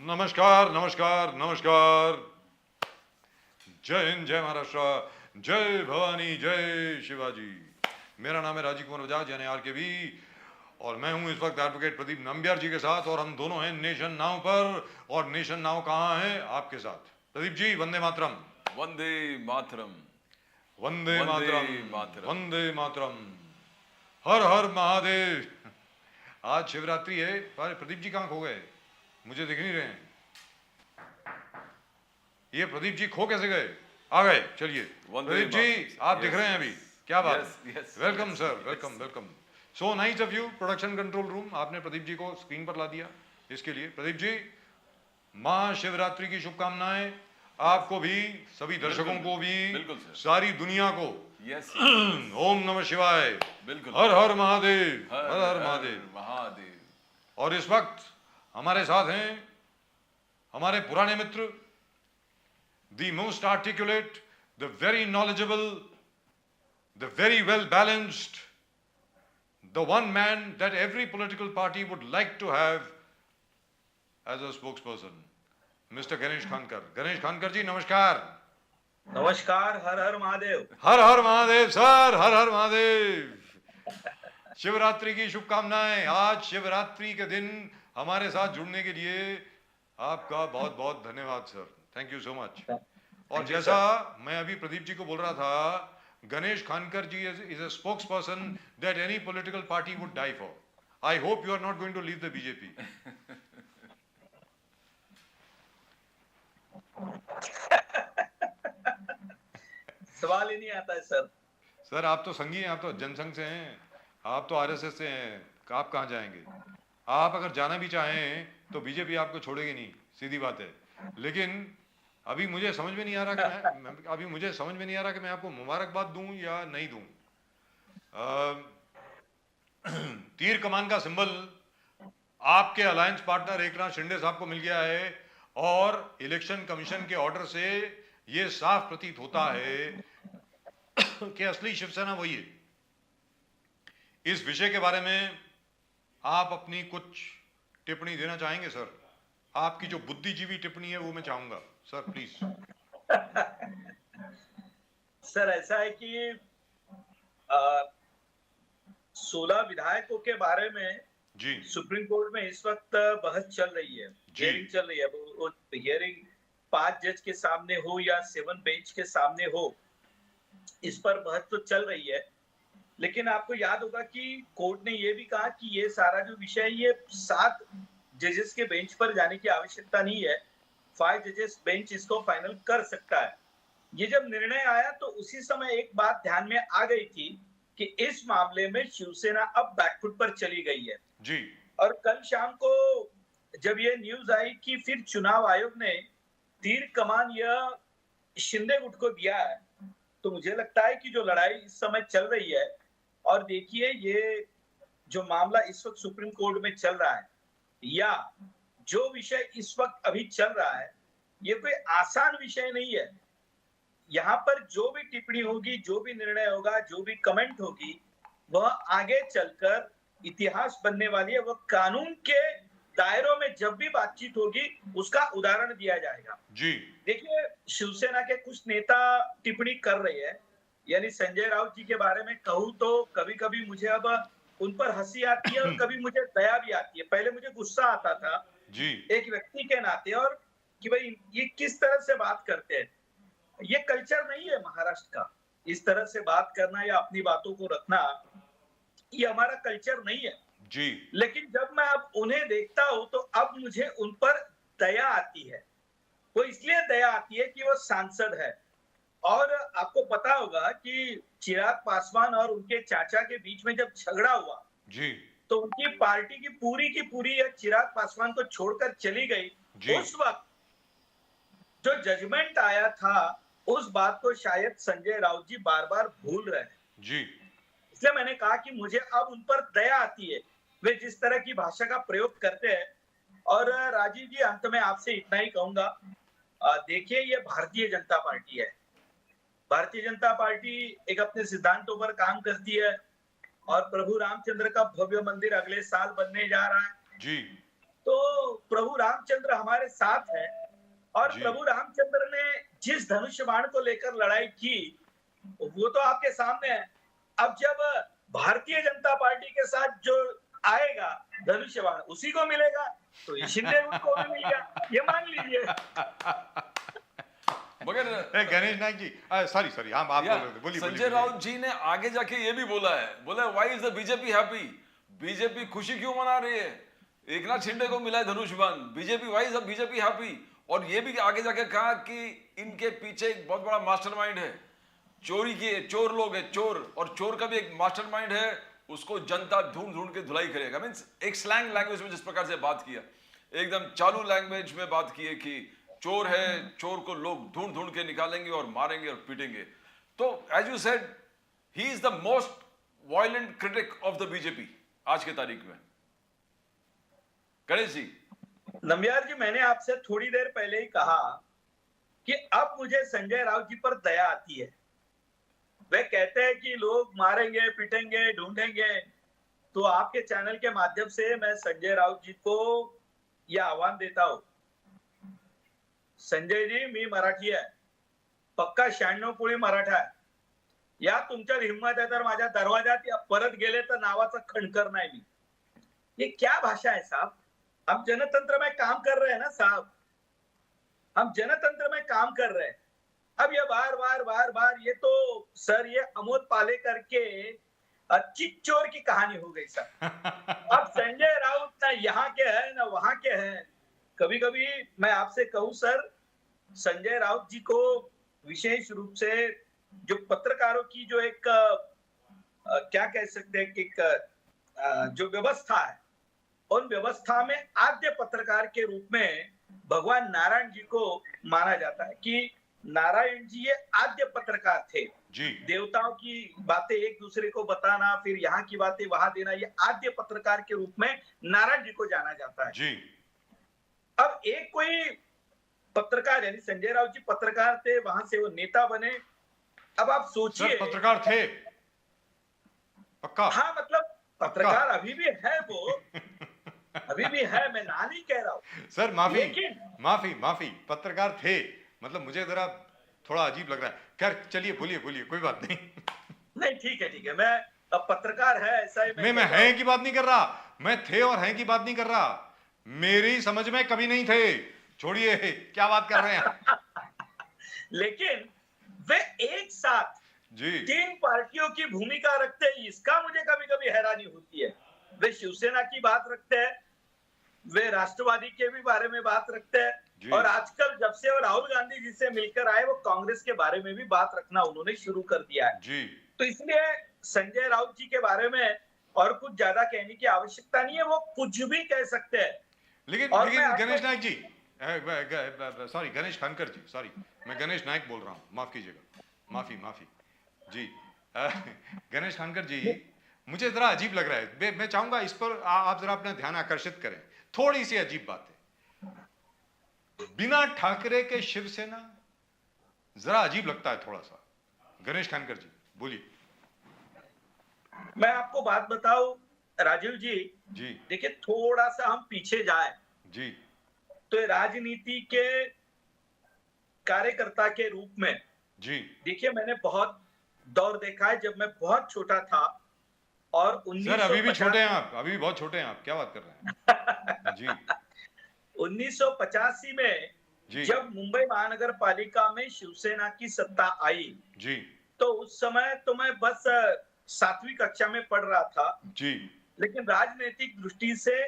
नमस्कार, नमस्कार, नमस्कार। जय हिंद, जय महाराष्ट्र, जय भवानी, जय शिवाजी। मेरा नाम है राजीव कुमार बजाज यानी आरकेवी और मैं हूं इस वक्त एडवोकेट प्रदीप नंबियार जी के साथ और हम दोनों हैं नेशन नाउ पर। और नेशन नाउ कहां है? आपके साथ। प्रदीप जी, वंदे मातरम। वंदे मातरम। वंदे वंदे मातरम। मातरम। वंदे मातरम। हर हर महादेव। आज शिवरात्रि है। पर प्रदीप जी कहां खो गए? मुझे दिख नहीं रहे हैं। ये प्रदीप जी खो कैसे गए? आ गए, चलिए। वंदे प्रदीप जी, मातरम। आप दिख रहे हैं अभी। क्या बात Yes, है? yes, welcome yes, sir, yes. Welcome welcome. So nice of you, production control room. आपने प्रदीप जी को स्क्रीन पर ला दिया। इसके लिए प्रदीप जी, महाशिवरात्रि की शुभकामनाएं आपको भी, सभी दर्शकों को भी, बिल्कुल सर। सारी दुनिया को। यस। ओम नमः शिवाय। बिल्कुल। हर हर महादेव, हर हर हर हर महादेव। महादेव। और इस वक्त हमारे साथ हैं हमारे पुराने मित्र, the most articulate, the very knowledgeable, the very well balanced, the one man that every political party would like to have as a spokesperson, Mr. Ganesh Khankar. Ganesh Khankar ji, namaskar. नमस्कार, हर हर महादेव। हर हर Mahadev sir, हर हर महादेव। शिवरात्रि की शुभकामनाएं। आज शिवरात्रि के दिन हमारे साथ जुड़ने के लिए आपका बहुत बहुत धन्यवाद sir. Thank you so much. और जैसा मैं अभी प्रदीप जी को बोल रहा था, Ganesh Khankar ji is a spokesperson that any political party would die for. I hope you are not going to leave the BJP. सवाल ही नहीं आता है सर। सर आप तो संघी हैं, आप तो जनसंघ से हैं, आप तो आरएसएस से हैं, आप कहाँ जाएंगे? आप अगर जाना भी चाहें तो बीजेपी आपको छोड़ेगी नहीं, सीधी बात है। लेकिन अभी मुझे समझ में नहीं आ रहा कि मैं आपको मुबारकबाद दूं या नहीं दूं। तीर कमान का सिंबल आपके अलायंस पार्टनर एकनाथ शिंदे साहब को मिल गया है और इलेक्शन कमीशन के ऑर्डर से यह साफ प्रतीत होता है कि असली शिवसेना वही है। इस विषय के बारे में आप अपनी कुछ टिप्पणी देना चाहेंगे सर? आपकी जो बुद्धिजीवी टिप्पणी है वो मैं चाहूंगा सर, प्लीज। सर ऐसा है कि 16 विधायकों के बारे में जी सुप्रीम कोर्ट में इस वक्त बहस चल रही है, हियरिंग चल रही है। वो हियरिंग 5 जज के सामने हो या 7 बेंच के सामने हो, इस पर बहस तो चल रही है। लेकिन आपको याद होगा कि कोर्ट ने ये भी कहा कि ये सारा जो विषय है, ये 7 जजेस के बेंच पर जाने की आवश्यकता नहीं है, 5 जजेस बेंच इसको फाइनल कर सकता है। ये जब निर्णय आया तो उसी समय एक बात ध्यान में आ गई थी कि इस मामले में शिवसेना अब बैकफुट पर चली गई है जी। और कल शाम को जब ये न्यूज आई कि फिर चुनाव आयोग ने तीर कमान यह शिंदे गुट को दिया है, तो मुझे लगता है कि जो लड़ाई इस समय चल रही है, और देखिए ये जो मामला इस वक्त सुप्रीम कोर्ट में चल रहा है या जो विषय इस वक्त अभी चल रहा है, ये कोई आसान विषय नहीं है। यहाँ पर जो भी टिप्पणी होगी, जो भी निर्णय होगा, जो भी कमेंट होगी, वह आगे चलकर इतिहास बनने वाली है। वह कानून के दायरों में जब भी बातचीत होगी उसका उदाहरण दिया जाएगा। जी देखिए, शिवसेना के कुछ नेता टिप्पणी कर रहे हैं, यानी संजय राउत जी के बारे में कहूं तो कभी कभी मुझे अब उन पर हंसी आती है और कभी मुझे दया भी आती है। पहले मुझे गुस्सा आता था जी एक व्यक्ति के नाते, और कि भाई ये किस तरह से बात करते हैं। ये कल्चर नहीं है महाराष्ट्र का, इस तरह से बात करना या अपनी बातों को रखना, ये हमारा कल्चर नहीं है जी। लेकिन जब मैं अब उन्हें देखता हूं तो अब मुझे उन पर दया आती है। वो इसलिए दया आती है कि वो सांसद है, और आपको पता होगा कि चिराग पासवान और उनके चाचा के बीच में जब झगड़ा हुआ जी तो उनकी पार्टी की पूरी या चिराग पासवान को छोड़कर चली गई। जी। उस वक्त जो जजमेंट आया था, उस बात को शायद संजय राउत जी बार बार भूल रहे हैं। जी इसलिए मैंने कहा कि मुझे अब उन पर दया आती है, वे जिस तरह की भाषा का प्रयोग करते हैं। और राजीव जी, अंत में आपसे इतना ही कहूंगा, देखिए ये भारतीय जनता पार्टी है। भारतीय जनता पार्टी एक अपने सिद्धांतों पर काम करती है और प्रभु रामचंद्र का भव्य मंदिर अगले साल बनने जा रहा है। जी तो प्रभु रामचंद्र हमारे साथ है और जी। प्रभु रामचंद्र ने जिस धनुष बाण को लेकर लड़ाई की वो तो आपके सामने है। अब जब भारतीय जनता पार्टी के साथ जो आएगा धनुष बाण उसी को मिलेगा, तो ये शिंदे को भी मिल गया, ये मान लीजिए। मगर गणेश नायक जी, सॉरी आप बोल रहे थे, बोलिए संजय राउत जी ने आगे जाके ये भी बोला है, बोला why is the BJP happy, BJP खुशी क्यों मना रही है, एक नाथ शिंदे को मिला है धनुष बाण, BJP why is the BJP happy. और ये भी आगे जाके कहा कि इनके पीछे एक बहुत बड़ा मास्टरमाइंड है, चोरी किए चोर लोग है चोर, और चोर का भी एक मास्टरमाइंड है, उसको जनता ढूंढ ढूंढ के धुलाई करेगा। मींस एक स्लैंग लैंग्वेज में जिस प्रकार से बात किया, एकदम चालू लैंग्वेज में बात की है कि चोर है, चोर को लोग ढूंढ ढूंढ के निकालेंगे और मारेंगे और पीटेंगे। तो as you said, he is the most violent critic of the BJP आज के तारीख में। गणेश जी, नम्यार जी, मैंने आपसे थोड़ी देर पहले ही कहा कि अब मुझे संजय राउत जी पर दया आती है। वे कहते हैं कि लोग मारेंगे पीटेंगे ढूंढेंगे, तो आपके चैनल के माध्यम से मैं संजय राउत जी को यह आह्वान देता हूं, संजय जी मी मराठी आहे, पक्का 96 पोळी मराठा आहे, या तुमच्यात हिम्मत आहे तर माझ्या दरवाजात या परत गेले तर नावाचा खणकर नाही मी। ये क्या भाषा है साहब? हम जनतंत्र में काम कर रहे हैं ना साहब, हम जनतंत्र में काम कर रहे हैं। अब ये बार ये तो सर ये अमोद पालेकर के चिच्चोर की कहानी हो गई सर। अब संजय राउत ना यहाँ के हैं ना वहां के हैं। कभी कभी मैं आपसे कहूं सर, संजय राउत जी को विशेष रूप से जो पत्रकारों की जो एक क्या कह सकते हैं कि जो व्यवस्था है, उन व्यवस्था में आद्य पत्रकार के रूप में भगवान नारायण जी को माना जाता है कि नारायण जी ये आद्य पत्रकार थे जी। देवताओं की बातें एक दूसरे को बताना, फिर यहाँ की बातें वहां देना, ये आद्य पत्रकार के रूप में नारायण जी को जाना जाता है जी। अब एक कोई पत्रकार यानी संजय राउत जी पत्रकार थे, वहां से वो नेता बने। अब आप सोचिए, पत्रकार थे पक्का? हाँ मतलब पत्रकार अभी भी है वो अभी भी है, मैं ना नहीं कह रहा हूं सर। माफी, पत्रकार थे, मतलब मुझे जरा थोड़ा अजीब लग रहा है। खैर चलिए, बोलिए कोई बात नहीं। नहीं ठीक है, मैं अब पत्रकार है ऐसा ही मैं हैं की बात नहीं कर रहा, मैं थे और हैं की बात नहीं कर रहा, मेरी समझ में कभी नहीं थे। छोड़िए, क्या बात कर रहे हैं। लेकिन वे एक साथ जी। 3 पार्टियों की भूमिका रखते हैं, इसका मुझे कभी कभी हैरानी होती है। वे शिवसेना की बात रखते हैं, वे राष्ट्रवादी के भी बारे में बात रखते हैं, और आजकल जब से वो राहुल गांधी जी से मिलकर आए, वो कांग्रेस के बारे में भी बात रखना उन्होंने शुरू कर दिया है जी। तो इसलिए संजय राउत जी के बारे में और कुछ ज्यादा कहने की आवश्यकता नहीं है, वो कुछ भी कह सकते हैं। लेकिन गणेश नायक जी, सॉरी गणेश खानकर जी, सॉरी मैं गणेश नायक बोल रहा हूँ, माफ कीजिएगा, माफी जी। गणेश खानकर जी, मुझे जरा अजीब लग रहा है, मैं चाहूंगा इस पर आप जरा अपना ध्यान आकर्षित करें। थोड़ी सी अजीब बात है, बिना ठाकरे के शिवसेना, जरा अजीब लगता है थोड़ा सा। गणेश खानकर जी बोलिए। मैं आपको बात बताऊं राजीव जी, देखिए थोड़ा सा हम पीछे जाए जी, तो राजनीति के कार्यकर्ता के रूप में जी, देखिए मैंने बहुत दौर देखा है। जब मैं बहुत छोटा था और 1950 सर अभी भी छोटे हैं आप, अभी भी बहुत छोटे हैं आप, क्या बात कर रहे हैं जी। 1985 में जब मुंबई महानगर पालिका में शिवसेना की सत्ता आई जी, तो उस समय तो मैं बस 7वीं कक्षा में पढ़ रहा था जी, लेकिन राजनीतिक दृष्टि से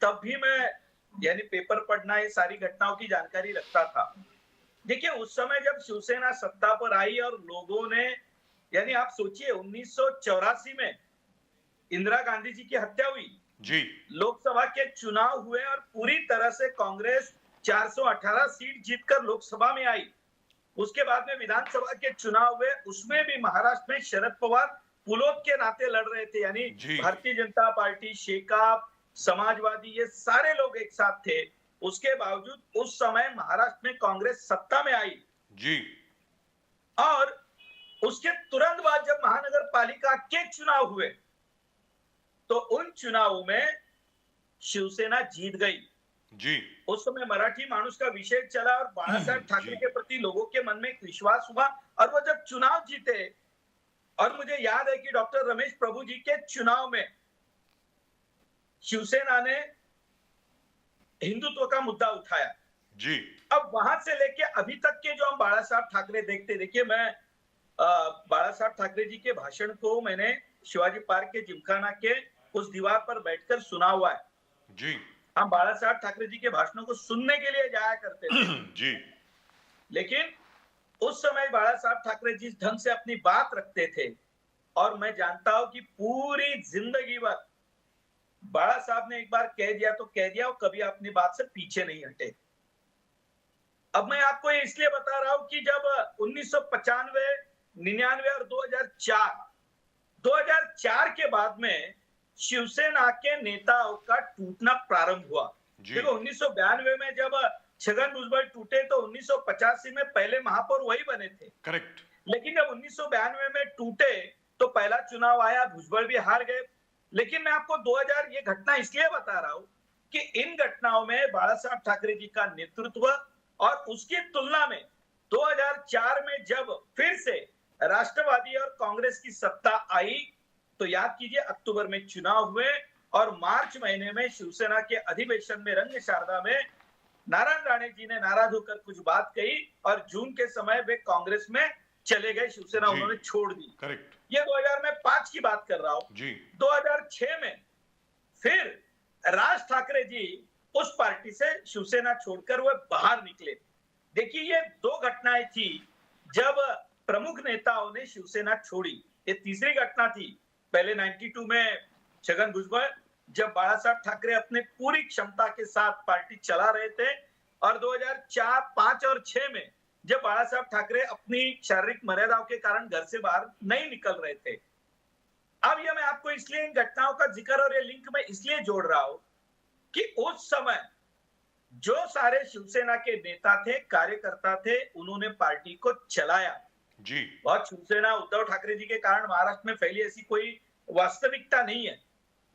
तब भी मैं यानी पेपर पढ़ना, ये सारी घटनाओं की जानकारी रखता था। देखिए उस समय जब शिवसेना सत्ता पर आई और लोगों ने, यानी आप सोचिए 1984 में इंदिरा गांधी जी की हत्या हुई जी, लोकसभा के चुनाव हुए और पूरी तरह से कांग्रेस 418 सीट जीतकर लोकसभा में आई। उसके बाद में विधानसभा के चुनाव हुए, उसमें भी महाराष्ट्र में शरद पवार पुलोद के नाते लड़ रहे थे, यानी भारतीय जनता पार्टी, शेकाप, समाजवादी, ये सारे लोग एक साथ थे। उसके बावजूद उस समय महाराष्ट्र में कांग्रेस सत्ता में आई जी, और उसके तुरंत बाद जब महानगर पालिका के चुनाव हुए तो उन चुनावों में शिवसेना जीत गई। जी उस समय मराठी माणूस का विषय चला और बाळासाहेब ठाकरे जी के प्रति लोगों के मन में एक विश्वास हुआ और वो जब चुनाव जीते, और मुझे याद है कि डॉक्टर रमेश प्रभु जी के चुनाव में शिवसेना ने हिंदुत्व का मुद्दा उठाया। जी अब वहां से लेके अभी तक के जो हम बाला साहब ठाकरे देखते, देखिए मैं बाला साहब ठाकरे जी के भाषण को मैंने शिवाजी पार्क के जिमखाना के उस दीवार पर बैठकर सुना हुआ है। जी हम बाला साहब ठाकरे जी के भाषणों को सुनने के लिए जाया करते थे, जी लेकिन उस समय बाला साहब ठाकरे जिस ढंग से अपनी बात रखते थे, और मैं जानता हूं कि पूरी जिंदगी भर बाला साहब ने एक बार कह दिया तो कह दिया और कभी अपनी बात से पीछे नहीं हटे। अब मैं आपको ये इसलिए बता रहा हूं कि जब 1995, 99 और 2004 के बाद में शिवसेना के नेताओं का टूटना प्रारंभ हुआ। जी देखो 1992 में जब छगन भुजबल टूटे तो 1985 में पहले महापौर वही बने थे, करेक्ट लेकिन जब 1992 में टूटे तो पहला चुनाव आया, भुजबल भी हार गए। लेकिन मैं आपको 2000 ये घटना इसलिए बता रहा हूं कि इन घटनाओं में बाला साहब ठाकरे जी का नेतृत्व, और उसकी तुलना में 2004 में जब फिर से राष्ट्रवादी और कांग्रेस की सत्ता आई, तो याद कीजिए अक्टूबर में चुनाव हुए और मार्च महीने में शिवसेना के अधिवेशन में रंग शारदा में नारायण राणे जी ने नाराज होकर कुछ बात कही और जून के समय वे कांग्रेस में चले गए, शिवसेना जी। उन्होंने छोड़ दी। करेक्ट ये 2005 की बात कर रहा हूं। जी 2006 में फिर राज ठाकरे जी उस पार्टी से शिवसेना छोड़कर वह बाहर निकले। देखिए ये दो घटनाएं थी जब प्रमुख नेताओं ने शिवसेना छोड़ी। ये तीसरी घटना थी पहले 92 में छगन भुजबल, जब बाला साहब ठाकरे अपने पूरी क्षमता के साथ पार्टी चला रहे थे, और 2004, 5 और 6 में जब बाला साहब ठाकरे अपनी शारीरिक मर्यादाओं के कारण घर से बाहर नहीं निकल रहे थे। अब ये मैं आपको इसलिए इन घटनाओं का जिक्र और ये लिंक मैं इसलिए जोड़ रहा हूं कि उस समय जो सारे शिवसेना के नेता थे, कार्यकर्ता थे, उन्होंने पार्टी को चलाया। जी बहुत शिवसेना उद्धव ठाकरे जी के कारण महाराष्ट्र में फैली ऐसी कोई वास्तविकता नहीं है,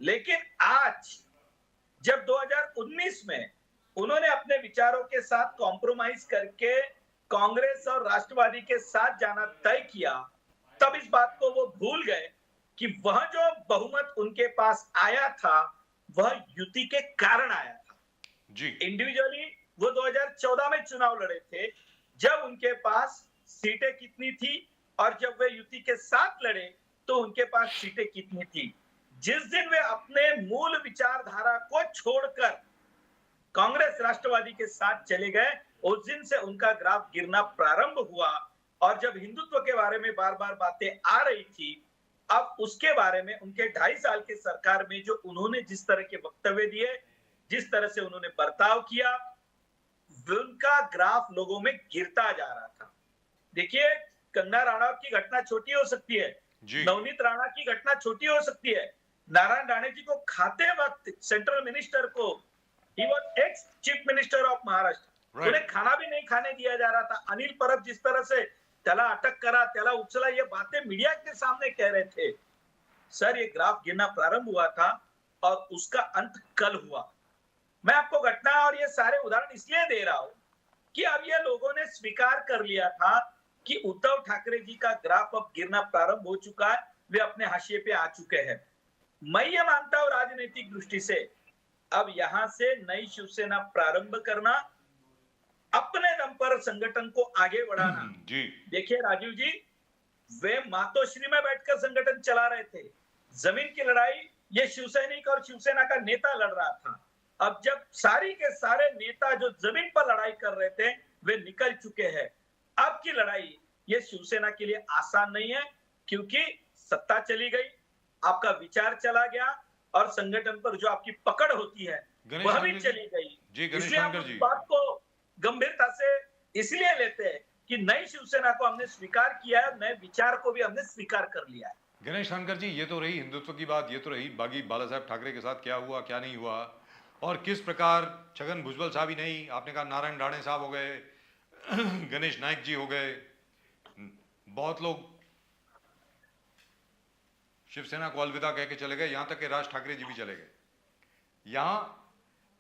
लेकिन आज जब 2019 में उन्होंने अपने विचारों के साथ कॉम्प्रोमाइज करके कांग्रेस और राष्ट्रवादी के साथ जाना तय किया, तब इस बात को वो भूल गए कि वह जो बहुमत उनके पास आया था वह युति के कारण आया था। जी इंडिविजुअली वो 2014 में चुनाव लड़े थे, जब उनके पास सीटें कितनी थी, और जब वे युति के साथ लड़े तो उनके पास सीटें कितनी थी। जिस दिन वे अपने मूल विचारधारा को छोड़कर कांग्रेस राष्ट्रवादी के साथ चले गए, उस दिन से उनका ग्राफ गिरना प्रारंभ हुआ। और जब हिंदुत्व के बारे में बार बार बातें आ रही थी, अब उसके बारे में उनके 2.5 साल के सरकार में जो उन्होंने जिस तरह के वक्तव्य दिए, जिस तरह से उन्होंने बर्ताव किया, उनका ग्राफ लोगों में गिरता जा रहा था। देखिए कंगना राणावत की घटना छोटी हो सकती है, जी नवनीत राणा की घटना छोटी हो सकती है, नारायण राणे जी को खाते वक्त सेंट्रल मिनिस्टर को, he was ex chief minister of Maharashtra, Right. उन्हें खाना भी नहीं खाने दिया जा रहा था। अनिल परब जिस तरह से त्याला अटक करा, त्याला उचला, ये बातें मीडिया के सामने कह रहे थे। सर ये ग्राफ गिरना प्रारंभ हुआ था और उसका अंत कल हुआ। मैं आपको घटना और ये सारे उदाहरण इसलिए दे रहा हूं कि अब ये लोगों ने स्वीकार कर लिया था कि उद्धव ठाकरे जी का ग्राफ अब गिरना प्रारंभ हो चुका है, वे अपने हाशिए पे आ चुके हैं। मैं ये मानता हूं राजनीतिक दृष्टि से अब यहां से नई शिवसेना प्रारंभ करना, अपने दम पर संगठन को आगे बढ़ाना। जी देखिए राजीव जी, वे मातोश्री में बैठकर संगठन चला रहे थे, जमीन की लड़ाई ये शिवसैनिक और शिवसेना का नेता लड़ रहा था। अब जब सारी के सारे नेता जो जमीन पर लड़ाई कर रहे थे वे निकल चुके हैं, अब की लड़ाई ये शिवसेना के लिए आसान नहीं है, क्योंकि सत्ता चली गई, आपका विचार चला गया, और संगठन पर जो आपकी पकड़ होती है गणेश वह भी नांगर जी। चली गई। जी, गणेश इसलिए हम नांगर उस जी। बात को गंभीरता से इसलिए लेते हैं कि नई शिवसेना को हमने स्वीकार किया है, नए विचार को भी हमने स्वीकार कर लिया है। गणेश नांगर जी, ये तो रही हिंदुत्व की बात, ये तो रही बाकी बाला साहब ठाकरे के साथ क्या हुआ क्या नहीं हुआ, और किस प्रकार छगन भुजबल साहब ही नहीं, आपने कहा नारायण राणे साहब हो गए, गणेश नायक जी हो गए, बहुत लोग शिवसेना को अलविदा कह के चले गए, यहां तक कि राज ठाकरे जी भी चले गए। यहां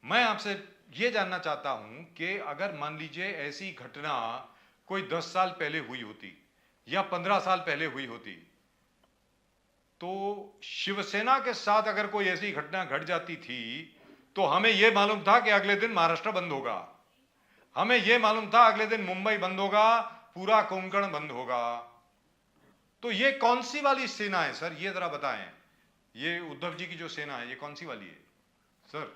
मैं आपसे ये जानना चाहता हूं कि अगर मान लीजिए ऐसी घटना कोई 10 साल पहले हुई होती या 15 साल पहले हुई होती, तो शिवसेना के साथ अगर कोई ऐसी घटना घट जाती थी तो हमें यह मालूम था कि अगले दिन महाराष्ट्र बंद होगा, हमें यह मालूम था अगले दिन मुंबई बंद होगा, पूरा कोंकण बंद होगा। तो ये कौन सी वाली सेना है सर, ये जरा बताएं। ये उद्धव जी की जो सेना है ये कौन सी वाली है सर?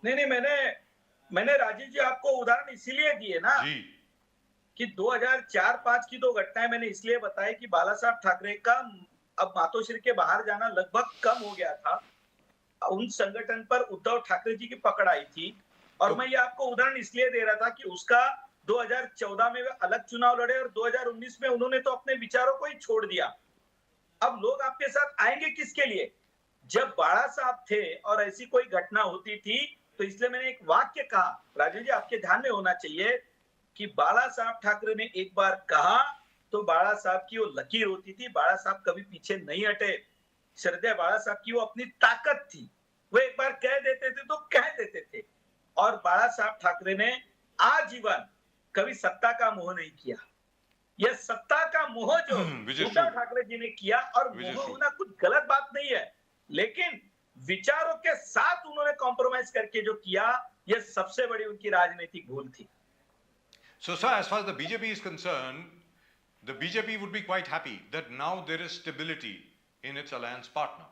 नहीं, मैंने राजीव जी आपको उदाहरण इसीलिए दिए ना जी कि 2004-5 की 2 घटनाएं मैंने इसलिए बताई कि बाला साहब ठाकरे का अब मातोश्री के बाहर जाना लगभग कम हो गया था। उन संगठन पर उद्धव ठाकरे जी की पकड़ आई थी और मैं ये आपको उदाहरण इसलिए दे रहा था कि उसका 2014 में वे अलग चुनाव लड़े और 2019 में उन्होंने तो अपने विचारों को ही छोड़ दिया। अब लोग आपके साथ आएंगे किसके लिए? जब बाला साहब थे और ऐसी कोई घटना होती थी, तो इसलिए मैंने एक वाक्य कहा, राजीव जी आपके ध्यान में होना चाहिए कि बाला साहब ठाकरे ने एक बार कहा तो बाला साहब की वो लकीर होती थी, बाला साहब कभी पीछे नहीं हटे। श्रद्धेय बाला साहब की वो अपनी ताकत थी, वो एक बार कह देते थे तो कह देते थे। और बाला साहब ठाकरे ने आजीवन कभी सत्ता का मोह नहीं किया। यह सत्ता का मोह जो उद्धव ठाकरे जी ने किया, और मोह होना कुछ गलत बात नहीं है, लेकिन विचारों के साथ उन्होंने कॉम्प्रोमाइज करके जो किया, यह सबसे बड़ी उनकी राजनीतिक भूल थी। So, sir, as far as the BJP is concerned, the BJP would be quite happy that now there is stability in its alliance partner.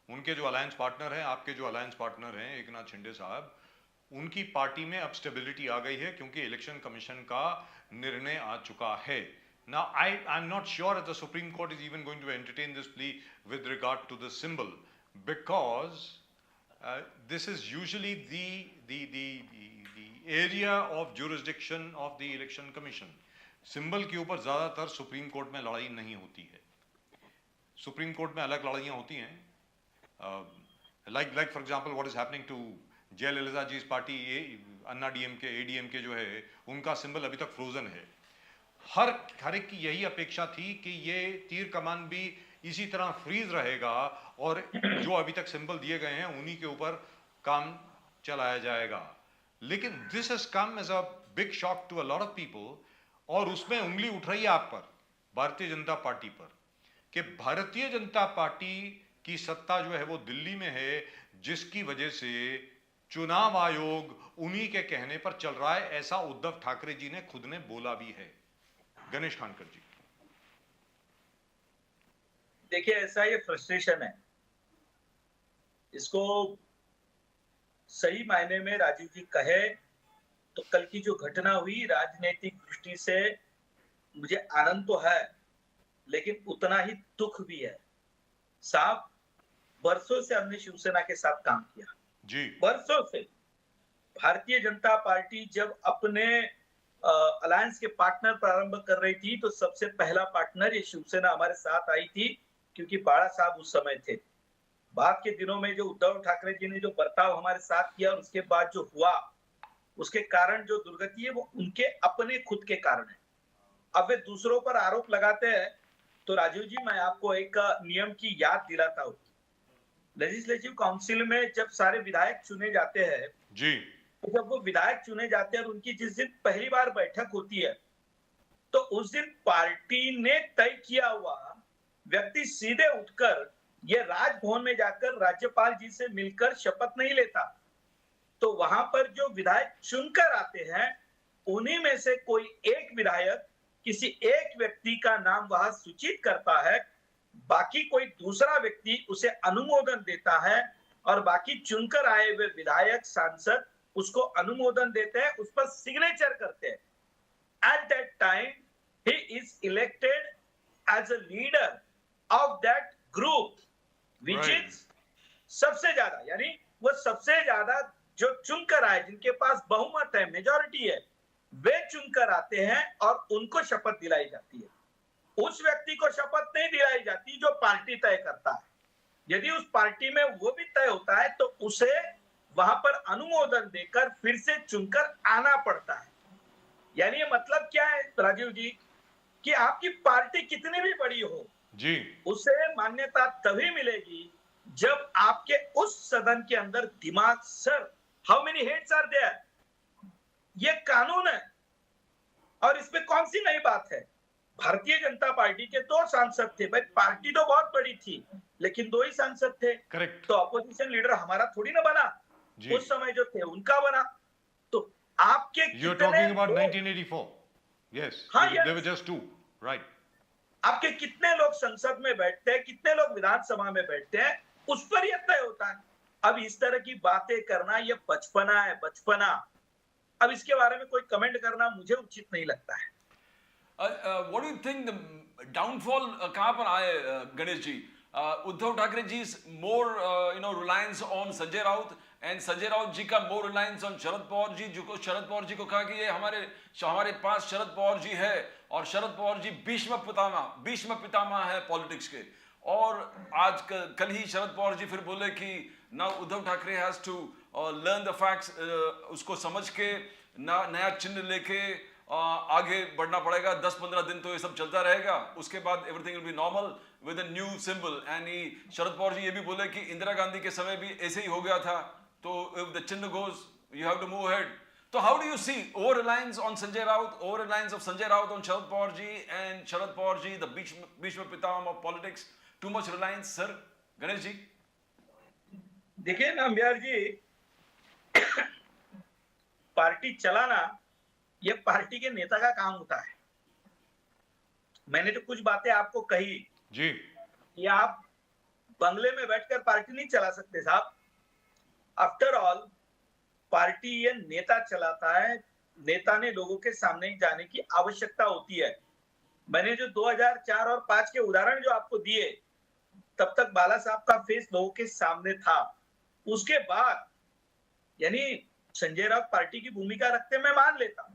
उनके जो अलायंस पार्टनर हैं, आपके जो अलायंस पार्टनर हैं एक नाथ शिंदे साहब, उनकी पार्टी में अब स्टेबिलिटी आ गई है क्योंकि इलेक्शन कमीशन का निर्णय आ चुका है. Now, I'm not sure if the Supreme Court is even going to entertain this plea with regard to the symbol, because this is usually the area of jurisdiction of the election commission. Symbol के ऊपर ज्यादातर supreme court में लड़ाई नहीं होती है. Supreme court में अलग लड़ाइयां होती हैं. like for example what is happening to Jayalalithaa ji party, Anna DMK, ADMK जो है, उनका सिंबल अभी तक फ्रोजन है. हर एक की यही अपेक्षा थी कि ये तीर कमान भी इसी तरह फ्रीज रहेगा और जो अभी तक सिंबल दिए गए हैं उन्हीं के ऊपर काम चलाया जाएगा. लेकिन this has come as a big shock to a lot of people, और उसमें उंगली उठ रही है आप पर, भारतीय जनता पार्टी पर, कि भारतीय जनता पार्टी की सत्ता जो है वो दिल्ली में है, जिसकी वजह से चुनाव आयोग उन्हीं के कहने पर चल रहा है. ऐसा उद्धव ठाकरे जी ने खुद ने बोला भी है. गणेश खानकर जी. देखिए, ऐसा ये फ्रस्ट्रेशन है, इसको सही मायने में राजीव जी कहे तो कल की जो घटना हुई, राजनीतिक दृष्टि से मुझे आनंद तो है लेकिन उतना ही दुख भी है. साहब, बरसों से हमने शिवसेना के साथ काम किया जी, बरसों से. भारतीय जनता पार्टी जब अपने अलायंस के पार्टनर प्रारंभ कर रही थी तो सबसे पहला पार्टनर ये शिवसेना हमारे साथ आई थी, क्योंकि बाला साहब उस समय थे. बाद के दिनों में जो उद्धव ठाकरे जी ने जो बर्ताव हमारे साथ किया और उसके बाद जो हुआ, उसके कारण जो दुर्गति है वो उनके अपने खुद के कारण है. अब वे दूसरों पर आरोप लगाते हैं, तो राजीव जी मैं आपको एक नियम की याद दिलाता हूँ. लेजिस्लेटिव काउंसिल में जब सारे विधायक चुने जाते हैं जी, तो जब वो विधायक चुने जाते हैं और उनकी जिस दिन पहली बार बैठक होती है, तो उस दिन पार्टी ने तय किया हुआ व्यक्ति सीधे उठकर ये राजभवन में जाकर राज्यपाल जी से मिलकर शपथ नहीं लेता. तो वहां पर जो विधायक चुनकर आते हैं, उन्हीं में से कोई एक विधायक किसी एक व्यक्ति का नाम वहां सूचित करता है, बाकी कोई दूसरा व्यक्ति उसे अनुमोदन देता है और बाकी चुनकर आए हुए विधायक, सांसद उसको अनुमोदन देते हैं, उस पर सिग्नेचर करते हैं. At that time he is elected as a leader of that group which is सबसे ज्यादा, यानी वो सबसे ज्यादा जो चुनकर आए, जिनके पास बहुमत है, मेजॉरिटी है, वे चुनकर आते हैं और उनको शपथ दिलाई जाती है. उस व्यक्ति को शपथ नहीं दिलाई जाती जो पार्टी तय करता है. यदि उस पार्टी में वो भी तय होता है तो उसे वहां पर अनुमोदन देकर फिर से चुनकर आना पड़ता है. यानी ये मतलब क्या है राजीव जी, कि आपकी पार्टी कितनी भी बड़ी हो जी, उसे मान्यता तभी मिलेगी जब आपके उस सदन के अंदर दिमाग sir how many heads are there? ये कानून है और इसमें कौन सी नई बात है? भारतीय जनता पार्टी के 2 सांसद थे भाई, पार्टी तो बहुत बड़ी थी लेकिन 2 ही सांसद थे। करेक्ट तो अपोजिशन लीडर हमारा थोड़ी ना बना, जी। उस समय जो थे उनका बना। तो आपके यू आर कितने टॉकिंग अबाउट लोग- 1984 यस हाँ, yes. There were just 2 right आपके कितने लोग संसद में बैठते हैं, कितने लोग विधानसभा में बैठते हैं, उस पर यह तय होता है। अब इस तरह की बातें करना ये बचपना है, बचपना। अब इसके बारे में कोई कमेंट करना मुझे उचित नहीं लगता है। what do you think the downfall कहाँ पर आए Ganesh ji? Uddhav Thackeray ji more reliance on Sanjay Raut and Sanjay Raut ji का more reliance on शरद पवार जी, जो शरद पवार जी को कहा कि ये हमारे पास शरद पवार जी है और शरद पवार जी भीष्म पितामह है पॉलिटिक्स के। और आज कल ही शरद पवार जी फिर बोले कि now Uddhav Thackeray has to learn the facts, उसको समझ के नया चिन्ह लेके आगे बढ़ना पड़ेगा। 10-15 दिन तो ये सब चलता रहेगा, उसके बाद everything will be normal with a new symbol. And Sharad Pawar ji ये भी बोले कि इंदिरा गांधी के समय भी ऐसे ही हो गया था, तो इफ द चिन्ह goes you have to move ahead. So how do you see over reliance on Sanjay Raut, over reliance of Sanjay Raut on Sharad Pawar ji and Sharad Pawar ji, the Bhishma Pitamah of politics? Too much reliance, sir? Ganesh ji? देखिए ना बिहार जी, party चलाना ये party के नेता का काम होता है। मैंने तो कुछ बातें आपको कही जी कि आप बंगले में बैठकर पार्टी नहीं चला सकते साहब। आफ्टर ऑल पार्टी ये नेता चलाता है, नेता ने लोगों के सामने जाने की आवश्यकता होती है। मैंने जो 2004 और 5 के उदाहरण जो आपको दिए, तब तक बाला साहब का फेस लोगों के सामने था। उसके बाद यानी संजय राउत पार्टी की भूमिका रखते मैं मान लेता हूं।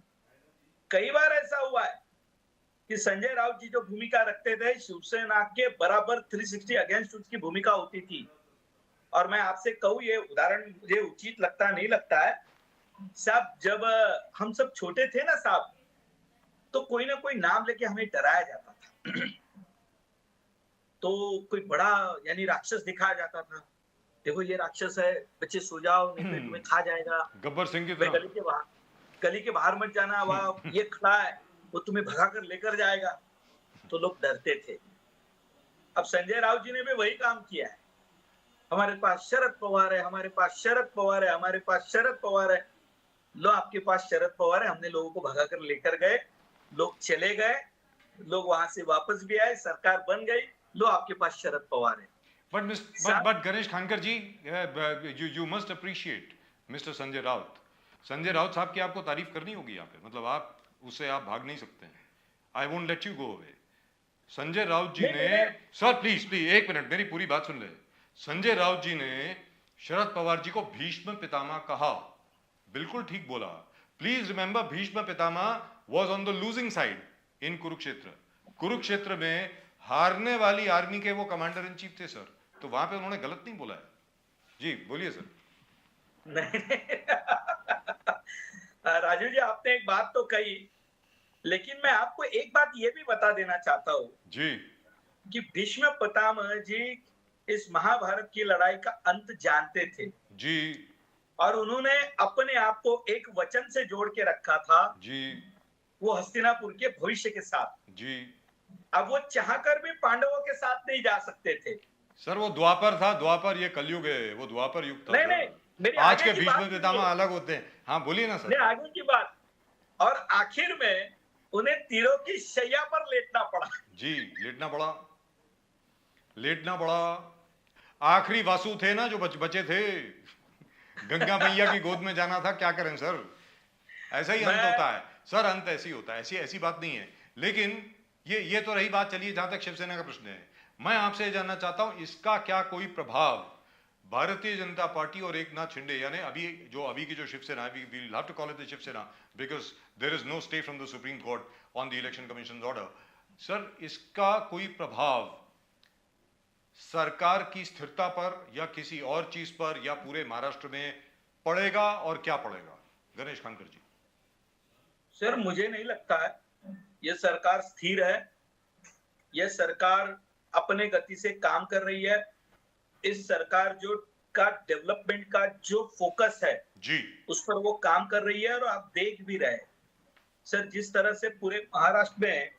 कई बार ऐसा हुआ है कि संजय राउत जी जो भूमिका रखते थे, शिवसेना के बराबर 360 अगेंस्ट उसकी भूमिका होती थी। और मैं आपसे कहूं, ये उदाहरण मुझे उचित लगता नहीं लगता है साहब, जब हम सब छोटे थे ना साहब, तो कोई ना कोई नाम लेके हमें डराया जाता था। तो कोई बड़ा यानी राक्षस दिखाया जाता था, देखो ये राक्षस है, बच्चे सो जाओ नहीं तो तुम्हें खा जाएगा। गब्बर सिंह की भाई तरह गली के बाहर मत जाना, वहां ये खड़ा है वो तुम्हें भगा कर लेकर जाएगा। तो लोग डरते थे। अब संजय राउत जी ने भी वही काम किया है। हमारे पास शरद पवार है, हमारे पास शरद पवार है, हमारे पास शरद पवार है। लो आपके पास शरद पवार है, हमने लोगों को भगाकर लेकर गए, लोग चले गए, लोग वहां से वापस भी आए, सरकार बन गई, लो आपके पास शरद पवार है। but Ganesh Khankar ji, you must appreciate Mr. Sanjay Raut. Sanjay Raut साहब की आपको तारीफ करनी होगी यहाँ पे, मतलब आप उससे आप भाग नहीं सकते हैं। I won't let you go away. Sanjay Raut ji ने, सर प्लीज एक मिनट मेरी पूरी बात सुन ले। संजय राउत जी ने शरद पवार जी को भीष्म पितामह कहा, बिल्कुल ठीक बोला। Please remember Bhishma Pitamah was on the losing side इन कुरुक्षेत्र। कुरुक्षेत्र में हारने वाली आर्मी के वो कमांडर इन चीफ थे सर, तो वहां पे उन्होंने गलत नहीं बोला है। जी बोलिए सर। राजू जी, आपने एक बात तो कही, लेकिन मैं आपको एक बात ये भी बता देना चाहता हूँ जी कि भीष्म पितामह जी इस महाभारत की लड़ाई का अंत जानते थे जी और उन्होंने अपने आप को एक वचन से जोड़ के रखा था जी वो हस्तिनापुर के भविष्य के साथ। जी। अब वो चाहकर भी पांडवों के साथ नहीं जा सकते थे सर वो द्वापर था, द्वापर, ये कलयुग है, वो द्वापर युग था। नहीं, मेरी आज आगे के की बात भीष्म पितामह अलग होते हैं। हाँ बोलिए ना सर। आगे की बात। और आखिर में उन्हें तीरों की शैया पर लेटना पड़ा। जी लेटना पड़ा। आखिरी वासु थे ना जो बचे थे, गंगा मैया की गोद में जाना था, क्या करें सर, ऐसा ही अंत होता है सर, अंत ऐसी होता है, ऐसी बात नहीं है। लेकिन ये तो रही बात, चलिए जहां तक शिवसेना का प्रश्न है, मैं आपसे जानना चाहता हूं इसका क्या कोई प्रभाव भारतीय जनता पार्टी और एकनाथ शिंदे, यानी अभी की जो शिवसेना है, we will have to call it the Shiv Sena because there is no stay from the Supreme Court on the Election Commission order. Sir इसका कोई प्रभाव सरकार की स्थिरता पर या किसी और चीज पर या पूरे महाराष्ट्र में पड़ेगा, और क्या पड़ेगा? गणेश खानकर जी। सर मुझे नहीं लगता है यह सरकार स्थिर है, यह सरकार अपने गति से काम कर रही है। इस सरकार जो का डेवलपमेंट का जो फोकस है जी उस पर वो काम कर रही है और आप देख भी रहे हैं सर जिस तरह से पूरे महाराष्ट्र में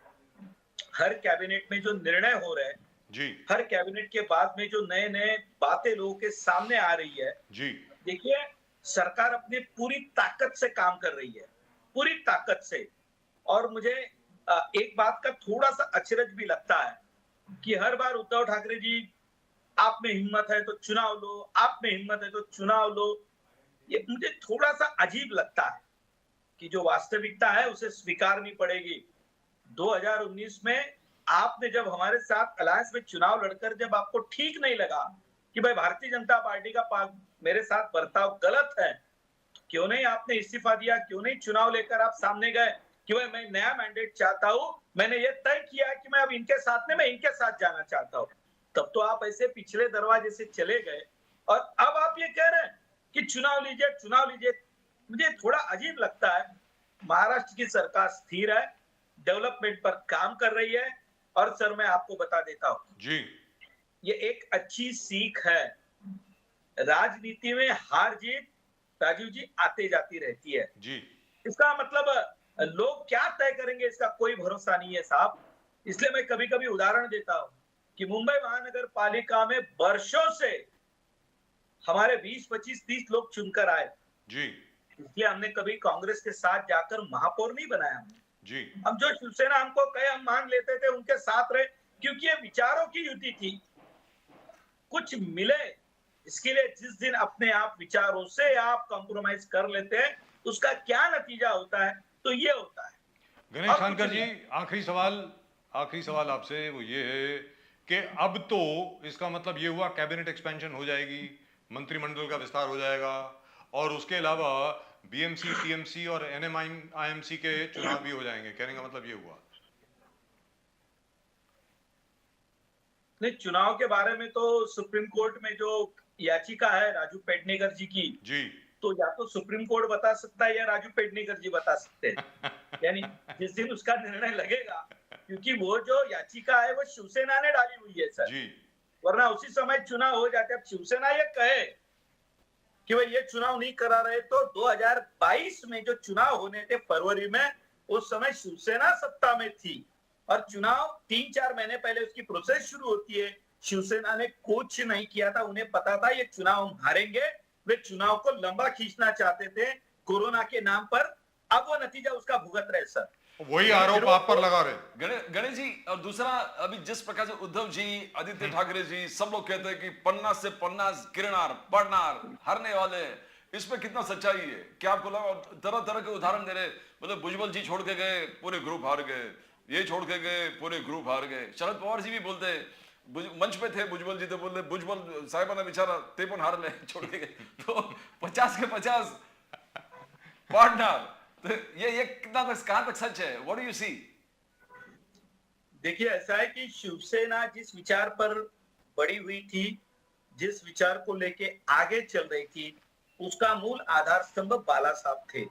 हर कैबिनेट में जो निर्णय हो रहे हैं जी हर कैबिनेट के बाद में जो नए नए बातें लोगों के सामने आ रही है जी देखिए सरकार अपनी पूरी ताकत से काम कर रही है पूरी ताकत से और मुझे एक बात का थोड़ा सा अचरज भी लगता है कि हर बार उद्धव ठाकरे जी आप में हिम्मत है तो चुनाव लो आप में हिम्मत है तो चुनाव लो ये मुझे थोड़ा सा अजीब लगता है कि जो वास्तविकता है उसे स्वीकारनी पड़ेगी 2019 में आपने जब हमारे साथ अलायंस में चुनाव लड़कर जब आपको ठीक नहीं लगा कि भाई भारतीय जनता पार्टी का मेरे साथ बर्ताव गलत है क्यों नहीं आपने इस्तीफा दिया क्यों नहीं चुनाव लेकर आप सामने गए कि भाई मैं नया मैंडेट चाहता हूं मैंने ये तय किया कि मैं अब इनके साथ नहीं मैं इनके साथ जाना चाहता हूं तब तो आप ऐसे पिछले दरवाजे से चले गए और अब आप ये कह रहे हैं कि चुनाव लीजिए मुझे थोड़ा अजीब लगता है महाराष्ट्र की सरकार स्थिर है डेवलपमेंट पर काम कर रही है और सर मैं आपको बता देता हूं जी ये एक अच्छी सीख है राजनीति में हार जीत राजीव जी आते जाती रहती है जी इसका मतलब लोग क्या तय करेंगे इसका कोई भरोसा नहीं है साहब इसलिए मैं कभी कभी उदाहरण देता हूं कि मुंबई महानगर पालिका में वर्षों से हमारे 20, 25, 30 लोग चुनकर आए जी इसलिए हमने कभी कांग्रेस के साथ जाकर महापौर नहीं बनाया जी हम जो शिवसेना हमको कहे हम मान लेते थे उनके साथ रहे क्योंकि ये विचारों की युति थी कुछ मिले इसके लिए जिस दिन अपने आप विचारों से आप कॉम्प्रोमाइज कर लेते हैं उसका क्या नतीजा होता है तो ये होता है गणेश और कुछ शानकर जी नहीं। आखिरी सवाल आपसे वो ये है कि अब तो इसका मतलब ये हुआ कैबिनेट एक्सपेंशन हो जाएगी मंत्रिमंडल का विस्तार हो जाएगा और उसके अलावा बीएमसी टीएमसी और एनएमआईएमसी के चुनाव भी हो जाएंगे कहने का मतलब ये हुआ नहीं चुनाव के बारे में तो सुप्रीम कोर्ट में जो याचिका है राजू पेडनेकर जी की जी तो या तो सुप्रीम कोर्ट बता सकता है या राजू पेडनेकर जी बता सकते हैं यानी जिस दिन उसका निर्णय लगेगा क्योंकि वो जो याचिका है वो शिवसेना ने डाली हुई है सर जी वरना उसी समय चुनाव हो जाते अब शिवसेना ये कहे कि भाई ये चुनाव नहीं करा रहे तो 2022 में जो चुनाव होने थे फरवरी में उस समय शिवसेना सत्ता में थी और चुनाव 3-4 महीने पहले उसकी प्रोसेस शुरू होती है शिवसेना ने कुछ नहीं किया था उन्हें पता था ये चुनाव हम हारेंगे वे चुनाव को लंबा खींचना चाहते थे कोरोना के नाम पर अब वो नतीजा उसका भुगत रहे सर वही आरोप आप पर लगा रहे गणेश जी और दूसरा अभी जिस प्रकार से उद्धव जी आदित्य ठाकरे जी सब लोग कहते हैं कि 50 से 50 गिरनार पढ़नार हारने वाले इस पे कितना सच्चाई है क्या आपको लगा तरह तरह के उदाहरण दे रहे मतलब भुजबल जी छोड़ के गए पूरे ग्रुप हार गए ये छोड़ के गए पूरे ग्रुप हार गए शरद पवार जी भी बोलते मंच पे थे भुजबल जी तो बोलते भुजबल साहिबाना बेचारा 53 हार ले छोड़ के गए तो 50 के 50 पार्टनर तो ये कितना तक कहां तक सच है व्हाट डू यू सी देखिए ऐसा है कि शिवसेना जिस विचार पर बड़ी हुई थी जिस विचार को लेके आगे चल रही थी उसका मूल आधार स्तंभ बाला साहब थे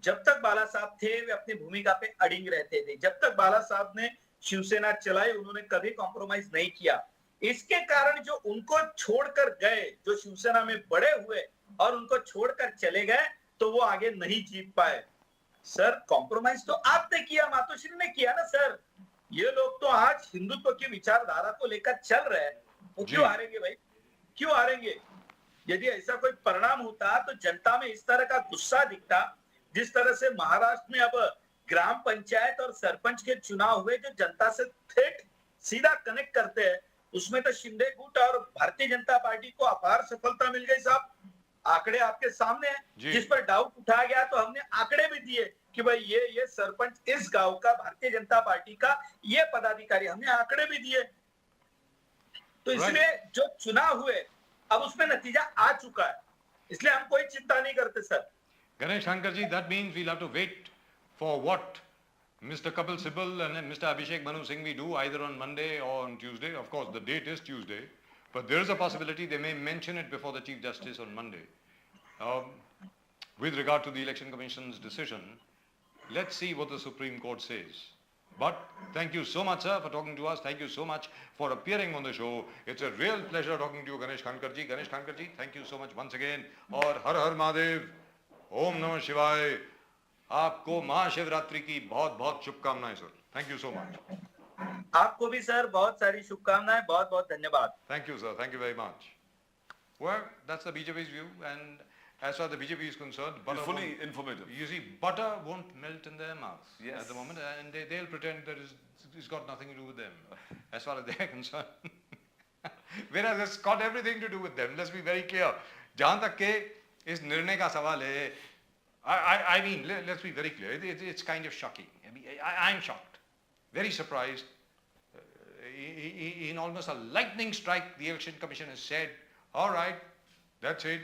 जब तक बाला साहब थे वे अपनी भूमिका पे अड़िग रहते थे जब तक बाला साहब ने शिवसेना चलाई उन्होंने कभी कॉम्प्रोमाइज नहीं किया इसके कारण जो उनको छोड़कर गए जो शिवसेना में बड़े हुए और उनको छोड़कर चले गए तो वो आगे नहीं जीत पाए सर कॉम्प्रोमाइज तो आपने किया मातोश्री ने किया ना सर ये लोग तो आज हिंदुत्व की विचारधारा को लेकर चल रहे हैं वो क्यों हारेंगे भाई क्यों हारेंगे यदि ऐसा कोई परिणाम होता तो जनता में इस तरह का गुस्सा दिखता जिस तरह से महाराष्ट्र में अब ग्राम पंचायत और सरपंच के चुनाव हुए जो जनता से ठेठ सीधा कनेक्ट करते हैं उसमें तो शिंदे गुट और भारतीय जनता पार्टी को अपार सफलता मिल गई साहब आंकड़े आपके सामने हैं जिस पर डाउट उठाया गया तो हमने आंकड़े भी दिए कि भाई ये सरपंच इस गांव का भारतीय जनता पार्टी का ये पदाधिकारी हमने आंकड़े भी दिए तो इसलिए जो चुनाव हुए अब उसमें नतीजा आ चुका है इसलिए हम कोई चिंता नहीं करते sir Ganesh Shankar ji, that means we'll have to wait for what Mr. Kapil Sibal and Mr. Abhishek Manu Singhvi do either on Monday or on Tuesday. Of course, the date is Tuesday, but there is a possibility they may mention it before the Chief Justice on Monday. With regard to the Election Commission's decision, let's see what the Supreme Court says. But thank you so much, sir, for talking to us. Thank you so much for appearing on the show. It's a real pleasure talking to you, Ganesh Khankar ji. Ganesh Khankar ji, thank you so much once again. और हर हर महादेव, ओम नमः शिवाय. आपको महाशिवरात्रि की बहुत बहुत शुभकामनाएं sir. Thank you so much. आपको भी सर बहुत सारी शुभकामनाएं, बहुत बहुत धन्यवाद. Thank you, sir. Thank you very much. Well, that's the BJP's view, and as far as the BJP is concerned, butter fully won't- informative. You see, butter won't melt in their mouth Yes. at the moment, and they'll pretend that it's got nothing to do with them, as far as they're concerned. Whereas it's got everything to do with them. Let's be very clear. जहाँ तक के इस निर्णय का सवाल है, I mean, let's be very clear. It's kind of shocking. I mean, I'm shocked, very surprised. In almost a lightning strike, the Election Commission has said, all right, that's it.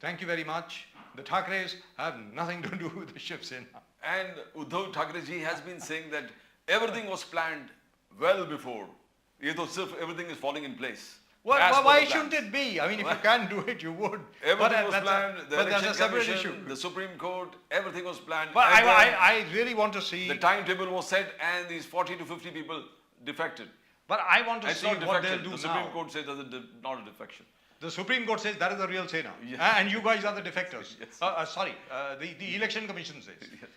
Thank you very much. The Thakres have nothing to do with the Shiv Sena. And Uddhav Thackeray ji has been saying that everything was planned well before. ये तो सिर्फ everything is falling in place. Well, As per why the plan. shouldn't it be? I mean, if you can do it, you would. Everything was that's planned. The but that's election a separate commission, issue. the Supreme Court, everything was planned. But And then I really want to see. the timetable was set, and these 40 to 50 people defected. But I want to It's see not what defection. they'll do The Supreme now. Court says that's not a defection. The Supreme Court says that is the real Sena. Yes. And you guys are the defectors. Yes. The Election Commission says. Yes.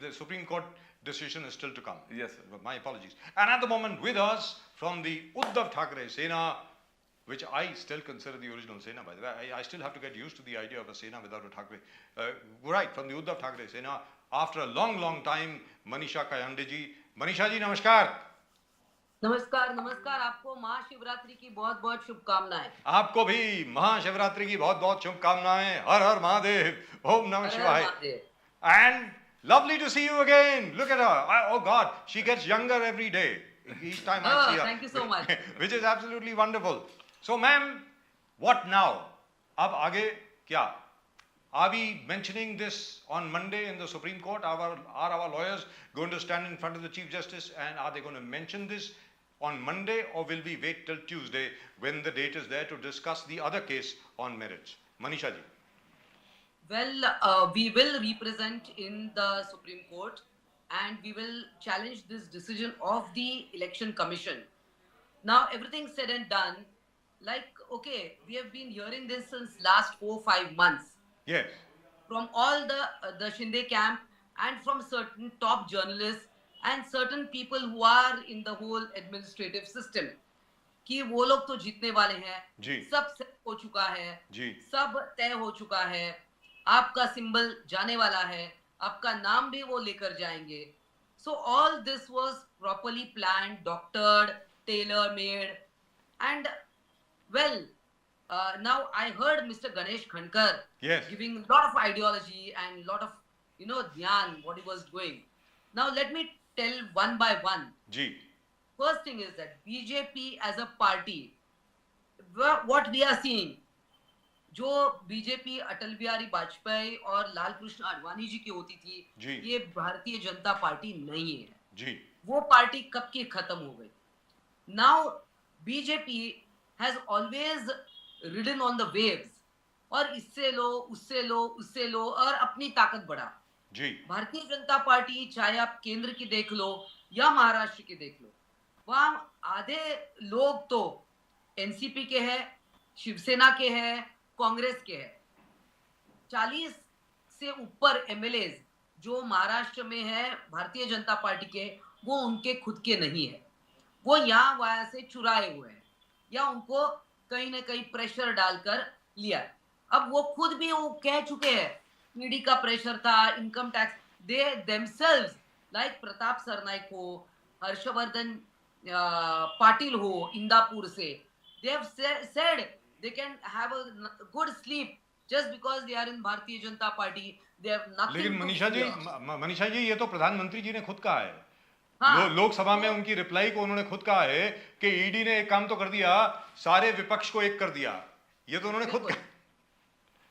The Supreme Court decision is still to come. Yes, sir. My apologies. And at the moment with us from the Uddhav Thackeray Sena, which I still consider the original Sena, by the way. I still have to get used to the idea of a Sena without a Thackeray. Right, from the Uddhav Thackeray Sena, after a long, long time, Manisha Kayande ji. Manisha ji, namaskar. नमस्कार नमस्कार. आपको महाशिवरात्रि की बहुत बहुत शुभकामनाएं. आपको भी महाशिवरात्रि की बहुत बहुत शुभकामनाएं. हर हर महादेव. ओम नमः हर हर शिवाय. Mahadev. And lovely to see you again. Look at her. Oh God, she gets younger every day. Each time I see her. Thank you so much. Which is absolutely wonderful. So, ma'am, what now? अब आगे क्या? Are we mentioning this on Monday in the Supreme Court? Are our lawyers going to stand in front of the Chief Justice and are they going to mention this on Monday, or will we wait till Tuesday when the date is there to discuss the other case on merits? Manisha ji. Well, we will represent in the Supreme Court and we will challenge this decision of the Election Commission. Now, everything said and done, like, okay, we have been hearing this since last 4-5 months Yes. from all the Shinde camp and from certain top journalists and certain people who are in the whole administrative system कि वो लोग तो जीतने वाले हैं, जी. सब set हो चुका है, जी. सब तय हो चुका है, आपका सिंबल जाने वाला है, आपका नाम भी वो लेकर जाएंगे. So all this was properly planned, doctored, tailor-made, and well, now I heard Mr. Ganesh Khankar Yes. giving a lot of ideology and lot of dhyan what he was doing. Now let me tell one by one. Ji. First thing is that BJP as a party, what we are seeing, जो BJP Atal Bihari Vajpayee और लाल कृष्ण आडवाणी जी की होती थी, जी. ये भारतीय Janata party नहीं है. जी. वो पार्टी कब की खत्म हो गई. Now BJP has always ridden on the waves और इससे लो उससे लो उससे लो और अपनी ताकत बढ़ा. जी. भारतीय जनता पार्टी चाहे आप केंद्र की देख लो या महाराष्ट्र की देख लो, वहां आधे लोग तो एनसीपी के हैं, शिवसेना के हैं, कांग्रेस के हैं. 40 से ऊपर एमएलएज जो महाराष्ट्र में है भारतीय जनता पार्टी के, वो उनके खुद के नहीं है. वो यहाँ वहां से चुराए हुए हैं या उनको कहीं ना कहीं प्रेशर डालकर लिया है. अब वो खुद भी वो कह चुके हैं, ईडी का प्रेशर था, income tax, they themselves like Pratap Sarnaik हो, हर्षवर्धन पाटिल हो इंदापुर से, they have said they can have a good sleep just because they are in Bharatiya Janata party. They have nothing लेकिन to मनीषा जी, fear. मनीषा जी, ये तो प्रधानमंत्री जी ने खुद कहा है. हाँ. लोकसभा में उनकी रिप्लाई को उन्होंने खुद कहा है कि ईडी ने एक काम तो कर दिया, सारे विपक्ष को एक कर दिया. ये तो उन्होंने खुद कहा.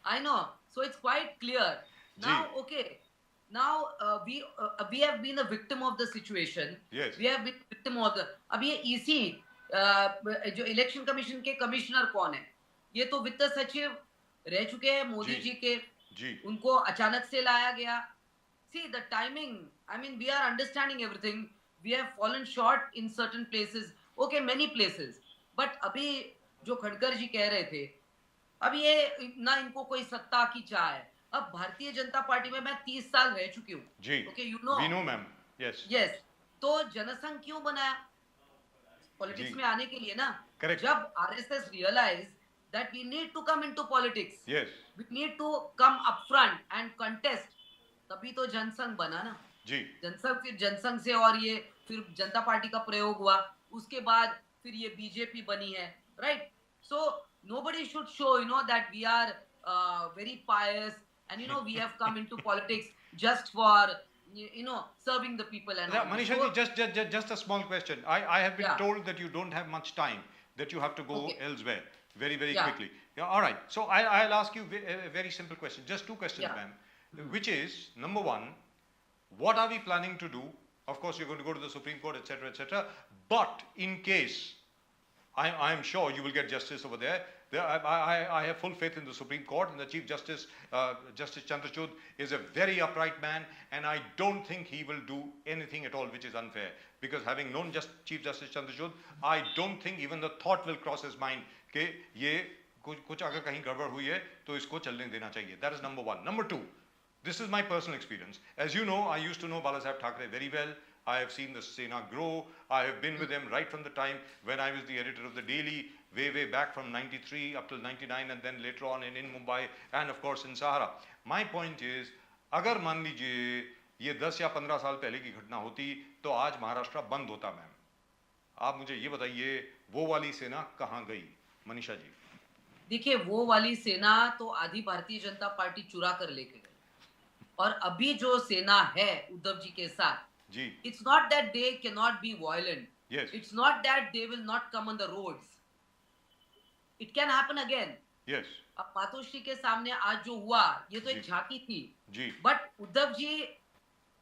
I know. So it's quite clear. Now, ji. okay. Now we have been a victim of the situation. Yes. We have been victim of the. अब ये EC जो इलेक्शन कमीशन के कमिश्नर कौन है? ये तो वित्त सचिव रह चुके हैं मोदी जी. जी के. जी. उनको अचानक से लाया गया. See the timing. I mean, we are understanding everything. we have fallen short in certain places, okay, many places. But अभी जो खड़गर जी कह रहे थे, अब ये ना इनको कोई सत्ता की चाह है। अब भारतीय जनता पार्टी में मैं 30 साल रह चुकी हूँ, जी, okay, you know, we know ma'am, yes, yes. तो जनसंघ क्यों बनाया? पॉलिटिक्स जी, में आने के लिए ना। करेक्ट, जब RSS realise that we need to come into politics, yes, we need to come up front and contest, तभी तो जनसंघ बना ना। जी, जनसंघ, फिर जनसंघ से और ये फिर जनता पार्टी का प्रयोग हुआ, उसके बाद फिर ये बीजेपी बनी है, right? So nobody should show, you know, that we are very pious and, you know, we have come into politics just for, you know, serving the people and yeah, all. Manisha So, ji, just a small question. I have been yeah, told that you don't have much time, that you have to go okay, elsewhere very yeah, quickly. Yeah, all right. So I'll ask you a very simple question, just two questions, yeah, ma'am, which is number one, what are we planning to do? Of course, you're going to go to the Supreme Court, etc., etc. But in case, I am sure you will get justice over there. I have full faith in the Supreme Court, and the Chief Justice, Justice Chandrachud, is a very upright man, and I don't think he will do anything at all which is unfair. Because having known Chief Justice Chandrachud, I don't think even the thought will cross his mind कि ये कुछ अगर कहीं गड़बड़ हुई है तो इसको चलने देना चाहिए. That is number one. Number two, this is my personal experience. As you know, I used to know Balasaheb Thackeray very well. I have seen the Sena grow. I have been with them right from the time when I was the editor of the Daily, way back from 93 up till 99, and then later on in Mumbai, and of course in Sahara. My point is, अगर मान लीजिए ये 10 या 15 साल पहले की घटना होती तो आज महाराष्ट्र बंद होता. मैम, आप मुझे ये बताइए, वो वाली सेना कहाँ गई? मनीषा जी. देखिए, वो वाली सेना तो आधी भारतीय जनता पार्टी चुरा कर लेके गई, और अभी जो सेना है उद्धव जी के साथ, जी, it's not that they cannot be violent, yes, it's not that they will not come on the roads, it can happen again. yes, अब मातोश्री के सामने आज जो हुआ, ये तो एक जी, झांकी थी, जी, but Uddhav ji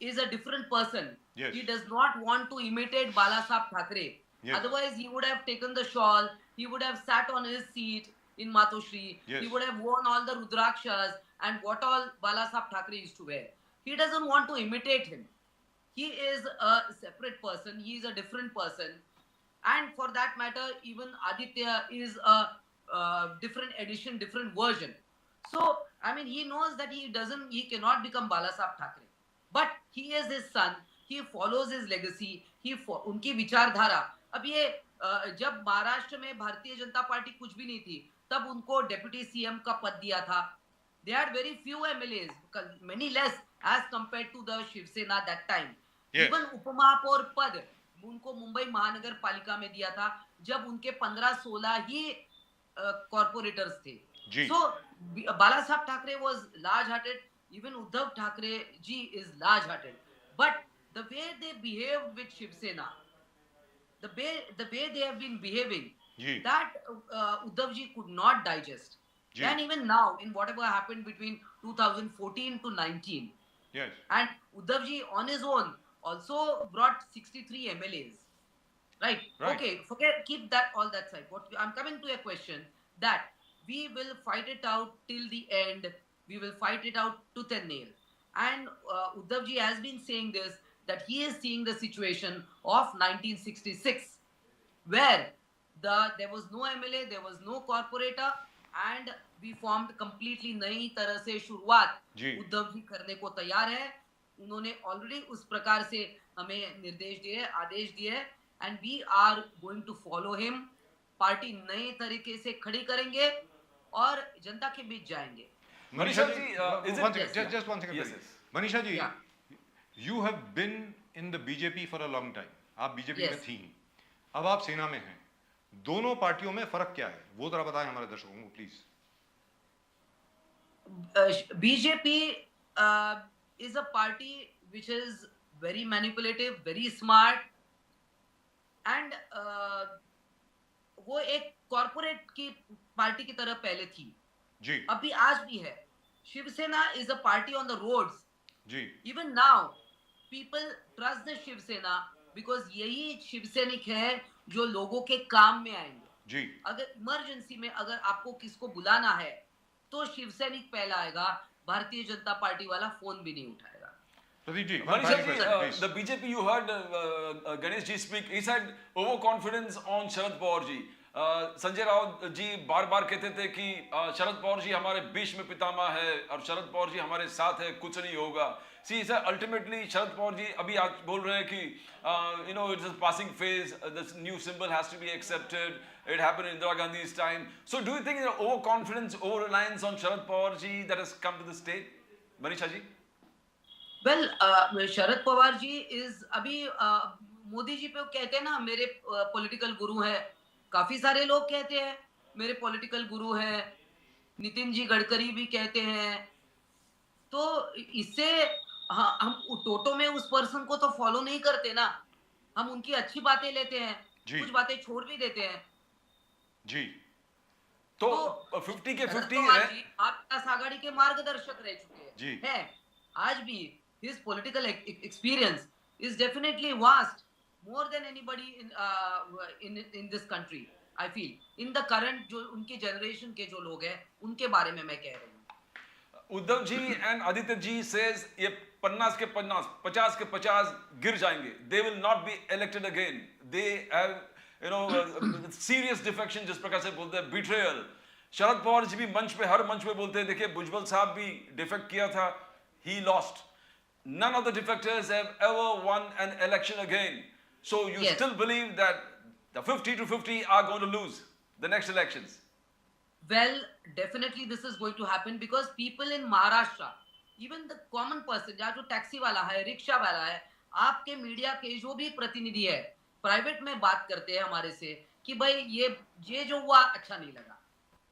is a different person. yes, He does not want to imitate Balasaheb Thackeray. yes, Otherwise, he would have taken the shawl, he would have sat on his seat in Matoshri, yes, he would have worn all the Rudrakshas and what all Balasaheb Thackeray used to wear. He doesn't want to imitate him. He is a separate person, he is a different person. And for that matter, even Aditya is a different edition, different version. So, I mean, he knows that he cannot become Balasaheb Thackeray. But he is his son, he follows his legacy, उनकी विचारधारा. अब ये जब महाराष्ट्र में भारतीय Janata party कुछ भी नहीं थी, तब उनको डेप्यूटी सीएम का पद दिया था. They had very few MLAs, many less as compared to the Shiv Sena that time. yes, Even उपमहापौर पद उनको मुंबई महानगर पालिका में दिया था, जब उनके 15-16 ही कॉर्पोरेटर्स थे. जी, So Balasaheb Thackeray was large-hearted. Even Uddhav Thackeray ji is large-hearted. But the way they behaved with Shiv Sena, the way they have been behaving, ji, that Uddhav ji could not digest. Ji, And even now, in whatever happened between 2014 to 19, yes, and Uddhav ji on his own also brought 63 MLAs. Right? Right. Okay, keep all that side. I'm coming to a question that we will fight it out till the end. We will fight it out tooth and nail. And Uddhav ji has been saying this, that he is seeing the situation of 1966, where there was no MLA, there was no corporator, and we formed completely नई तरह से शुरुआत जी, उद्धव जी करने को तैयार है. उन्होंने already उस प्रकार से हमें निर्देश दिए, आदेश दिए, and we are going to follow him. Party नए तरीके से खड़ी करेंगे और जनता के बीच जाएंगे. Manisha Manisha ji, ji, is one it- second, Yes, just one second, Yes, please. yes. Manisha ji, Yeah. you have been in the BJP for a long time. आप BJP में Yes. थी, अब आप सेना में हैं. दोनों पार्टियों में फर्क क्या है, वो जरा बताएं हमारे दर्शकों को, please. BJP is a party which is very manipulative, very smart, and वो एक कॉर्पोरेट की पार्टी की तरह पहले थी, जी, अभी आज भी है. Shiv Sena is a party on the roads. Ji, Even now, people trust the Shiv Sena because यही शिव सैनिक है जो लोगों के काम में आएंगे. जी, अगर इमरजेंसी में अगर आपको किसको बुलाना है तो शिव सैनिक पहला आएगा, भारतीय जनता पार्टी वाला फोन भी नहीं उठाएगा. Pradeep ji, one Manisha final ji, question, please. the BJP, you heard Ganesh ji speak. He said overconfidence on Sharad Pawar ji. Sanjay Raut ji बार बार कहते थे कि शरद पवार जी हमारे भीष्म पितामह है और शरद पवार जी हमारे साथ है, कुछ नहीं होगा. See, sir, ultimately शरद पवार जी अभी आज बोल रहे हैं कि it's a passing phase. This new symbol has to be accepted. It happened in Indira Gandhi's time. So, do you think the overconfidence, over reliance on Sharad Pawar ji that has come to the state, Manisha ji? Well Sharad Pawar ji is अभी मोदी जी पे कहते हैं ना मेरे political गुरु हैं. काफी सारे लोग कहते हैं मेरे पॉलिटिकल गुरु हैं. नितिन जी गडकरी भी कहते हैं. तो इससे हम टोटो में उस पर्सन को तो फॉलो नहीं करते ना. हम उनकी अच्छी बातें लेते हैं, कुछ बातें छोड़ भी देते हैं जी. तो 50 के 50 है. आप आघाड़ी के मार्गदर्शक रह चुके जी. हैं. आज भी his political experience is definitely vast, more than anybody in this country. I feel in the current जो उनके generation के जो लोग हैं उनके बारे में मैं कह रही हूँ. Uddhav ji and Aditya ji says ये 50 के 50, 50 के 50 गिर जाएंगे. They will not be elected again. They have serious defection जिस प्रकार से बोलते हैं, betrayal. शरद पवार जी भी मंच पे, हर मंच पे बोलते हैं, देखिए भुजबल साहब भी डिफेक्ट किया था, he lost. None of the defectors have ever won an election again. So you Yes. still believe that the 50 to 50 are going to lose the next elections? Well, definitely this is going to happen because people in Maharashtra, even the common person, जहाँ जो taxi वाला है, rickshaw वाला है, आपके media के जो भी प्रतिनिधि है, प्राइवेट में बात करते हैं हमारे से कि भाई ये जो हुआ अच्छा नहीं लगा.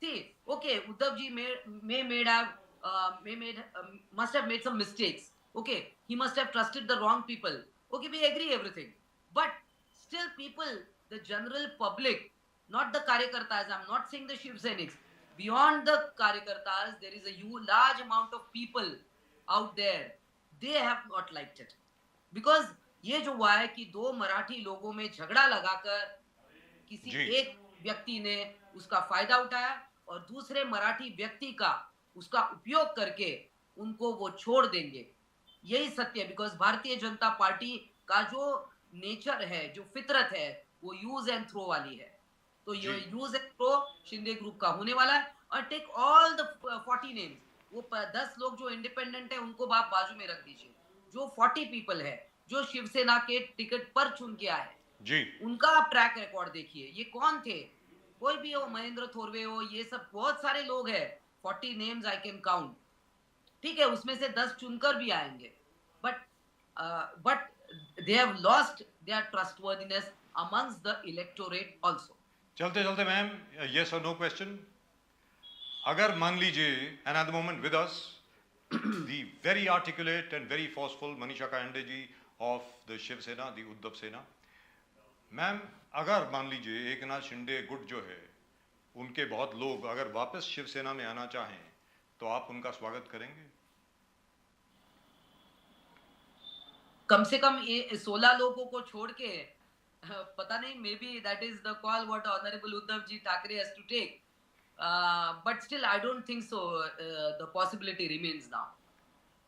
See, okay, Uddhav ji must have made some mistakes. Okay, he must have trusted the wrong people. Okay, we agree everything. But still people, the general public, not the Karyakartas, I'm not saying the Shiv Sainiks. Beyond the Karyakartas, there is a large amount of people out there. They have not liked it. Because ये जो हुआ है कि दो मराठी लोगों में झगड़ा लगाकर किसी एक व्यक्ति ने उसका फायदा उठाया और दूसरे मराठी व्यक्ति का उसका उपयोग करके उनको वो छोड़ देंगे. यही सत्य है. बिकॉज भारतीय जनता पार्टी का जो नेचर है, जो फितरत है, वो यूज एंड थ्रो वाली है. तो ये use and throw Shinde group का होने वाला है. और टेक ऑल द 40 नेम्स, वो 10 लोग जो इंडिपेंडेंट है उनको आप बाजू में रख दीजिए. जो 40 पीपल है जो शिवसेना के टिकट पर चुन के आए जी, उनका आप ट्रैक रिकॉर्ड देखिए. ये कौन थे? कोई भी हो, महेंद्र थोरवे हो, ये सब बहुत सारे लोग हैं. 40 नेम्स आई कैन काउंट. ठीक है, उसमें से 10 चुनकर भी आएंगे. But they have lost their trustworthiness amongst the electorate also. चलते चलते मैम, यस और नो क्वेश्चन. अगर मान लीजिए, and at the moment with us the very articulate and very forceful Manisha Kayande ji of the Shiv Sena, the Uddhav Sena. Ma'am, अगर मान लीजिए एक नाथ शिंदे गुट जो है उनके बहुत लोग अगर वापस शिवसेना में आना चाहें तो आप उनका स्वागत करेंगे? कम से कम ये 16 लोगों को छोड़ के पता नहीं, maybe that is the call what honourable Uddhav ji Thackeray has to take. But still I don't think so the possibility remains now.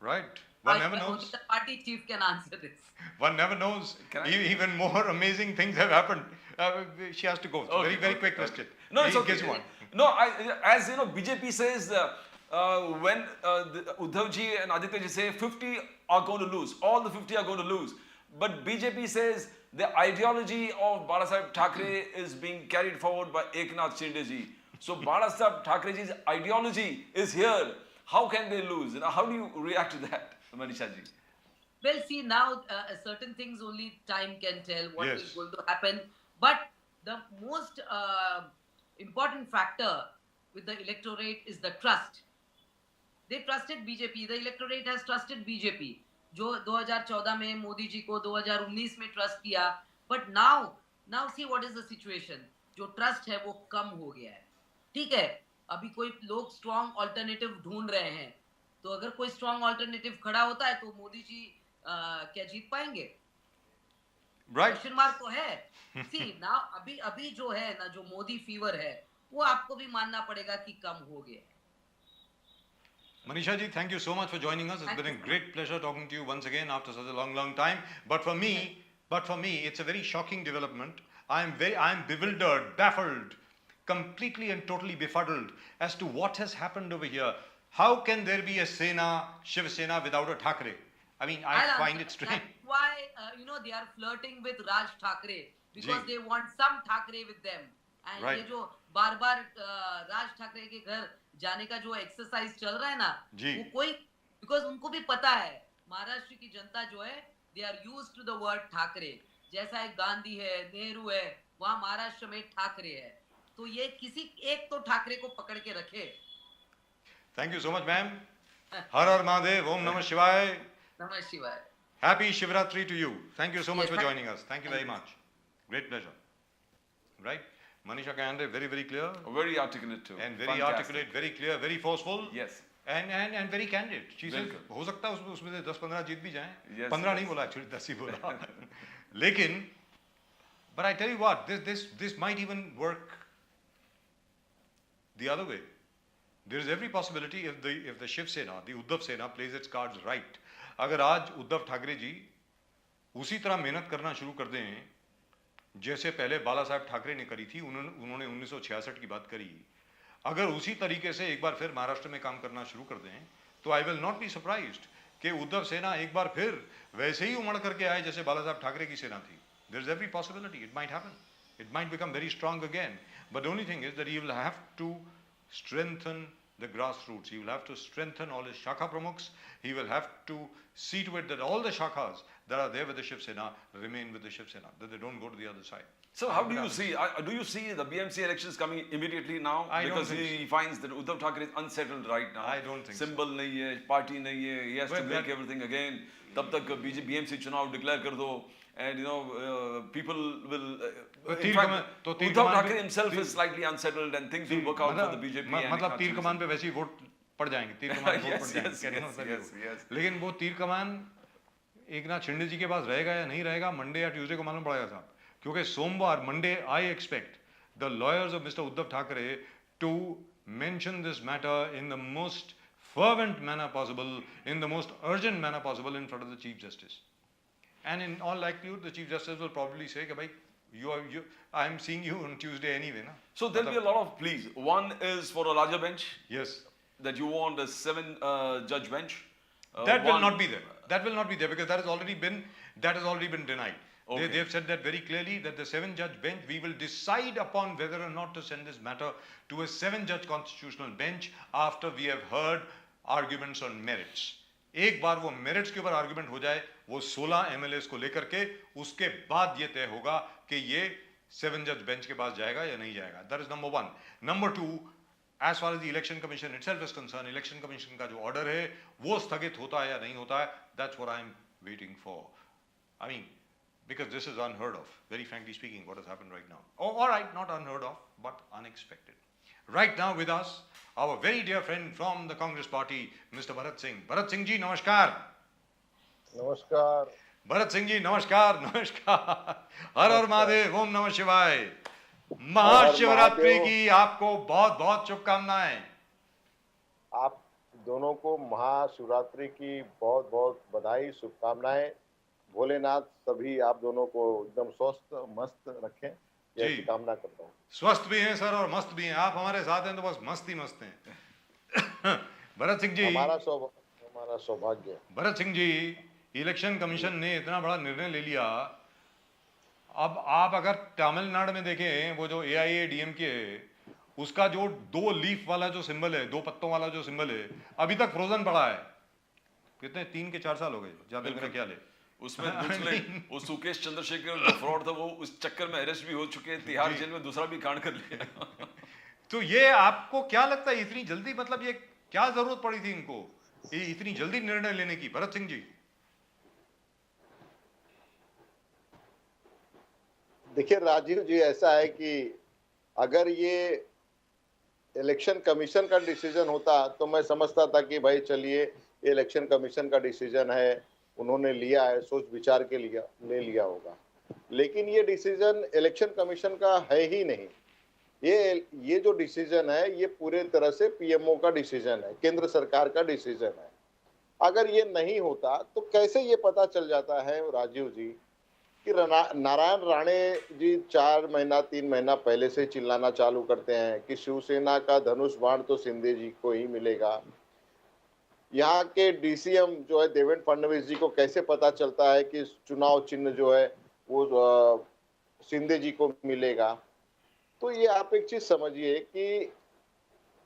Right. One never knows. The party chief can answer this. One never knows. Even more amazing things have happened. She has to go. So Okay, very quick question. No, it's He okay. gets one. No, as you know, BJP says when Uddhav ji and Aditya ji say 50 are going to lose, all the 50 are going to lose. But BJP says the ideology of Balasaheb Thackeray is being carried forward by Eknath Shinde ji. So Balasaheb Thackeray ji's ideology is here. How can they lose? How do you react to that, Manisha ji? Well, see, now certain things only time can tell what Yes. is going to happen. But the most important factor with the electorate is the trust. They trusted BJP. The electorate has trusted BJP. जो 2014 में मोदी जी को 2019 में trust किया. But now see what is the situation. जो trust है वो कम हो गया है. ठीक है, अभी कोई लोग स्ट्रॉन्ग ऑल्टरनेटिव ढूंढ रहे हैं. तो अगर कोई स्ट्रॉन्ग ऑल्टरनेटिव खड़ा होता है तो मोदी जी क्या जीत पाएंगे? Right. क्वेश्चन मार्क तो है. सी ना, अभी जो है ना, जो मोदी फीवर है वो आपको भी मानना पड़ेगा कि कम हो गया है. Manisha ji, thank you so much for joining us. It's been a great pleasure talking to you once again after such a long time. But for me, it's a very shocking development. I am bewildered, baffled, completely and totally befuddled as to what has happened over here. How can there be a Sena, Shiv Sena without a Thackeray? I mean, I I'll find answer. it strange. That's why they are flirting with Raj Thackeray because ji. they want some Thackeray with them. And Right. ये जो बार-बार राज ठाकरे के घर जाने का जो exercise चल रहा है ना, जी. वो कोई बिकॉज उनको भी पता है महाराष्ट्र की जनता जो है they are used to the word Thackeray. जैसा एक गांधी है, नेहरू है, वहाँ महाराष्ट्र में ठाकरे है. तो ये किसी एक तो ठाकरे को पकड़ के रखे. Thank you so much, ma'am. Har Har Mahadev, Om Namah Shivaya. नमः शिवाय. Happy Shivratri to you. Thank you so much Yes, for thank- joining us. Thank you very much. Great pleasure. Right? Manisha Kayande, very, very clear. Very articulate too. And very Fantastic. articulate, very clear, very forceful. Yes. And very candid. She says, बिल्कुल. हो सकता है उसमें से 10-15 जीत भी जाएं. Yes, 15 yes. नहीं बोला, actually 10 ही बोला. लेकिन, but I tell you what, this might even work the other way. There is every possibility if the Shiv Sena, the Uddhav Sena plays its cards right. अगर आज उद्धव ठाकरे जी उसी तरह मेहनत करना शुरू कर दें जैसे पहले बाला साहब ठाकरे ने करी थी, उन्होंने 1966 की बात करी, अगर उसी तरीके से एक बार फिर महाराष्ट्र में काम करना शुरू कर दें तो I will not be surprised कि उद्धव सेना एक बार फिर वैसे ही उमड़ करके आए जैसे बाला साहब ठाकरे की सेना थी. There is every possibility, it might happen, it might become very strong again. But the only thing is that he will have to strengthen the grassroots. He will have to strengthen all his Shakha Pramukhs. He will have to see to it that all the Shakhas that are there with the Shiv Sena remain with the Shiv Sena, that they don't go to the other side. So how do you see? Do you see the BMC elections coming immediately now? I don't Because think he finds that Uddhav Thackeray is unsettled right now. I don't think so. Symbol नहीं है, party नहीं है. He has Well, to make that- everything again. तब तक BMC चुनाव declare कर दो. And people will. तो In तीर fact, कमान- तो तीर Uddhav कमान पे- Thackeray himself is slightly unsettled, and things will work out for the BJP. and मतलब Eknath तीर Shinde. कमान पे वैसे ही वोट पड़ जाएंगे, तीर कमान पे वोट Yes, पड़ जाएंगे, yes, कहने का yes, मतलब ये yes, होगा. yes. लेकिन वो तीर कमान एकनाथ शिंदे जी के पास रहेगा या नहीं रहेगा, मंडे या ट्यूसडे को मालूम पड़ेगा साहब. क्योंकि सोमवार, Monday, I expect the lawyers of Mister Uddhav Thackeray to mention this matter in the most fervent manner possible, in the most urgent manner possible in front of the Chief Justice. And in all likelihood, the Chief Justice will probably say, "Bhai, I am seeing you on Tuesday anyway, na?" So there'll be a lot of pleas. One is for a larger bench, Yes. that you want a 7-judge bench. That will One- not be there. That will not be there because that has already been denied. Okay. They have said that very clearly that the 7-judge bench, we will decide upon whether or not to send this matter to a 7-judge constitutional bench after we have heard arguments on merits. एक बार वो merits के ऊपर argument हो जाए, वो 16 MLAs को लेकर के, उसके बाद ये तय होगा कि ये 7-judge bench के पास जाएगा या नहीं जाएगा. That is number one. Number two, as far as the election commission itself is concerned, election commission का जो order है, वो स्थगित होता है या नहीं होता है, that's what I am waiting for. I mean, because this is unheard of, very frankly speaking, what has happened right now. Oh, all right, not unheard of, but unexpected. Right now with us, our very dear friend from the Congress Party, Mr. Bharat Singh. Bharat Singh ji, namaskar. नमस्कार. भरत सिंह जी नमस्कार. नमस्कार. हर हर महादेव, ओम नमः शिवाय. महाशिवरात्रि की आपको बहुत बहुत शुभकामनाएं. आप दोनों को महाशिवरात्रि की बहुत बहुत बधाई, शुभकामनाएं. भोलेनाथ सभी आप दोनों को एकदम स्वस्थ मस्त रखें, यही जी. कामना करता हूँ. स्वस्थ भी हैं सर और मस्त भी हैं. आप हमारे साथ हैं तो बस मस्त ही मस्त हैं. भरत सिंह जी, हमारा सौभाग्य. भरत सिंह जी, इलेक्शन कमीशन ने इतना बड़ा निर्णय ले लिया. अब आप अगर तमिलनाडु में देखें, वो जो AIADMK है, उसका जो 2 लीफ वाला जो सिंबल है, 2 पत्तों वाला जो सिंबल है, अभी तक फ्रोजन पड़ा है. कितने 3 के 4 साल हो गए, जहाँ तक मेरा ख्याल है. उसमें दूसरे वो सुकेश चंद्रशेखर जो फ्रॉड था, वो उस चक्कर में अरेस्ट भी हो चुके हैं. तिहाड़ जेल में दूसरा भी कांड कर लिया. तो ये आपको क्या लगता है, इतनी जल्दी, मतलब ये क्या जरूरत पड़ी थी इनको, ये इतनी जल्दी निर्णय लेने की, भरत सिंह जी? देखिए राजीव जी, ऐसा है कि अगर ये इलेक्शन कमीशन का डिसीजन होता तो मैं समझता था कि भाई चलिए, ये इलेक्शन कमीशन का डिसीजन है, उन्होंने लिया है, सोच विचार के ले लिया होगा. लेकिन ये डिसीजन इलेक्शन कमीशन का है ही नहीं. ये जो डिसीजन है ये पूरे तरह से पीएमओ का डिसीजन है, केंद्र सरकार का डिसीजन है। अगर ये नहीं होता तो कैसे ये पता चल जाता है राजीव जी कि नारायण राणे जी 4 महीना 3 महीना पहले से चिल्लाना चालू करते हैं कि शिवसेना का धनुष बाण तो शिंदे जी को ही मिलेगा। यहाँ के डीसीएम जो है देवेंद्र फडणवीस जी को कैसे पता चलता है कि चुनाव चिन्ह जो है वो शिंदे जी को मिलेगा। तो ये आप एक चीज समझिए कि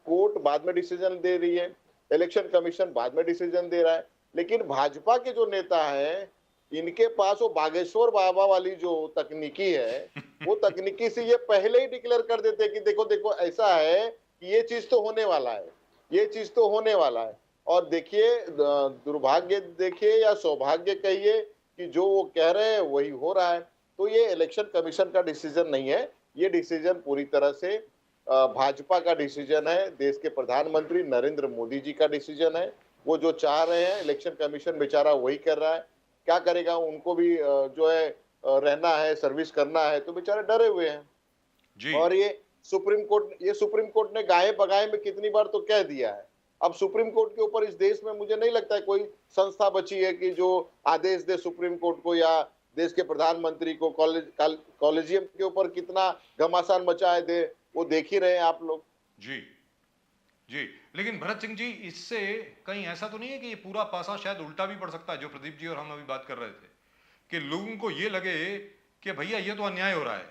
कोर्ट बाद में डिसीजन दे रही है, इलेक्शन कमीशन बाद में डिसीजन दे रहा है, लेकिन भाजपा के जो नेता हैं इनके पास वो बागेश्वर बाबा वाली जो तकनीकी है वो तकनीकी से ये पहले ही डिक्लेयर कर देते हैं कि देखो देखो ऐसा है कि ये चीज तो होने वाला है, ये चीज तो होने वाला है। और देखिए दुर्भाग्य देखिए या सौभाग्य कहिए कि जो वो कह रहे हैं वही हो रहा है। तो ये इलेक्शन कमीशन का डिसीजन नहीं है, ये डिसीजन पूरी तरह से भाजपा का डिसीजन है, देश के प्रधानमंत्री नरेंद्र मोदी जी का डिसीजन है। वो जो चाह रहे हैं इलेक्शन कमीशन बेचारा वही कर रहा है। क्या करेगा, उनको भी जो है रहना है, सर्विस करना है, तो बेचारे डरे हुए हैं जी। और ये सुप्रीम कोर्ट ने गाये बगाए में कितनी बार तो कह दिया है। अब सुप्रीम कोर्ट के ऊपर इस देश में मुझे नहीं लगता है कोई संस्था बची है कि जो आदेश दे सुप्रीम कोर्ट को या देश के प्रधानमंत्री को। कॉलेजियम के ऊपर कितना घमासान मचा है दे वो देख ही रहे हैं आप लोग। जी जी, लेकिन भरत सिंह जी इससे कहीं ऐसा तो नहीं है कि ये पूरा पासा शायद उल्टा भी पड़ सकता है, जो प्रदीप जी और हम अभी बात कर रहे थे, कि लोगों को ये लगे कि भैया ये तो अन्याय हो रहा है।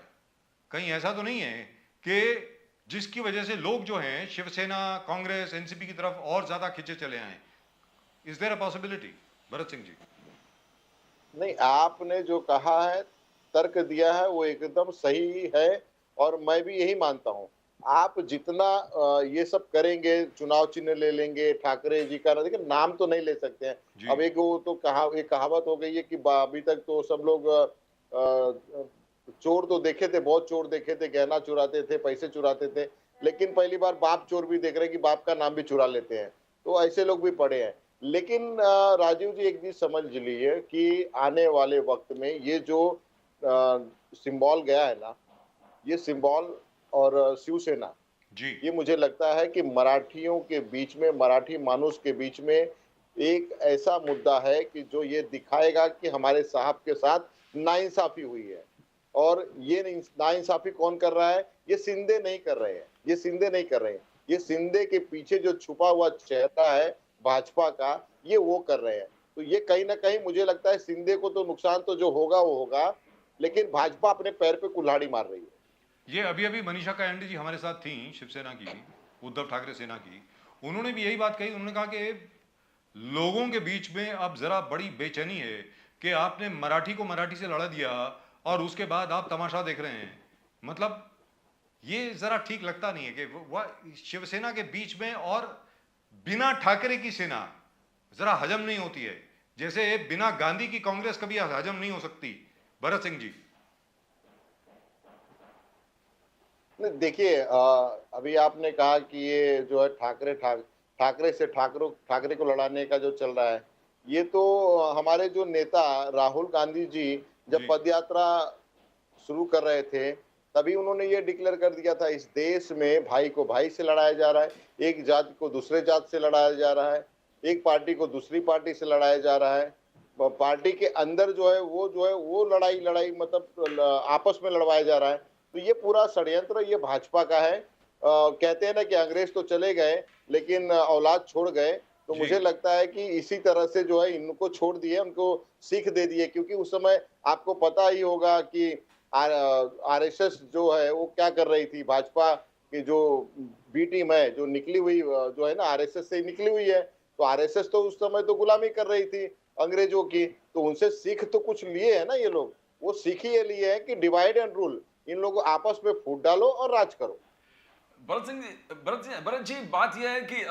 कहीं ऐसा तो नहीं है कि जिसकी वजह से लोग जो हैं शिवसेना, कांग्रेस, एनसीपी की तरफ और ज्यादा खिंचे चले आए? Is there a possibility Bharat Singh ji? नहीं, आपने जो कहा है, तर्क दिया है वो एकदम सही है और मैं भी यही मानता हूं। आप जितना ये सब करेंगे, चुनाव चिन्ह ले लेंगे, ठाकरे जी का देखिए नाम तो नहीं ले सकते हैं। जी। अब एक वो तो एक कहावत हो गई है कि अभी तक तो सब लोग चोर तो देखे थे, बहुत चोर देखे थे, गहना चुराते थे, पैसे चुराते थे, लेकिन पहली बार बाप चोर भी देख रहे हैं कि बाप का नाम भी चुरा लेते हैं। तो ऐसे लोग भी पड़े हैं। लेकिन राजीव जी एक चीज समझ लीजिए कि आने वाले वक्त में ये जो सिंबल गया है ना, ये सिंबल और शिवसेना, जी ये मुझे लगता है कि मराठियों के बीच में, मराठी मानुस के बीच में एक ऐसा मुद्दा है कि जो ये दिखाएगा कि हमारे साहब के साथ नाइंसाफी हुई है। और ये नाइंसाफी कौन कर रहा है? ये शिंदे नहीं कर रहे हैं, ये शिंदे नहीं कर रहे हैं, ये शिंदे के पीछे जो छुपा हुआ चेहरा है भाजपा का, ये वो कर रहे हैं। तो ये कहीं ना कहीं मुझे लगता है शिंदे को तो नुकसान तो जो होगा वो होगा, लेकिन भाजपा अपने पैर पे कुल्हाड़ी मार रही है। ये अभी अभी मनीषा कायंडे जी हमारे साथ थी, शिवसेना की, उद्धव ठाकरे सेना की। उन्होंने भी यही बात कही। उन्होंने कहा कि लोगों के बीच में अब जरा बड़ी बेचैनी है कि आपने मराठी को मराठी से लड़ा दिया और उसके बाद आप तमाशा देख रहे हैं। मतलब ये जरा ठीक लगता नहीं है कि वो शिवसेना के बीच में और बिना ठाकरे की सेना जरा हजम नहीं होती है, जैसे बिना गांधी की कांग्रेस कभी हजम नहीं हो सकती। भरत सिंह जी देखिए, अभी आपने कहा कि ये जो है ठाकरे से ठाकरे को लड़ाने का जो चल रहा है, ये तो हमारे जो नेता राहुल गांधी जी जब जी। पदयात्रा शुरू कर रहे थे तभी उन्होंने ये डिक्लेयर कर दिया था, इस देश में भाई को भाई से लड़ाया जा रहा है, एक जात को दूसरे जात से लड़ाया जा रहा है, एक पार्टी को दूसरी पार्टी से लड़ाया जा रहा है, पार्टी के अंदर जो है वो लड़ाई मतलब आपस में लड़वाया जा रहा है। तो ये पूरा षड्यंत्र ये भाजपा का है। कहते हैं ना कि अंग्रेज तो चले गए लेकिन औलाद छोड़ गए, तो जी। मुझे लगता है कि इसी तरह से जो है इनको छोड़ दिए, उनको सीख दे दिए। क्योंकि उस समय आपको पता ही होगा कि आरएसएस जो है वो क्या कर रही थी, भाजपा की जो बी टीम है जो निकली हुई जो है ना आरएसएस से निकली हुई है, तो आरएसएस तो उस समय तो गुलामी कर रही थी अंग्रेजों की, तो उनसे सीख तो कुछ लिए है ना ये लोग। वो सीख ही ये लिए है कि डिवाइड एंड रूल, इन लोगों को आपस में फूट डालो और राज करो। भरत जी बात यह है कि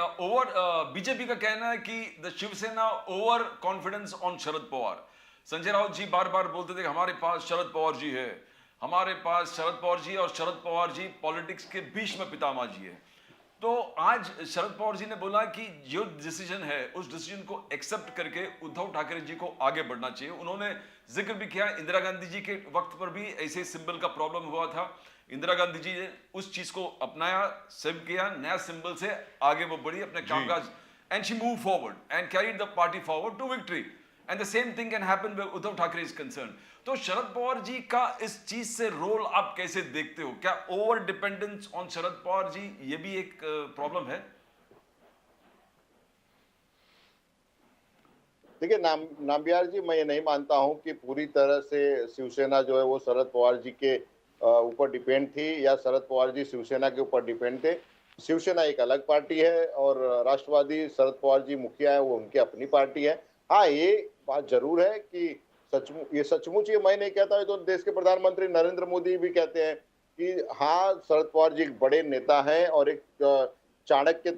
बीजेपी का कहना है कि the Shiv Sena overconfidence on Sharad Pawar. Sanjay Raut ji बार बार बोलते थे कि हमारे पास शरद पवार जी है, हमारे पास शरद पवार जी, और शरद पवार जी पॉलिटिक्स के भीष्म पितामह जी है। तो आज शरद पवार जी ने बोला कि जो डिसीजन है उस डिसीजन को एक्सेप्ट करके उद्धव ठाकरे जी को आगे बढ़ना चाहिए। उन्होंने जिक्र भी किया, इंदिरा गांधी जी के वक्त पर भी ऐसे सिंबल का प्रॉब्लम हुआ था। इंदिरा गांधी जी ने उस चीज को अपनाया, सिम किया, नया सिंबल से आगे वो बढ़ी अपने कामकाज, and she move forward and carried the party forward to victory. And the same thing can happen with Uddhav Thackeray is concern. तो शरद पवार जी का इस चीज से रोल आप कैसे देखते हो? क्या over dependence on Sharad Pawar ji ये भी एक प्रॉब्लम है? देखिए नाम्बियार जी, मैं ये नहीं मानता हूं कि पूरी तरह से शिवसेना जो है वो शरद पवार जी के ऊपर डिपेंड थी या शरद पवार जी शिवसेना के ऊपर डिपेंड थे। शिवसेना एक अलग पार्टी है और राष्ट्रवादी शरद पवार जी मुखिया है, वो उनकी अपनी पार्टी है। हाँ, ये बात जरूर है कि सचमुच ये मैं नहीं कहता, ये तो देश के प्रधानमंत्री नरेंद्र मोदी भी कहते हैं कि हाँ, शरद पवार जी एक बड़े नेता हैं और एक चाणक्य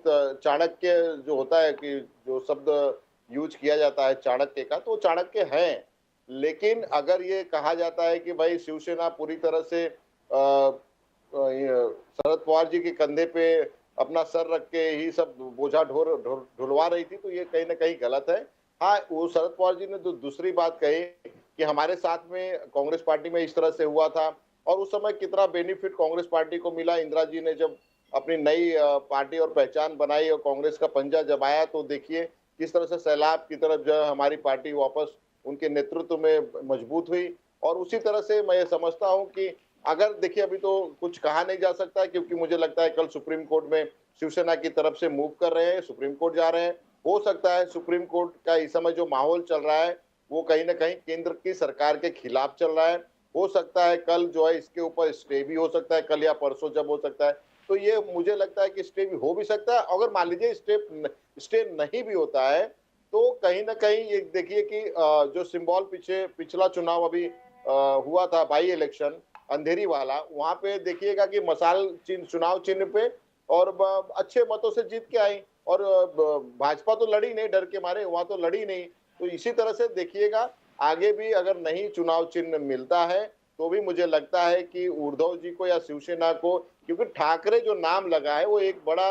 जो होता है कि जो शब्द यूज किया जाता है चाणक्य का, तो चाणक्य हैं। लेकिन अगर ये कहा जाता है कि भाई शिवसेना पूरी तरह से शरद पवार जी के कंधे पे अपना सर रख के ही सब बोझा ढुलवा रही थी, तो ये कहीं ना कहीं गलत है। हाँ, वो शरद पवार जी ने दूसरी बात कही कि हमारे साथ में कांग्रेस पार्टी में इस तरह से हुआ था और उस समय कितना बेनिफिट कांग्रेस पार्टी को मिला। इंदिरा जी ने जब अपनी नई पार्टी और पहचान बनाई और कांग्रेस का पंजा जब आया, तो देखिए किस तरह से सैलाब की तरफ जो हमारी पार्टी वापस उनके नेतृत्व में मजबूत हुई। और उसी तरह से मैं ये समझता हूं कि अगर देखिए, अभी तो कुछ कहा नहीं जा सकता क्योंकि मुझे लगता है कल सुप्रीम कोर्ट में शिवसेना की तरफ से मूव कर रहे हैं, सुप्रीम कोर्ट जा रहे हैं। हो सकता है सुप्रीम कोर्ट का इस समय जो माहौल चल रहा है वो कहीं ना कहीं केंद्र की सरकार के खिलाफ चल रहा है। हो सकता है कल जो है इसके ऊपर स्टे भी हो सकता है, कल या परसों जब हो सकता है, तो ये मुझे लगता है कि स्टे भी हो भी सकता है। अगर मान लीजिए स्टे नहीं भी होता है तो कहीं ना कहीं ये देखिए कि जो सिंबल पिछला चुनाव अभी हुआ था, बाई इलेक्शन अंधेरी वाला, वहां पे देखिएगा कि मसाल चिन्ह, चुनाव चिन्ह पे और अच्छे मतों से जीत के आई और भाजपा तो लड़ी नहीं, डर के मारे वहां तो लड़ी नहीं। तो इसी तरह से देखिएगा आगे भी अगर नहीं चुनाव चिन्ह मिलता है तो भी मुझे लगता है कि उद्धव जी को या शिवसेना को, क्योंकि ठाकरे जो नाम लगा है वो एक बड़ा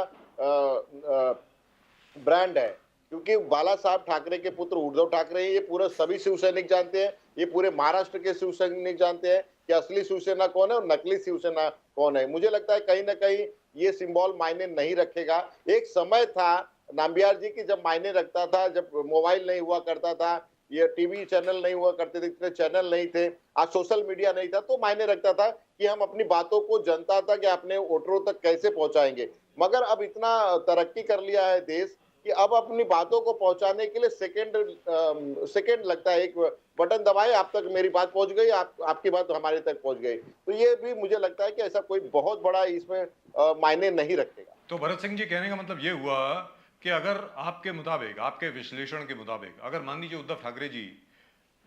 ब्रांड है, क्योंकि बाला साहब ठाकरे के पुत्र उद्धव ठाकरे, ये पूरा सभी शिव सैनिक जानते हैं, ये पूरे महाराष्ट्र के शिव सैनिक जानते हैं कि असली शिवसेना कौन है और नकली शिवसेना कौन है। मुझे लगता है कहीं ना कहीं ये सिंबल मायने नहीं रखेगा। एक समय था नाम्बियार जी की जब मायने रखता था, जब मोबाइल नहीं हुआ करता था, ये टीवी चैनल नहीं हुआ करते थे, इतने चैनल नहीं थे, आज सोशल मीडिया नहीं था, तो मायने रखता था कि हम अपनी बातों को जनता तक या अपने वोटरों तक कैसे पहुंचाएंगे। मगर अब इतना तरक्की कर लिया है देश कि अब अपनी बातों को पहुंचाने के लिए सेकंड लगता है, एक बटन दबाए आप तक मेरी बात पहुंच गई, आपकी बात हमारे तक पहुंच गई। तो ये भी मुझे लगता है कि ऐसा कोई बहुत बड़ा इसमें मायने नहीं रखेगा। तो भरत सिंह जी, कहने का मतलब ये हुआ कि अगर आपके मुताबिक, आपके विश्लेषण के मुताबिक, अगर मान लीजिए उद्धव ठाकरे जी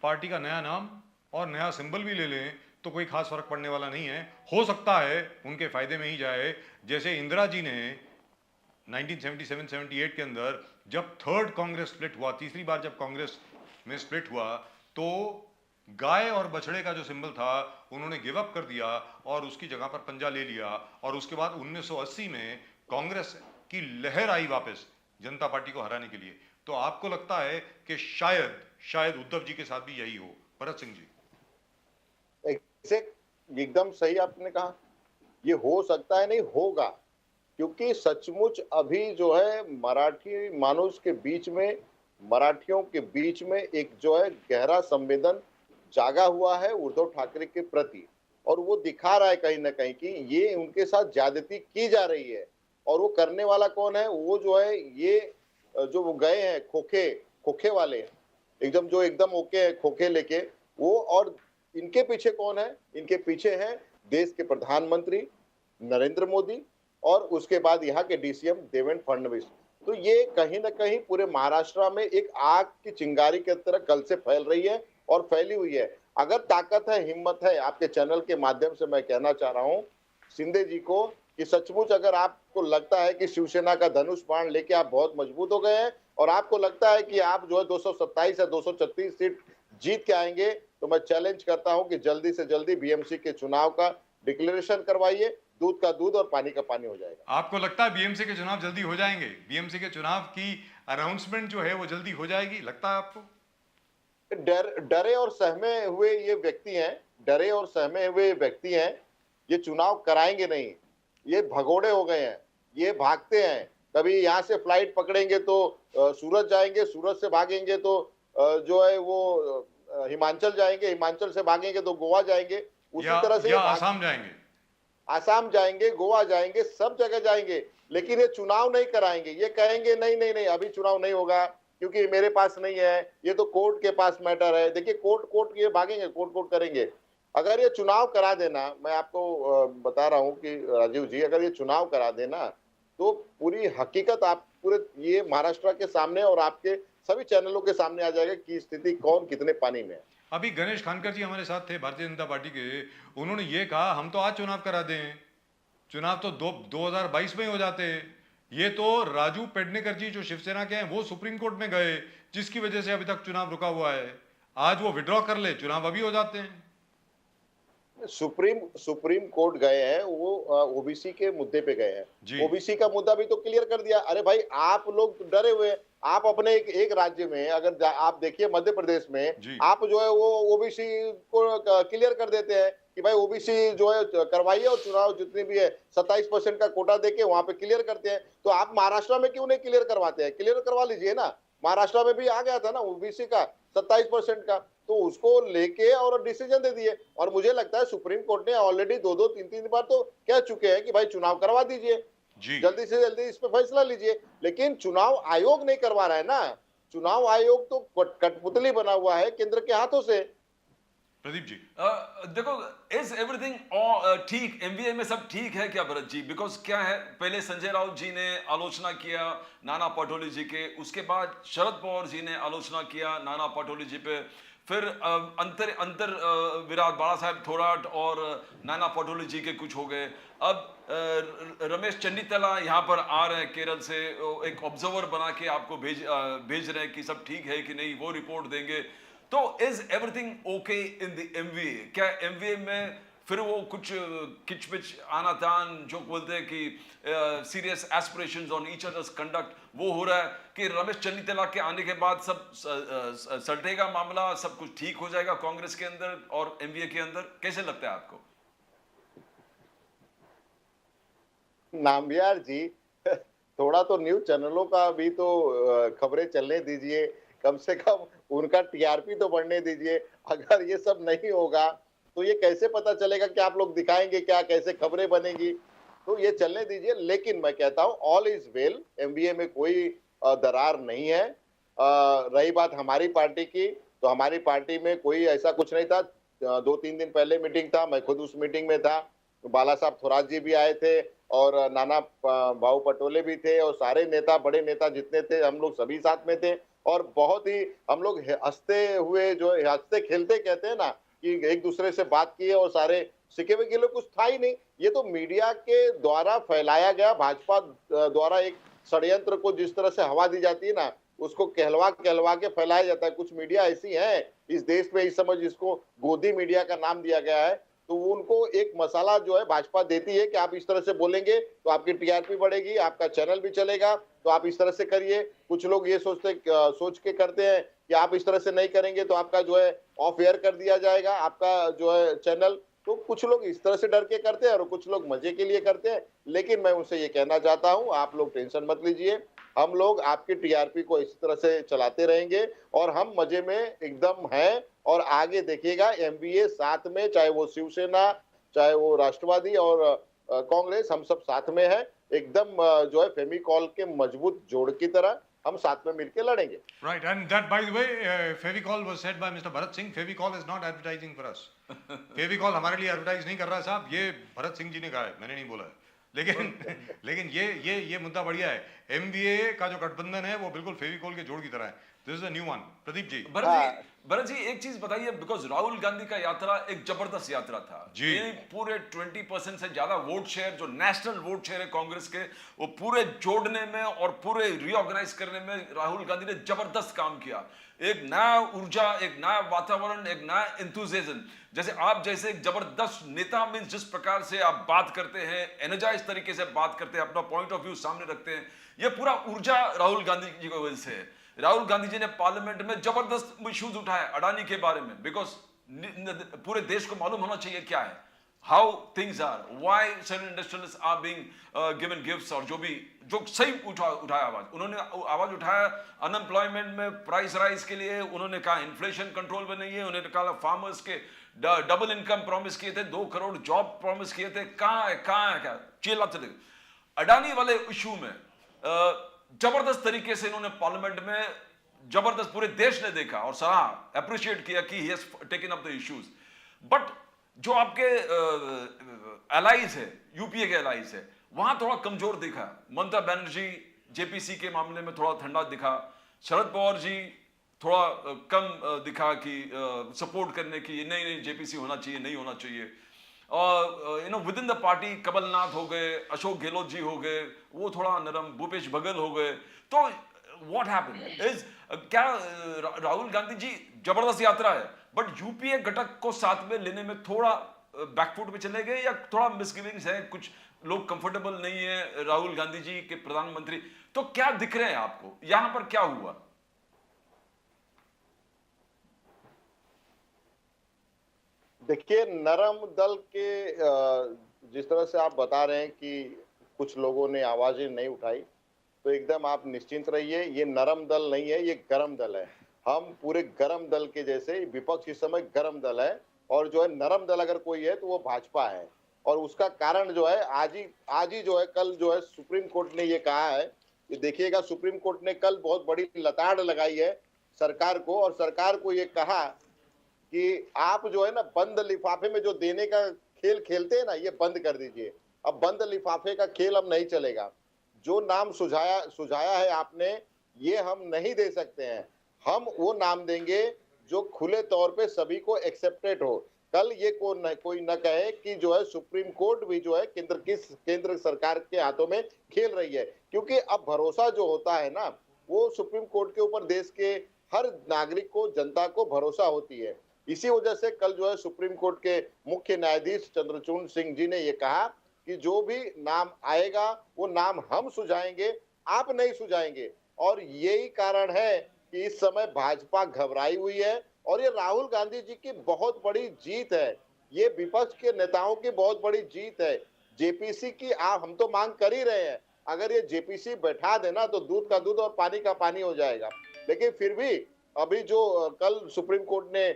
पार्टी का नया नाम और नया सिंबल भी ले लें तो कोई खास फर्क पड़ने वाला नहीं है। हो सकता है उनके फायदे में ही जाए, जैसे इंदिरा जी ने 1977-78 के अंदर जब थर्ड कांग्रेस स्प्लिट हुआ, तीसरी बार जब कांग्रेस में स्प्लिट हुआ, तो गाय और बछड़े का जो सिंबल था उन्होंने गिव अप कर दिया और उसकी जगह पर पंजा ले लिया। और उसके बाद 1980 में कांग्रेस की लहर आई वापस जनता पार्टी को हराने के लिए। तो आपको लगता है कि शायद उद्धव जी के साथ भी यही हो? भरत सिंह जी, एकदम सही आपने कहा, ये हो सकता है, नहीं होगा, क्योंकि सचमुच अभी जो है मराठी मानुष के बीच में, मराठियों के बीच में एक जो है गहरा संवेदन जागा हुआ है उद्धव ठाकरे के प्रति, और वो दिखा रहा है कहीं ना कहीं कि ये उनके साथ ज्यादती की जा रही है। और वो करने वाला कौन है? वो जो है ये जो वो गए हैं खोखे वाले, एकदम ओके है खोखे लेके वो। और इनके पीछे कौन है? इनके पीछे है देश के प्रधानमंत्री नरेंद्र मोदी और उसके बाद यहाँ के डीसीएम देवेंद्र फडणवीस। तो ये कहीं ना कहीं पूरे महाराष्ट्र में एक आग की चिंगारी की तरह कल से फैल रही है और फैली हुई है। अगर ताकत है, हिम्मत है, आपके चैनल के माध्यम से मैं कहना चाह रहा हूँ शिंदे जी को कि सचमुच अगर आपको लगता है कि शिवसेना का धनुष बाण लेके आप बहुत मजबूत हो गए हैं और आपको लगता है कि आप जो है 227 या 236 सीट जीत के आएंगे, तो मैं चैलेंज करता हूं कि जल्दी से जल्दी बीएमसी के चुनाव का डिक्लेरेशन करवाइए। दूध का दूध और पानी का पानी हो जाएगा। आपको लगता है बीएमसी के चुनाव जल्दी हो जाएंगे? बीएमसी के चुनाव की अनाउंसमेंट जो है वो जल्दी हो जाएगी, लगता है आपको? डरे और सहमे हुए ये व्यक्ति हैं, डरे और सहमे हुए व्यक्ति हैं। ये चुनाव कराएंगे नहीं, ये भगोड़े हो गए हैं, ये भागते हैं। कभी यहाँ से फ्लाइट पकड़ेंगे तो सूरत जाएंगे, सूरत से भागेंगे तो जो है वो हिमाचल जाएंगे, हिमाचल से भागेंगे तो गोवा जाएंगे। उसी तरह से या आसाम जाएंगे। आसाम जाएंगे, गोवा जाएंगे, सब जगह जाएंगे, लेकिन ये चुनाव नहीं कराएंगे। ये कहेंगे नहीं नहीं नहीं, अभी चुनाव नहीं होगा क्योंकि मेरे पास नहीं है, ये तो कोर्ट के पास मैटर है। देखिए कोर्ट ये भागेंगे, कोर्ट करेंगे। अगर ये चुनाव करा देना, मैं आपको बता रहा हूं कि राजीव जी, अगर ये चुनाव करा देना तो पूरी हकीकत आप पूरे ये महाराष्ट्र के सामने और आपके सभी चैनलों के सामने आ जाएगा कि स्थिति कौन कितने पानी में है। अभी गणेश खानकर जी हमारे साथ थे, भारतीय जनता पार्टी के। उन्होंने ये कहा हम तो आज चुनाव करा दें, चुनाव तो 2022 में हो जाते। ये तो राजू पेडनेकर जी जो शिवसेना के हैं वो सुप्रीम कोर्ट में गए, जिसकी वजह से अभी तक चुनाव रुका हुआ है। आज वो विड्रॉ कर ले, चुनाव अभी हो जाते हैं। सुप्रीम कोर्ट गए हैं, वो ओबीसी के मुद्दे पे गए जी। हैं। ओबीसी का मुद्दा भी तो क्लियर कर दिया। अरे भाई आप लोग डरे हुए हैं। आप अपने एक राज्य में अगर आप देखिए मध्य प्रदेश में, जी। आप जो है वो ओबीसी को क्लियर कर देते हैं कि भाई ओबीसी जो है करवाइए और चुनाव जितनी भी है 27% का कोटा देके वहां पे क्लियर करते हैं। तो आप महाराष्ट्र में क्यों नहीं क्लियर करवाते हैं? क्लियर करवा लीजिए ना। महाराष्ट्र में भी आ गया था ना ओबीसी का 27% का, तो उसको लेके और डिसीजन दे दिए। और मुझे लगता है सुप्रीम कोर्ट ने ऑलरेडी 2-3 बार तो कह चुके हैं कि भाई चुनाव करवा दीजिए, जी। जल्दी से जल्दी इस पे फैसला लीजिए। लेकिन चुनाव आयोग नहीं करवा रहा है ना। चुनाव आयोग तो कठपुतली बना हुआ है केंद्र के हाथों से। प्रदीप जी, देखो, इज एवरीथिंग ठीक, एमवीए में सब ठीक है क्या भरत जी? बिकॉज क्या है, पहले संजय राउत जी ने आलोचना किया नाना पटोले जी के, उसके बाद शरद पवार जी ने आलोचना किया नाना पटोले जी पे, फिर अंतर विराट बाला साहेब थोराट और नाना पटोले जी के कुछ हो गए। अब रमेश चन्नीतला यहाँ पर आ रहे हैं केरल से, एक ऑब्जर्वर बना के आपको भेज रहे हैं कि सब ठीक है कि नहीं, वो रिपोर्ट देंगे। तो is everything okay in the MVA? क्या एमवीए में फिर वो कुछ किचपिच आनातान जो बोलते हैं कि serious aspirations on each others conduct, वो हो रहा है कि रमेश चन्नीतला के आने के बाद सब सलटेगा मामला, सब कुछ ठीक हो जाएगा कांग्रेस के अंदर और एमवीए के अंदर? कैसे लगता है आपको? नामबियार जी, थोड़ा तो न्यूज चैनलों का भी तो खबरें चलने दीजिए, कम से कम उनका टीआरपी तो बढ़ने दीजिए। अगर ये सब नहीं होगा तो ये कैसे पता चलेगा कि आप लोग दिखाएंगे क्या, कैसे खबरें बनेगी? तो ये चलने दीजिए। लेकिन मैं कहता हूँ ऑल इज वेल, एमबीए में कोई दरार नहीं है। रही बात हमारी पार्टी की, तो हमारी पार्टी में कोई ऐसा कुछ नहीं था। 2-3 दिन पहले मीटिंग था, मैं खुद उस मीटिंग में था। तो बाला साहब थोराट जी भी आए थे और नाना भाऊ पटोले भी थे और सारे नेता, बड़े नेता जितने थे, हम लोग सभी साथ में थे। और बहुत ही हम लोग हंसते हुए, जो हंसते खेलते कहते हैं ना, कि एक दूसरे से बात किए और सारे सिके हुए गिले, कुछ था ही नहीं। ये तो मीडिया के द्वारा फैलाया गया, भाजपा द्वारा एक षड्यंत्र को जिस तरह से हवा दी जाती है ना, उसको कहलवा के फैलाया जाता है। कुछ मीडिया ऐसी है इस देश में, इस समय जिसको गोदी मीडिया का नाम दिया गया है, तो उनको एक मसाला जो है भाजपा देती है कि आप इस तरह से बोलेंगे तो आपकी टीआरपी बढ़ेगी, आपका चैनल भी चलेगा, तो आप इस तरह से करिए। कुछ लोग ये सोच के करते हैं कि आप इस तरह से नहीं करेंगे तो आपका जो है ऑफ एयर कर दिया जाएगा, आपका जो है चैनल। तो कुछ लोग इस तरह से डर के करते हैं और कुछ लोग मजे के लिए करते हैं। लेकिन मैं उनसे ये कहना चाहता हूं, आप लोग टेंशन मत लीजिए, हम लोग आपकी टीआरपी को इसी तरह से चलाते रहेंगे और हम मजे में एकदम हैं। और आगे देखिएगा एमबीए साथ में, चाहे वो शिवसेना, चाहे वो राष्ट्रवादी और कांग्रेस, हम सब साथ में है एकदम। जो है फेविकॉल के मजबूत जोड़ की तरह हम साथ में मिलकर लड़ेंगे। right, and that by the way, Fevicol was said by Mr. Bharat Singh. Fevicol is not advertising for us. Fevicol हमारे लिए एडवर्टाइज नहीं कर रहा साहब, ये भरत सिंह जी ने कहा है, मैंने नहीं बोला है। लेकिन ये मुद्दा बढ़िया है। एमबीए का जो गठबंधन है वो बिल्कुल फेविकॉल के जोड़ की तरह है। This is a new one. Pradeep ji, Bharat ji एक चीज बताइए, बिकॉज राहुल गांधी का यात्रा एक जबरदस्त यात्रा था जी। ये पूरे 20% से ज्यादा वोट शेयर, जो नेशनल वोट शेयर है कांग्रेस के, वो पूरे जोड़ने में और पूरे रीऑर्गेनाइज करने में राहुल गांधी ने जबरदस्त काम किया। एक नया ऊर्जा, एक नया वातावरण, एक नया एंथुसियाज्म। जैसे आप जैसे एक जबरदस्त नेता में जिस प्रकार से आप बात करते हैं, एनर्जाइज तरीके से बात करते हैं, अपना पॉइंट ऑफ व्यू सामने रखते हैं, ये पूरा ऊर्जा राहुल गांधी जी की वजह से है। राहुल गांधी जी ने पार्लियामेंट में जबरदस्त इश्यूज उठाए अडानी के बारे में, बिकॉज पूरे देश को मालूम होना चाहिए क्या है, how things are, why certain industrialist are being given gifts, और जो सही उठाया आवाज, उन्होंने आवाज उठाया अनएम्प्लॉयमेंट में प्राइस राइज के लिए, उन्होंने कहा इन्फ्लेशन कंट्रोल में नहीं है, उन्होंने कहा फार्मर्स के डबल इनकम प्रॉमिस किए थे, 2 करोड़ जॉब प्रॉमिस किए थे, कहां है क्या चिल्ला चले। अडानी वाले इशू में जबरदस्त तरीके से इन्होंने पार्लियामेंट में जबरदस्त पूरे देश ने देखा और सराहा, अप्रिशिएट किया कि he has taken up the issues. But जो आपके एलाइज है, यूपीए के एलाइज है, वहां थोड़ा कमजोर दिखा। ममता बनर्जी जेपीसी के मामले में थोड़ा ठंडा दिखा, शरद पवार जी थोड़ा कम दिखा कि सपोर्ट करने की, नहीं जेपीसी होना चाहिए, नहीं होना चाहिए। और within the party Kamal Nath हो गए, अशोक गहलोत जी हो गए, वो थोड़ा नरम, भूपेश बघेल हो गए। तो व्हाट हैपेंड इज, क्या राहुल गांधी जी जबरदस्त यात्रा है, बट यूपीए घटक को साथ में लेने में थोड़ा बैकफुट में चले गए, या थोड़ा मिसगिविंग्स है, कुछ लोग कंफर्टेबल नहीं है राहुल गांधी जी के प्रधानमंत्री, तो क्या दिख रहे हैं आपको यहां पर क्या हुआ? देखिए, नरम दल के जिस तरह से आप बता रहे हैं कि कुछ लोगों ने आवाजें नहीं उठाई, तो एकदम आप निश्चिंत रहिए, ये नरम दल नहीं है, ये गरम दल है। हम पूरे गरम दल के जैसे, विपक्ष इस समय गरम दल है, और जो है नरम दल अगर कोई है तो वो भाजपा है। और उसका कारण जो है आज ही जो है, कल जो है सुप्रीम कोर्ट ने ये कहा है, ये देखिएगा, सुप्रीम कोर्ट ने कल बहुत बड़ी लताड़ लगाई है सरकार को, और सरकार को ये कहा कि आप जो है ना, बंद लिफाफे में जो देने का खेल खेलते हैं ना, ये बंद कर दीजिए। अब बंद लिफाफे का खेल अब नहीं चलेगा। जो नाम सुझाया है आपने, ये हम नहीं दे सकते हैं। हम वो नाम देंगे जो खुले तौर पे सभी को एक्सेप्टेड हो। कल ये कोई न कहे कि जो है सुप्रीम कोर्ट भी जो है केंद्र सरकार के हाथों में खेल रही है, क्योंकि अब भरोसा जो होता है ना, वो सुप्रीम कोर्ट के ऊपर देश के हर नागरिक को, जनता को भरोसा होती है। इसी वजह से कल जो है सुप्रीम कोर्ट के मुख्य न्यायाधीश चंद्रचूड़ सिंह जी ने ये कहा कि जो भी नाम आएगा वो नाम हम सुझाएंगे, आप नहीं सुझाएंगे। और यही कारण है कि इस समय भाजपा घबराई हुई है, और ये राहुल गांधी जी की बहुत बड़ी जीत है, ये विपक्ष के नेताओं की बहुत बड़ी जीत है। जेपीसी की हम तो मांग कर ही रहे हैं, अगर ये जेपीसी बैठा देना तो दूध का दूध और पानी का पानी हो जाएगा। लेकिन फिर भी अभी जो कल सुप्रीम कोर्ट ने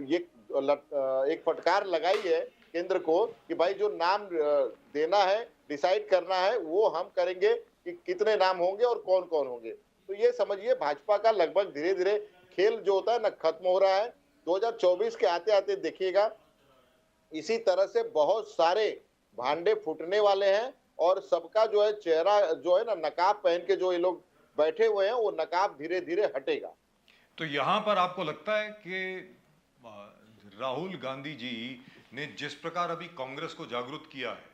ये एक फटकार लगाई है केंद्र को कि भाई जो नाम देना है, डिसाइड करना है, वो हम करेंगे कि कितने नाम होंगे और कौन कौन होंगे। तो ये समझिए भाजपा का लगभग धीरे धीरे खेल जो होता है ना, खत्म हो रहा है। 2024 के आते आते देखिएगा, इसी तरह से बहुत सारे भांडे फूटने वाले हैं, और सबका जो है चेहरा जो है ना, नकाब पहन के जो ये लोग बैठे हुए हैं, वो नकाब धीरे धीरे हटेगा। तो यहां पर आपको लगता है कि राहुल गांधी जी ने जिस प्रकार अभी कांग्रेस को जागरूक किया है,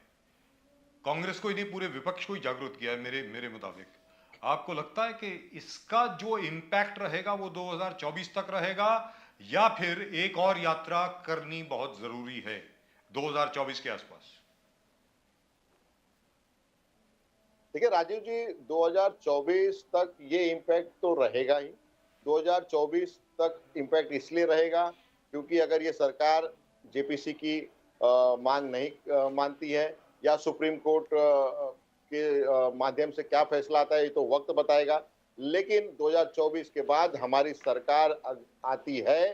कांग्रेस को ही नहीं पूरे विपक्ष को ही जागरूक किया है, मेरे मुताबिक, आपको लगता है कि इसका जो इंपैक्ट रहेगा वो 2024 तक रहेगा, या फिर एक और यात्रा करनी बहुत जरूरी है 2024 के आसपास? देखिए राजीव जी, 2024 तक ये इम्पैक्ट तो रहेगा ही। 2024 तक इम्पैक्ट इसलिए रहेगा क्योंकि अगर ये सरकार जेपीसी की मांग नहीं मानती है, या सुप्रीम कोर्ट के माध्यम से क्या फैसला आता है ये तो वक्त बताएगा। लेकिन 2024 के बाद हमारी सरकार आती है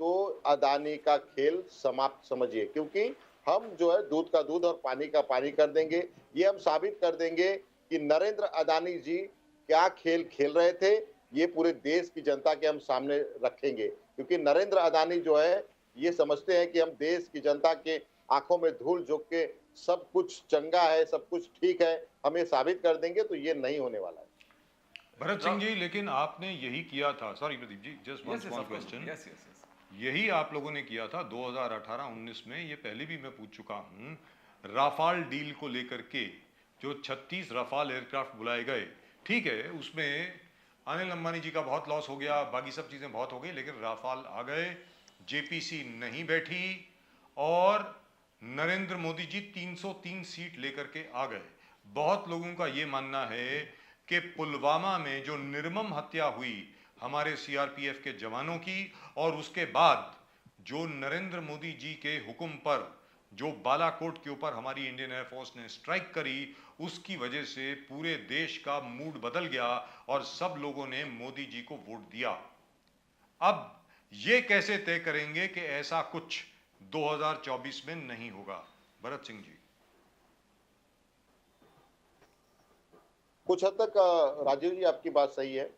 तो अदानी का खेल समाप्त समझिए, क्योंकि हम जो है दूध का दूध और पानी का पानी कर देंगे। ये हम साबित कर देंगे कि नरेंद्र अदानी जी क्या खेल खेल रहे थे, ये पूरे देश की जनता के हम सामने रखेंगे। क्योंकि नरेंद्र अदानी जो है, ये समझते हैं कि हम देश की जनता के आंखों में धूल झोंक के सब कुछ चंगा है, सब कुछ ठीक है, हम ये साबित कर देंगे। तो ये नहीं होने वाला है। भरत सिंह जी, लेकिन आपने यही किया था, sorry Pradeep ji, just one small question, यही आप लोगों ने किया था 2018-19 में, ये पहले भी मैं पूछ चुका हूं, राफाल डील को लेकर के जो 36 राफाल एयरक्राफ्ट बुलाए गए, ठीक है, उसमें अनिल अंबानी जी का बहुत लॉस हो गया, बाकी सब चीजें बहुत हो गई, लेकिन राफाल आ गए, जेपीसी नहीं बैठी, और नरेंद्र मोदी जी 303 सीट लेकर के आ गए। बहुत लोगों का ये मानना है कि पुलवामा में जो निर्मम हत्या हुई हमारे सीआरपीएफ के जवानों की, और उसके बाद जो नरेंद्र मोदी जी के हुक्म पर जो बालाकोट के ऊपर हमारी इंडियन एयरफोर्स ने स्ट्राइक करी, उसकी वजह से पूरे देश का मूड बदल गया और सब लोगों ने मोदी जी को वोट दिया। अब ये कैसे तय करेंगे कि ऐसा कुछ 2024 में नहीं होगा? भरत सिंह जी। कुछ हद तक राजीव जी आपकी बात सही है।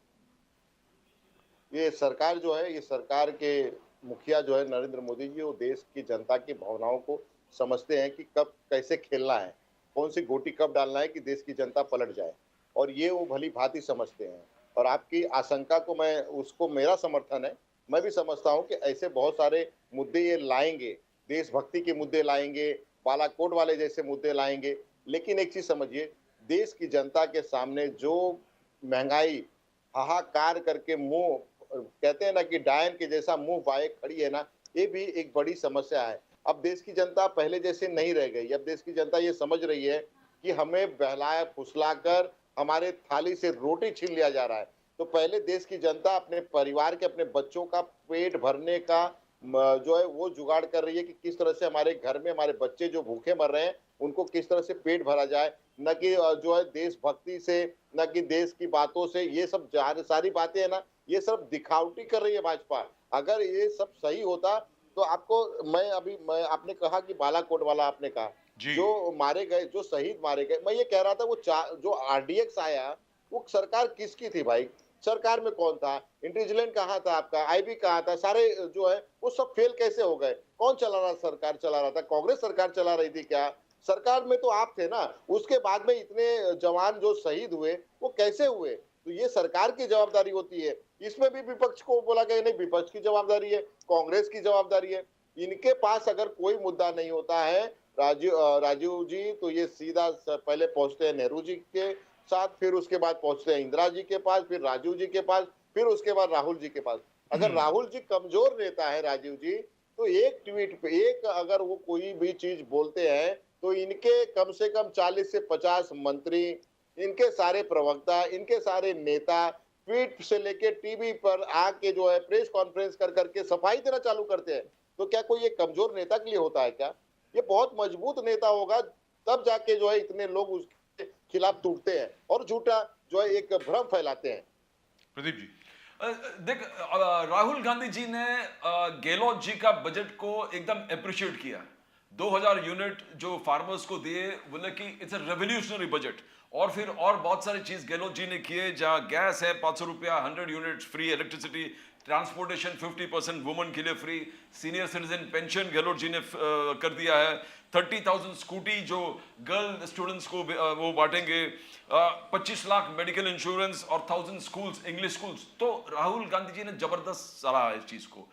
ये सरकार जो है, ये सरकार के मुखिया जो है नरेंद्र मोदी जी, वो देश की जनता की भावनाओं को समझते हैं कि कब कैसे खेलना है, कौन सी गोटी कब डालना है कि देश की जनता पलट जाए, और ये वो भली भांति समझते हैं। और आपकी आशंका को मैं, उसको मेरा समर्थन है। मैं भी समझता हूँ कि ऐसे बहुत सारे मुद्दे ये लाएंगे, देशभक्ति के मुद्दे लाएंगे, बालाकोट वाले जैसे मुद्दे लाएंगे। लेकिन एक चीज समझिए, देश की जनता के सामने जो महंगाई हाहाकार करके मुंह, कहते हैं ना कि डायन के जैसा मुंह बाए खड़ी है ना, ये भी एक बड़ी समस्या है। अब देश की जनता पहले जैसे नहीं रह गई। अब देश की जनता ये समझ रही है कि हमें बहलाया फुसलाकर हमारे थाली से रोटी छीन लिया जा रहा है। तो पहले देश की जनता अपने परिवार के, अपने बच्चों का पेट भरने का जो है वो जुगाड़ कर रही है कि किस तरह से हमारे घर में हमारे बच्चे जो भूखे मर रहे हैं उनको किस तरह से पेट भरा जाए, न कि जो है देशभक्ति से, न कि देश की बातों से। ये सब सारी बातें है ना, ये सब दिखावटी कर रही है भाजपा। अगर ये सब सही होता तो आपको, मैं आपने कहा कि बालाकोट वाला, आपने कहा जो मारे गए, जो शहीद मारे गए, मैं ये कह रहा था वो जो आरडीएक्स आया वो सरकार किसकी थी भाई? सरकार में कौन था? इंटेलिजेंस कहाँ था आपका? आईबी कहाँ था? सारे जो है वो सब फेल कैसे हो गए? कौन चला रहा? सरकार चला रहा था? कांग्रेस सरकार चला रही थी क्या? सरकार में तो आप थे ना। उसके बाद में इतने जवान जो शहीद हुए वो कैसे हुए? तो ये सरकार की जवाबदारी होती है। इसमें भी विपक्ष को बोला गया नहीं, विपक्ष की जवाबदारी है, कांग्रेस की जवाबदारी है। इनके पास अगर कोई मुद्दा नहीं होता है राजीव जी, तो ये सीधा पहले पहुंचते हैं नेहरू जी के साथ, फिर उसके बाद पहुंचते हैं इंदिरा जी के पास, फिर राजीव जी के पास, फिर उसके बाद राहुल जी के पास। अगर राहुल जी कमजोर नेता है राजीव जी, तो एक ट्वीट पे, एक अगर वो कोई भी चीज बोलते हैं तो इनके कम से कम 40 से 50 मंत्री, इनके सारे प्रवक्ता, इनके सारे नेता ट्वीट से लेके टीवी पर आके जो है प्रेस कॉन्फ्रेंस कर करके सफाई देना चालू करते हैं। तो क्या कोई ये कमजोर नेता के लिए होता है क्या? ये बहुत मजबूत नेता होगा, तब जाके जो है इतने लोग उसके खिलाफ टूटते हैं और झूठा जो है एक भ्रम फैलाते हैं। प्रदीप जी। देख, राहुल गांधी जी ने गहलोत जी का बजट को एकदम अप्रिशिएट किया। 2000 यूनिट जो फार्मर्स को दिए, बोले कि इट्स अ रेवोल्यूशनरी बजट। और फिर और बहुत सारी चीज गहलोत जी ने किए, जहां गैस है 500 रुपया, 100 unit free electricity, transportation 50% women के लिए free, senior citizen pension Gehlot ji ने कर दिया है, 30,000 स्कूटी जो गर्ल स्टूडेंट्स को वो बांटेंगे, 25 लाख मेडिकल इंश्योरेंस और 1000 स्कूल्स, इंग्लिश स्कूल्स। तो राहुल गांधी जी ने जबरदस्त सराहा इस चीज को।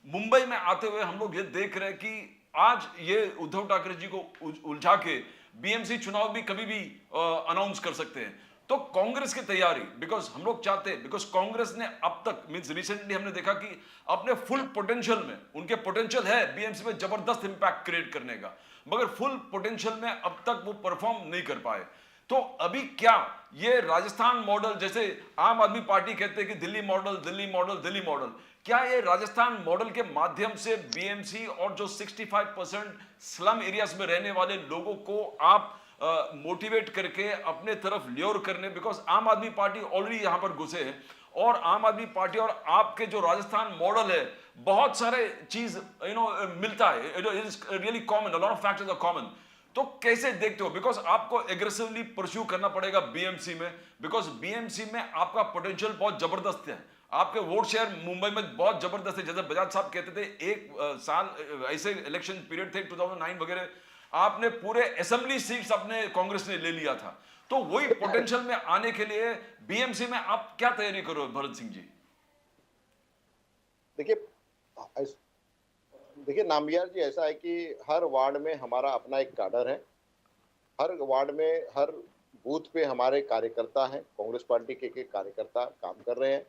मुंबई में आते हुए हम लोग ये देख रहे हैं कि आज ये उद्धव ठाकरे जी को उलझा के बीएमसी चुनाव भी कभी भी अनाउंस कर सकते हैं। तो कांग्रेस की तैयारी, बिकॉज हम लोग चाहते हैं, बिकॉज कांग्रेस ने अब तक मींस रिसेंटली हमने देखा कि अपने फुल पोटेंशियल में, उनके पोटेंशियल है बीएमसी में जबरदस्त इंपैक्ट क्रिएट करने का, मगर फुल पोटेंशियल में अब तक वो परफॉर्म नहीं कर पाए। तो अभी क्या ये राजस्थान मॉडल, जैसे आम आदमी पार्टी कहते हैं कि Delhi model, Delhi model, Delhi model, क्या ये राजस्थान मॉडल के माध्यम से बीएमसी और जो 65% स्लम एरियाज में रहने वाले लोगों को आप मोटिवेट करके अपने तरफ ल्योर करने, बिकॉज आम आदमी पार्टी ऑलरेडी यहां पर घुसे हैं, और आम आदमी पार्टी और आपके जो राजस्थान मॉडल है, बहुत सारे चीज मिलता है, it is really common, a lot of factors are common. तो कैसे देखते हो? बिकॉज आपको एग्रेसिवली परस्यू करना पड़ेगा बीएमसी में, बिकॉज बीएमसी में आपका पोटेंशियल बहुत जबरदस्त है, आपके वोट शेयर मुंबई में बहुत जबरदस्त है। जैसे बजाज साहब कहते थे, एक साल ऐसे इलेक्शन पीरियड थे 2009 वगैरह, आपने पूरे असेंबली सीट्स अपने कांग्रेस ने ले लिया था। तो वही पोटेंशियल में आने के लिए बीएमसी में आप क्या तैयारी करो भरत सिंह जी? देखिए नामबियार जी, ऐसा है कि हर वार्ड में हमारा अपना एक कैडर है, हर वार्ड में, हर बूथ पे हमारे कार्यकर्ता हैं, कांग्रेस पार्टी के कार्यकर्ता काम कर रहे हैं।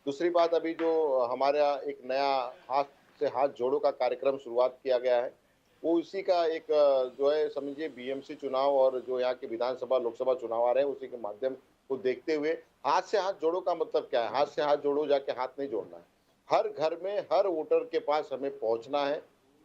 दूसरी बात, अभी जो हमारा एक नया हाथ से हाथ जोड़ो का कार्यक्रम शुरुआत किया गया है, वो इसी का एक जो है समझिए बीएमसी चुनाव और जो यहाँ के विधानसभा लोकसभा चुनाव आ रहे हैं उसी के माध्यम को देखते हुए हाथ से हाथ जोड़ो का मतलब क्या है? हाथ से हाथ जोड़ो जाके हाथ नहीं जोड़ना है। हर घर में हर वोटर के पास हमें पहुंचना है।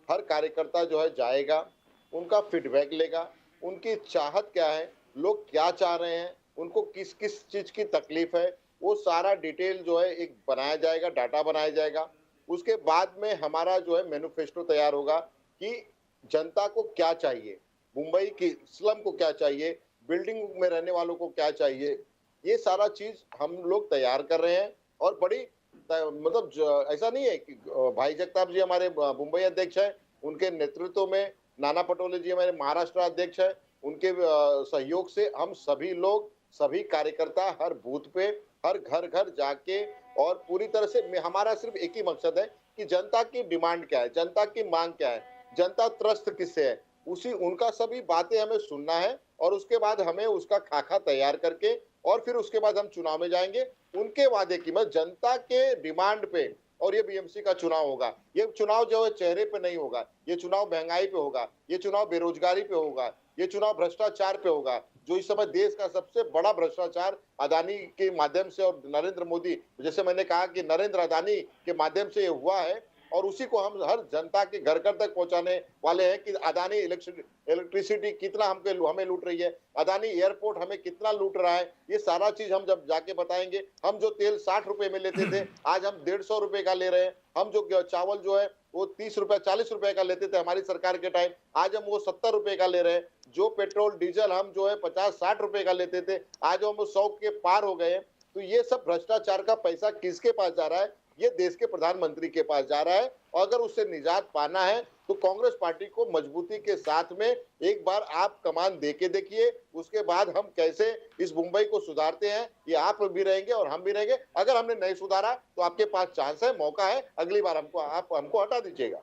हर कार्यकर्ता जो है जाएगा, उनका फीडबैक लेगा, उनकी चाहत क्या है, लोग क्या चाह रहे हैं, उनको किस किस चीज की तकलीफ है, वो सारा डिटेल जो है एक बनाया जाएगा, डाटा बनाया जाएगा। उसके बाद में हमारा जो है मैनिफेस्टो तैयार होगा कि जनता को क्या चाहिए, मुंबई की स्लम को क्या चाहिए, बिल्डिंग में रहने वालों को क्या चाहिए, ये सारा चीज हम लोग तैयार कर रहे हैं। और बड़ी मतलब ऐसा नहीं है कि भाई जगताप जी हमारे मुंबई अध्यक्ष है, उनके नेतृत्व में नाना पटोले जी हमारे महाराष्ट्र अध्यक्ष है, उनके सहयोग से हम सभी लोग, सभी कार्यकर्ता हर बूथ पे, हर घर घर जाके और पूरी तरह से हमारा सिर्फ एक ही मकसद है कि जनता की डिमांड क्या है, जनता की मांग क्या है, जनता त्रस्त किससे है, उसी उनका सभी बातें हमें सुनना है और उसके बाद हमें उसका खाका तैयार करके और फिर उसके बाद हम चुनाव में जाएंगे उनके वादे की मतलब जनता के डिमांड पे। और ये बीएमसी का चुनाव होगा, ये चुनाव जो है चेहरे पे नहीं होगा, ये चुनाव महंगाई पे होगा, ये चुनाव बेरोजगारी पे होगा, ये चुनाव भ्रष्टाचार पे होगा, जो इस समय देश का सबसे बड़ा भ्रष्टाचार अदानी के माध्यम से और नरेंद्र मोदी, जैसे मैंने कहा कि नरेंद्र अदानी के माध्यम से ये हुआ है और उसी को हम हर जनता के घर घर तक पहुंचाने वाले हैं कि अदानी इलेक्ट्रिसिटी कितना हमें लूट रही है, अदानी एयरपोर्ट हमें कितना लूट रहा है, ये सारा चीज हम जब जाके बताएंगे। हम जो तेल 60 रुपए में लेते थे आज हम 150 रुपए का ले रहे हैं, हम जो चावल जो है वो 30 रुपए 40 रुपए का लेते थे हमारी सरकार के टाइम, आज हम वो 70 रुपए का ले रहे हैं। जो पेट्रोल डीजल हम जो है 50-60 रुपए का लेते थे आज हम 100 के पार हो गए हैं। तो ये सब भ्रष्टाचार का पैसा किसके पास जा रहा है? ये देश के प्रधानमंत्री के पास जा रहा है। और अगर उससे निजात पाना है तो कांग्रेस पार्टी को मजबूती के साथ में एक बार आप कमान दे के देखिए, उसके बाद हम कैसे इस मुंबई को सुधारते हैं, ये आप भी रहेंगे और हम भी रहेंगे। अगर हमने नहीं सुधारा तो आपके पास चांस है, मौका है, अगली बार हमको हटा दीजिएगा।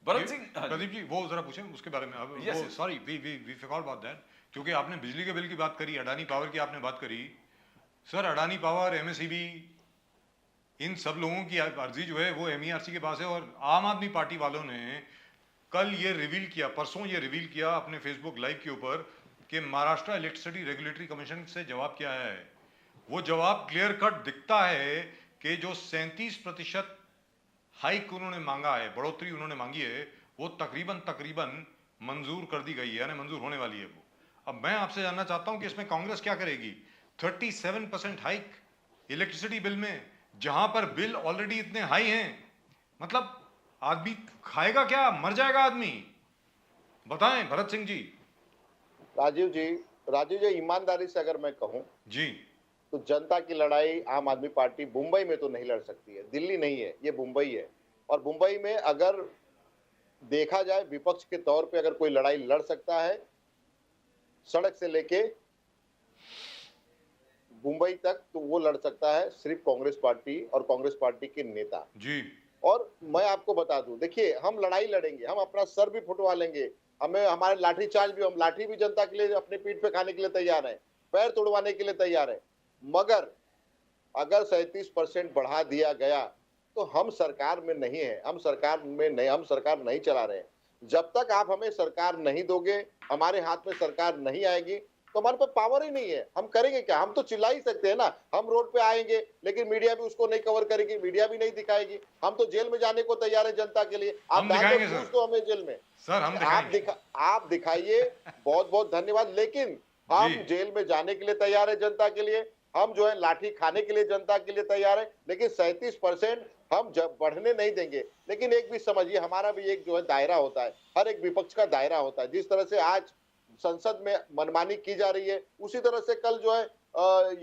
भरत सिंह, प्रदीप जी वो जरा पूछें उसके बारे में। अब Yes, वो yes. Sorry we forgot about that, क्योंकि आपने बिजली के बिल की बात करी, अडानी पावर की आपने बात करी। सर अडानी पावर, एमएसईबी, इन सब लोगों की अर्जी जो है वो एमईआरसी के पास है और आम आदमी पार्टी वालों ने कल ये रिवील किया, परसों ये रिवील किया अपने फेसबुक लाइव के ऊपर कि महाराष्ट्र इलेक्ट्रिसिटी रेगुलेटरी कमीशन से जवाब क्या है। वो जवाब क्लियर कट दिखता है कि जो 37% हाइक उन्होंने मांगा है, बढ़ोतरी उन्होंने मांगी है, वो तकरीबन मंजूर कर दी गई है, यानी मंजूर होने वाली है वो। अब मैं आपसे जानना चाहता हूं कि इसमें कांग्रेस क्या करेगी। 37% हाइक इलेक्ट्रिसिटी बिल में, जहां पर बिल ऑलरेडी इतने हाई हैं, मतलब आदमी खाएगा क्या, मर जाएगा आदमी। बताएं भरत सिंह जी। राजीव जी ईमानदारी से अगर मैं कहूं जी तो जनता की लड़ाई आम आदमी पार्टी मुंबई में तो नहीं लड़ सकती है, दिल्ली नहीं है, ये मुंबई है। और मुंबई में अगर देखा जाए विपक्ष के तौर पे अगर कोई लड़ाई लड़ सकता है सड़क से लेके मुंबई तक, तो वो लड़ सकता है सिर्फ कांग्रेस पार्टी और कांग्रेस पार्टी के नेता जी। और मैं आपको बता दूं, देखिए हम लड़ाई लड़ेंगे, हम अपना सर भी फुटवा लेंगे, हमें हमारे लाठी चार्ज भी, हम लाठी भी जनता के लिए अपने पीठ पे खाने के लिए तैयार हैं, पैर तोड़वाने के लिए तैयार है। मगर अगर 37% बढ़ा दिया गया तो हम सरकार में नहीं है, हम सरकार नहीं चला रहे हैं। जब तक आप हमें सरकार नहीं दोगे, हमारे हाथ में सरकार नहीं आएगी तो हमारे पास पावर ही नहीं है, हम करेंगे क्या? हम तो चिल्ला ही सकते हैं ना, हम रोड पे आएंगे लेकिन मीडिया भी उसको नहीं कवर करेगी, मीडिया भी नहीं दिखाएगी। हम तो जेल में जाने को तैयार है जनता के लिए, आप दिखाएंगे सर, तो हमें जेल में सर हम आप दिखाइए, बहुत बहुत धन्यवाद। लेकिन हम जेल में जाने के लिए तैयार है जनता के लिए, हम जो है लाठी खाने के लिए जनता के लिए तैयार है, लेकिन 37% हम जब बढ़ने नहीं देंगे। लेकिन एक भी समझिए, हमारा भी एक जो है दायरा होता है, हर एक विपक्ष का दायरा होता है। जिस तरह से आज संसद में मनमानी की जा रही है, उसी तरह से कल जो है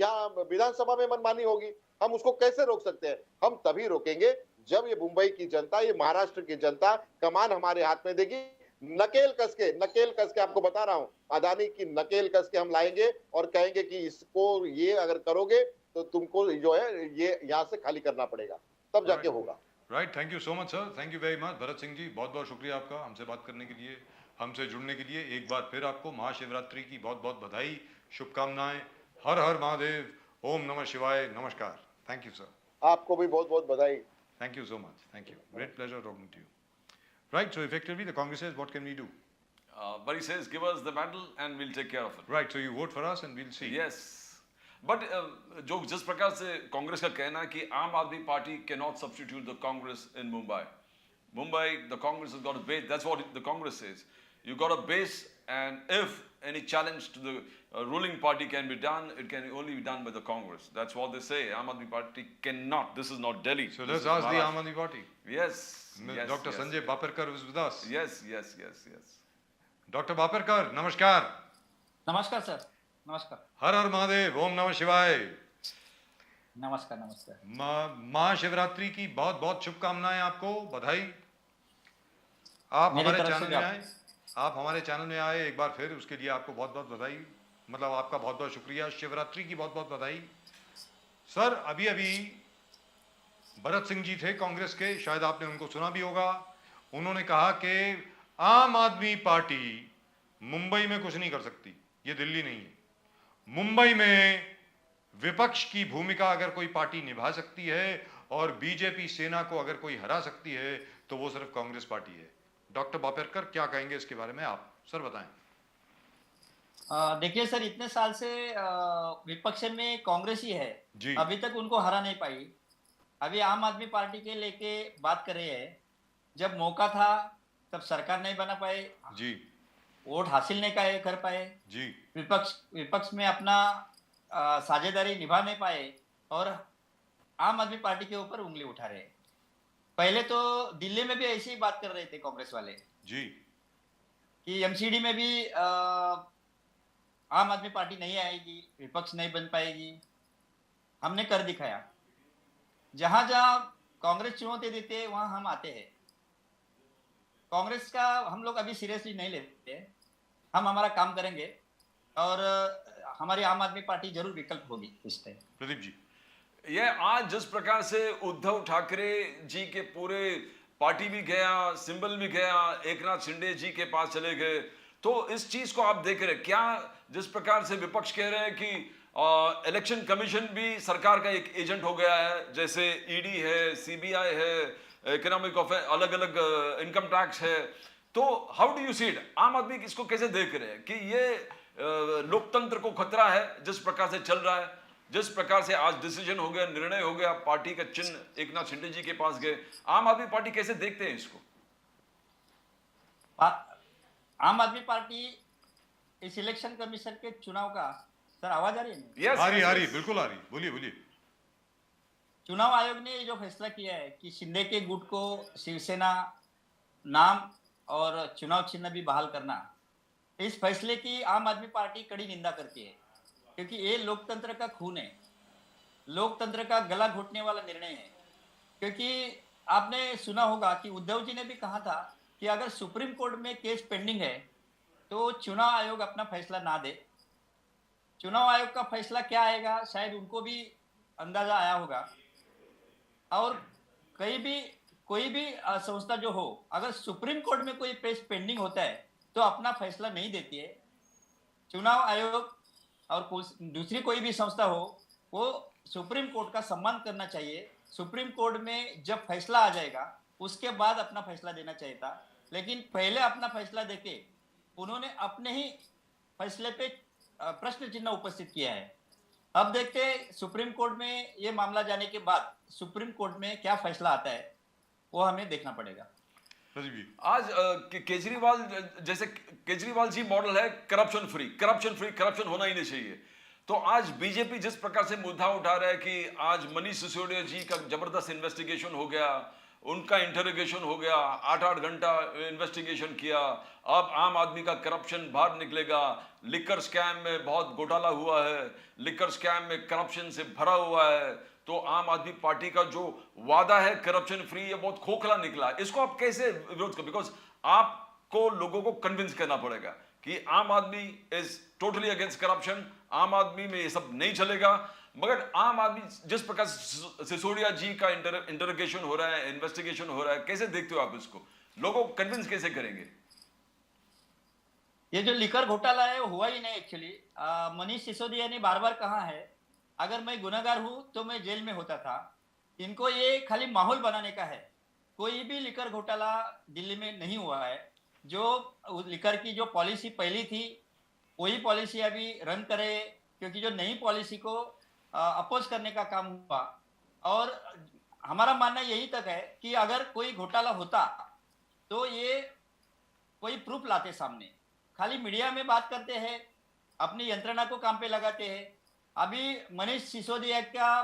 यहाँ विधानसभा में मनमानी होगी। हम उसको कैसे रोक सकते हैं? हम तभी रोकेंगे जब ये मुंबई की जनता, ये महाराष्ट्र की जनता कमान हमारे हाथ में देगी। नकेल कस के आपको बता रहा हूं, अदानी की नकेल कस के हम लाएंगे और कहेंगे कि इसको ये अगर करोगे तो तुमको जो है ये यहाँ से खाली करना पड़ेगा, तब जाके होगा। Right, thank you so much sir, thank you very much. Bharat Singh ji बहुत बहुत शुक्रिया आपका हमसे बात करने के लिए, हमसे जुड़ने के लिए। एक बार फिर आपको महाशिवरात्रि की बहुत बहुत बधाई, शुभकामनाएं। हर हर महादेव, ओम नमः शिवाय, नमस्कार। Thank you sir. आपको भी बहुत बहुत बधाई। Thank you so much, thank you, great pleasure talking to you. Right. So effectively, the Congress says, what can we do? But he says, give us the battle and we'll take care of it. Right. So you vote for us and we'll see. Yes. But जो जिस प्रकार से कांग्रेस का कहना है कि आम आदमी party cannot substitute the Congress in Mumbai. Mumbai, the Congress has got a base. That's what the Congress says. You got a base, and if any challenge to the ruling party can be done, it can only be done by the Congress. That's what they say. Aam Aadmi Party cannot. This is not Delhi. So This let's is ask the Maharashtra. Aam Aadmi Party. Yes. Yes. Dr. yes. Sanjay Baparkar is with us. Yes. Yes. Yes. Yes. Dr. Baparkar, namaskar. नमस्कार sir. नमस्कार. हर हर महादेव, ओम नमः शिवाय. नमस्कार. नमस्कार. महाशिवरात्रि की बहुत बहुत शुभकामनाएं आपको, बधाई. आप मेरी हमारे तरफ चैनल से में भी आए, आप हमारे चैनल में आए एक बार फिर, उसके लिए आपको बहुत बहुत बधाई. मतलब आपका बहुत बहुत शुक्रिया. शिवरात्रि की बहुत बहुत बधाई. सर, अभी अभी भरत सिंह जी थे कांग्रेस के, शायद आपने उनको सुना भी होगा. उन्होंने कहा कि आम आदमी पार्टी मुंबई में कुछ नहीं कर सकती, ये दिल्ली नहीं है. मुंबई में विपक्ष की भूमिका अगर कोई पार्टी निभा सकती है और बीजेपी सेना को अगर कोई हरा सकती है तो वो सिर्फ कांग्रेस पार्टी है. डॉक्टर बापेरकर, क्या कहेंगे इसके बारे में, आप सर बताएं. देखिए सर, इतने साल से विपक्ष में कांग्रेस ही है जी. अभी तक उनको हरा नहीं पाई. अभी आम आदमी पार्टी के लेके बात कर रहे हैं. जब मौका था तब सरकार नहीं बना पाए, जी. वोट हासिल नहीं कर पाए, जी. विपक्ष में अपना साझेदारी निभा नहीं पाए और आम आदमी पार्टी के ऊपर उंगली उठा रहे हैं. पहले तो दिल्ली में भी ऐसी ही बात कर रहे थे कांग्रेस वाले जी. कि एमसीडी में भी आम आदमी पार्टी नहीं आएगी, विपक्ष नहीं बन पाएगी. हमने कर दिखाया. जहां जहां कांग्रेस चुनौती देते हैं वहां हम आते हैं. कांग्रेस का हम लोग अभी सीरियसली नहीं लेते. हम हमारा काम करेंगे और हमारी आम आदमी पार्टी जरूर विकल्प होगी इस टाइम. प्रदीप जी. ये आज जिस प्रकार से उद्धव ठाकरे जी के पूरे पार्टी भी गया, सिंबल भी गया, एकनाथ शिंदे जी के पास चले गए, तो इस चीज को आप देख रहे हैं क्या? जिस प्रकार से विपक्ष कह रहे हैं कि इलेक्शन कमीशन भी सरकार का एक एजेंट हो गया है, जैसे ईडी है, सीबीआई है, इकोनॉमिक ऑफेंस, अलग अलग इनकम टैक्स है. तो how do you see it? आम आदमी इसको कैसे देख रहे हैं कि ये लोकतंत्र को खतरा है जिस प्रकार से चल रहा है, जिस प्रकार से आज डिसीजन हो गया, निर्णय हो गया, पार्टी का चिन्ह एकनाथ शिंदे जी के पास गए. आम आदमी पार्टी कैसे देखते हैं इसको? आम आदमी पार्टी इस इलेक्शन कमीशन के चुनाव का, सर आवाज आ रही है? Yes, आ रही, yes, आ रही, yes. बिल्कुल आ रही. बोलिए बोलिए. चुनाव आयोग ने जो फैसला किया है कि शिंदे के गुट को शिवसेना नाम और चुनाव चिन्ह भी बहाल करना, इस फैसले की आम आदमी पार्टी कड़ी निंदा करती है. क्योंकि ये लोकतंत्र का खून है, लोकतंत्र का गला घोटने वाला निर्णय है. क्योंकि आपने सुना होगा कि उद्धव जी ने भी कहा था कि अगर सुप्रीम कोर्ट में केस पेंडिंग है तो चुनाव आयोग अपना फैसला ना दे. चुनाव आयोग का फैसला क्या आएगा शायद उनको भी अंदाजा आया होगा. और कोई भी संस्था जो हो, अगर सुप्रीम कोर्ट में कोई केस पेंडिंग होता है तो अपना फैसला नहीं देती है. चुनाव आयोग और दूसरी कोई भी संस्था हो, वो सुप्रीम कोर्ट का सम्मान करना चाहिए. सुप्रीम कोर्ट में जब फैसला आ जाएगा उसके बाद अपना फैसला देना चाहिए था. लेकिन पहले अपना फैसला देके उन्होंने अपने ही फैसले पे प्रश्न चिन्ह उपस्थित किया है. अब देखते हैं सुप्रीम कोर्ट में ये मामला जाने के बाद सुप्रीम कोर्ट में क्या फैसला आता है, वो हमें देखना पड़ेगा. प्रदीप जी. आज केजरीवाल, जैसे केजरीवाल जी मॉडल है करप्शन फ्री, करप्शन होना ही नहीं चाहिए. तो आज बीजेपी जिस प्रकार से मुद्दा उठा रहा है कि आज मनीष सिसोदिया जी का जबरदस्त इन्वेस्टिगेशन हो गया, उनका इंटरोगेशन हो गया, 8-8 घंटा इन्वेस्टिगेशन किया, अब आम आदमी का करप्शन बाहर निकलेगा. लिकर स्कैम में बहुत घोटाला हुआ है, लिकर स्कैम में करप्शन से भरा हुआ है. तो आम आदमी पार्टी का जो वादा है करप्शन फ्री, ये बहुत खोखला निकला. इसको आप कैसे विरोध करें? बिकॉज आपको लोगों को कन्विंस करना पड़ेगा कि आम आदमी इज टोटली अगेंस्ट करप्शन, आम आदमी में ये सब नहीं चलेगा. मगर आम आदमी जिस प्रकार सिसोदिया जी का इंटरोगेशन हो रहा है, इन्वेस्टिगेशन हो रहा है, कैसे देखते हो आप इसको? लोगों को कन्विंस कैसे करेंगे? ये जो लिकर घोटाला है वो हुआ ही नहीं एक्चुअली. मनीष सिसोदिया ने बार बार कहा है अगर मैं गुनहगार हूं तो मैं जेल में होता था. इनको ये खाली माहौल बनाने का है कोई भी लिकर घोटाला दिल्ली में नहीं हुआ है। जो लिकर की जो पॉलिसी पहली थी वही पॉलिसी अभी रन करे, क्योंकि जो नई पॉलिसी को अपोज करने का काम हुआ। और हमारा मानना यही तक है कि अगर कोई घोटाला होता तो ये कोई प्रूफ लाते सामने, खाली मीडिया में बात करते हैं, अपनी यंत्रणा को काम पे लगाते हैं। अभी मनीष सिसोदिया का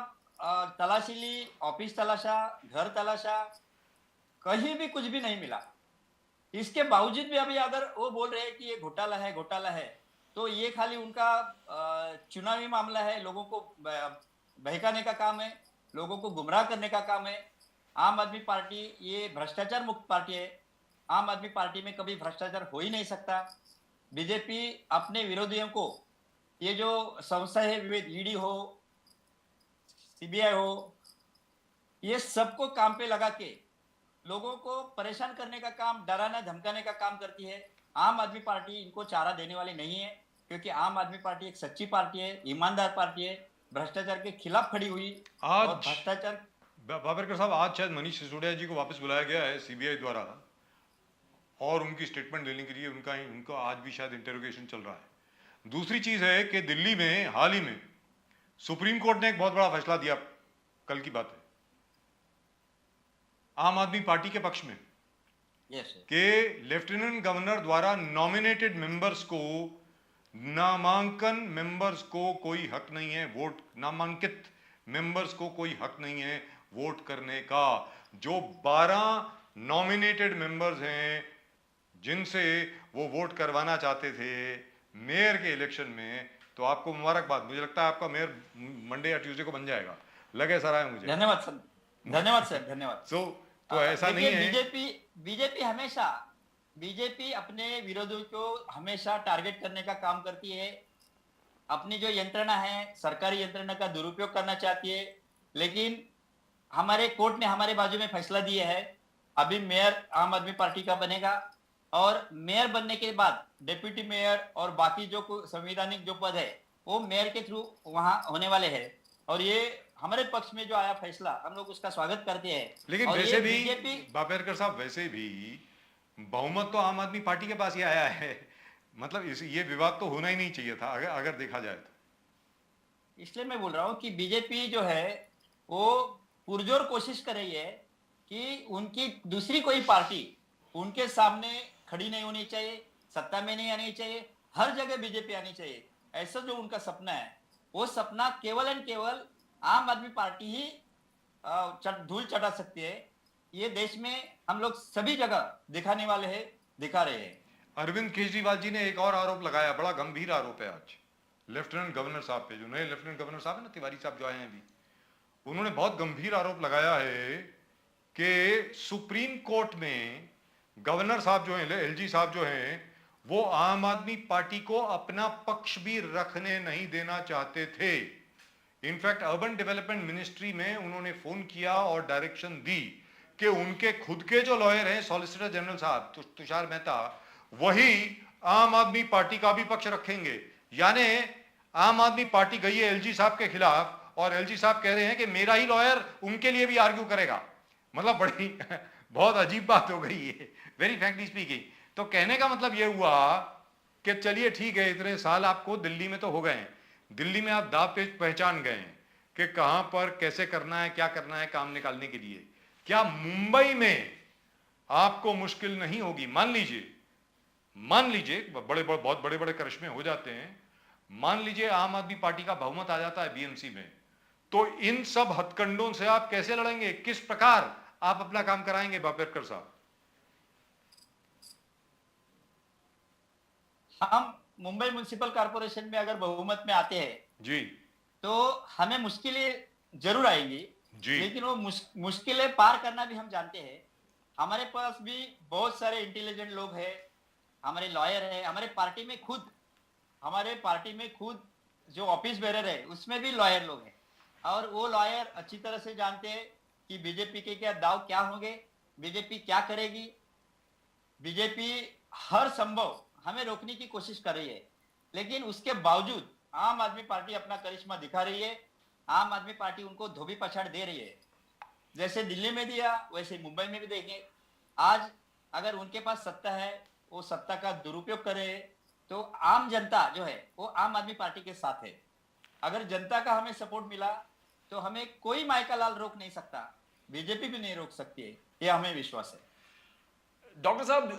तलाशी ली, ऑफिस तलाशा, घर तलाशा, कहीं भी कुछ भी नहीं मिला। इसके बावजूद भी अभी अगर वो बोल रहे हैं कि ये घोटाला है, तो ये खाली उनका चुनावी मामला है, लोगों को बहकाने का काम है, लोगों को गुमराह करने का काम है। आम आदमी पार्टी ये भ्रष्टाचार मुक्त पार्टी है। आम आदमी पार्टी में कभी भ्रष्टाचार हो ही नहीं सकता। बीजेपी अपने विरोधियों को, ये जो संस्था है विविध, ईडी हो, सीबीआई हो, ये सबको काम पे लगा के लोगों को परेशान करने का काम, डराना धमकाने का काम करती है। आम आदमी पार्टी इनको चारा देने वाली नहीं है, क्योंकि आम आदमी पार्टी एक सच्ची पार्टी है, ईमानदार पार्टी है, भ्रष्टाचार के खिलाफ खड़ी हुई। आज और भ्रष्टाचार बाबरकर साहब, आज शायद मनीष सिसोदिया जी को वापस बुलाया गया है सीबीआई द्वारा, और उनकी स्टेटमेंट लेने के लिए उनका आज भी शायद इंटरोगेशन चल रहा है। दूसरी चीज है कि दिल्ली में हाल ही में सुप्रीम कोर्ट ने एक बहुत बड़ा फैसला दिया, कल की बात है, आम आदमी पार्टी के पक्ष में, कि लेफ्टिनेंट गवर्नर द्वारा नॉमिनेटेड मेंबर्स को, नामांकन मेंबर्स को कोई हक नहीं है वोट, नामांकित मेंबर्स को कोई हक नहीं है वोट करने का। जो 12 नॉमिनेटेड मेंबर्स हैं जिनसे वो वोट करवाना चाहते थे मेयर के इलेक्शन में, तो आपको मुबारकबाद। मुझे लगता है आपका मेयर मंडे या ट्यूसडे को बन जाएगा, लगे सर आए मुझे। धन्यवाद सर, धन्यवाद सर, धन्यवाद। तो ऐसा नहीं है। बीजेपी अपने विरोधियों को हमेशा टारगेट करने का काम करती है। अपनी जो यंत्रणा है, सरकारी यंत्रणा का दुरुपयोग करना चाहती है। लेकिन हमारे कोर्ट ने हमारे बाजू में फैसला दिया है, अभी मेयर आम आदमी पार्टी का बनेगा, और मेयर बनने के बाद डिप्टी मेयर और बाकी जो संवैधानिक जो पद है वो मेयर के थ्रू वहां होने वाले हैं। और ये हमारे पक्ष में जो आया फैसला, हम लोग उसका स्वागत करते हैं। लेकिन वैसे भी बापेरकर साहब, वैसे भी बहुमत तो आम आदमी पार्टी के पास ही आया है, मतलब ये विवाद तो होना ही नहीं चाहिए था अगर देखा जाए तो। इसलिए मैं बोल रहा हूँ कि बीजेपी जो है वो पुरजोर कोशिश कर रही है कि उनकी दूसरी कोई पार्टी उनके सामने खड़ी नहीं होनी चाहिए, सत्ता में नहीं आनी चाहिए, हर जगह बीजेपी आनी चाहिए। ऐसा जो उनका सपना है, वो सपना केवल एंड केवल आम आदमी पार्टी ही धूल चटा सकती है। ये देश में हम लोग सभी जगह दिखाने वाले हैं, दिखा रहे हैं। अरविंद केजरीवाल जी ने एक और आरोप लगाया, बड़ा गंभीर आरोप है आज लेफ्टिनेंट गवर्नर साहब पे, जो नए लेफ्टिनेंट गवर्नर साहब है ना, तिवारी साहब जो आए हैं अभी, उन्होंने बहुत गंभीर आरोप लगाया है कि सुप्रीम कोर्ट में गवर्नर साहब जो हैं, एलजी साहब जो हैं, वो आम आदमी पार्टी को अपना पक्ष भी रखने नहीं देना चाहते थे। इनफैक्ट अर्बन डेवलपमेंट मिनिस्ट्री में उन्होंने फोन किया और डायरेक्शन दी कि उनके खुद के जो लॉयर हैं, सॉलिसिटर जनरल साहब तुषार मेहता, वही आम आदमी पार्टी का भी पक्ष रखेंगे। यानी आम आदमी पार्टी गई है एलजी साहब के खिलाफ, और एलजी साहब कह रहे हैं कि मेरा ही लॉयर उनके लिए भी आर्ग्यू करेगा। मतलब बड़ी बहुत अजीब बात हो गई है, वेरी फ्रैंकली स्पीकिंग। तो कहने का मतलब यह हुआ कि चलिए ठीक है, इतने साल आपको दिल्ली में तो हो गए हैं, दिल्ली में आप दाव पेच पहचान गए हैं कि कहां पर कैसे करना है, क्या करना है काम निकालने के लिए। क्या मुंबई में आपको मुश्किल नहीं होगी? मान लीजिए बहुत बड़े बड़े करिश्मे हो जाते हैं, मान लीजिए आम आदमी पार्टी का बहुमत आ जाता है बीएमसी में, तो इन सब हथकंडों से आप कैसे लड़ेंगे? किस प्रकार आप अपना काम कराएंगे बापेरकर साहब? हम मुंबई म्युनिसिपल कॉर्पोरेशन में अगर बहुमत में आते हैं जी, तो हमें मुश्किलें जरूर आएंगी जी, लेकिन वो मुश्किलें पार करना भी हम जानते हैं। हमारे पास भी बहुत सारे इंटेलिजेंट लोग हैं, हमारे लॉयर हैं, हमारे पार्टी में खुद जो ऑफिस बेरर है उसमें भी लॉयर लोग हैं, और वो लॉयर अच्छी तरह से जानते हैं कि बीजेपी के क्या दाव क्या होंगे, बीजेपी क्या करेगी। बीजेपी हर संभव हमें रोकने की कोशिश कर रही है, लेकिन उसके बावजूद आम आदमी पार्टी अपना करिश्मा दिखा रही है, आम आदमी पार्टी उनको धोबी पछाड़ दे रही है। जैसे दिल्ली में दिया वैसे मुंबई में भी देंगे। आज अगर उनके पास सत्ता है, वो सत्ता का दुरुपयोग करे तो आम जनता जो है वो आम आदमी पार्टी के साथ है। अगर जनता का हमें सपोर्ट मिला तो हमें कोई माइका लाल रोक नहीं सकता, बीजेपी भी नहीं रोक सकती है, ये हमें विश्वास है। डॉक्टर साहब,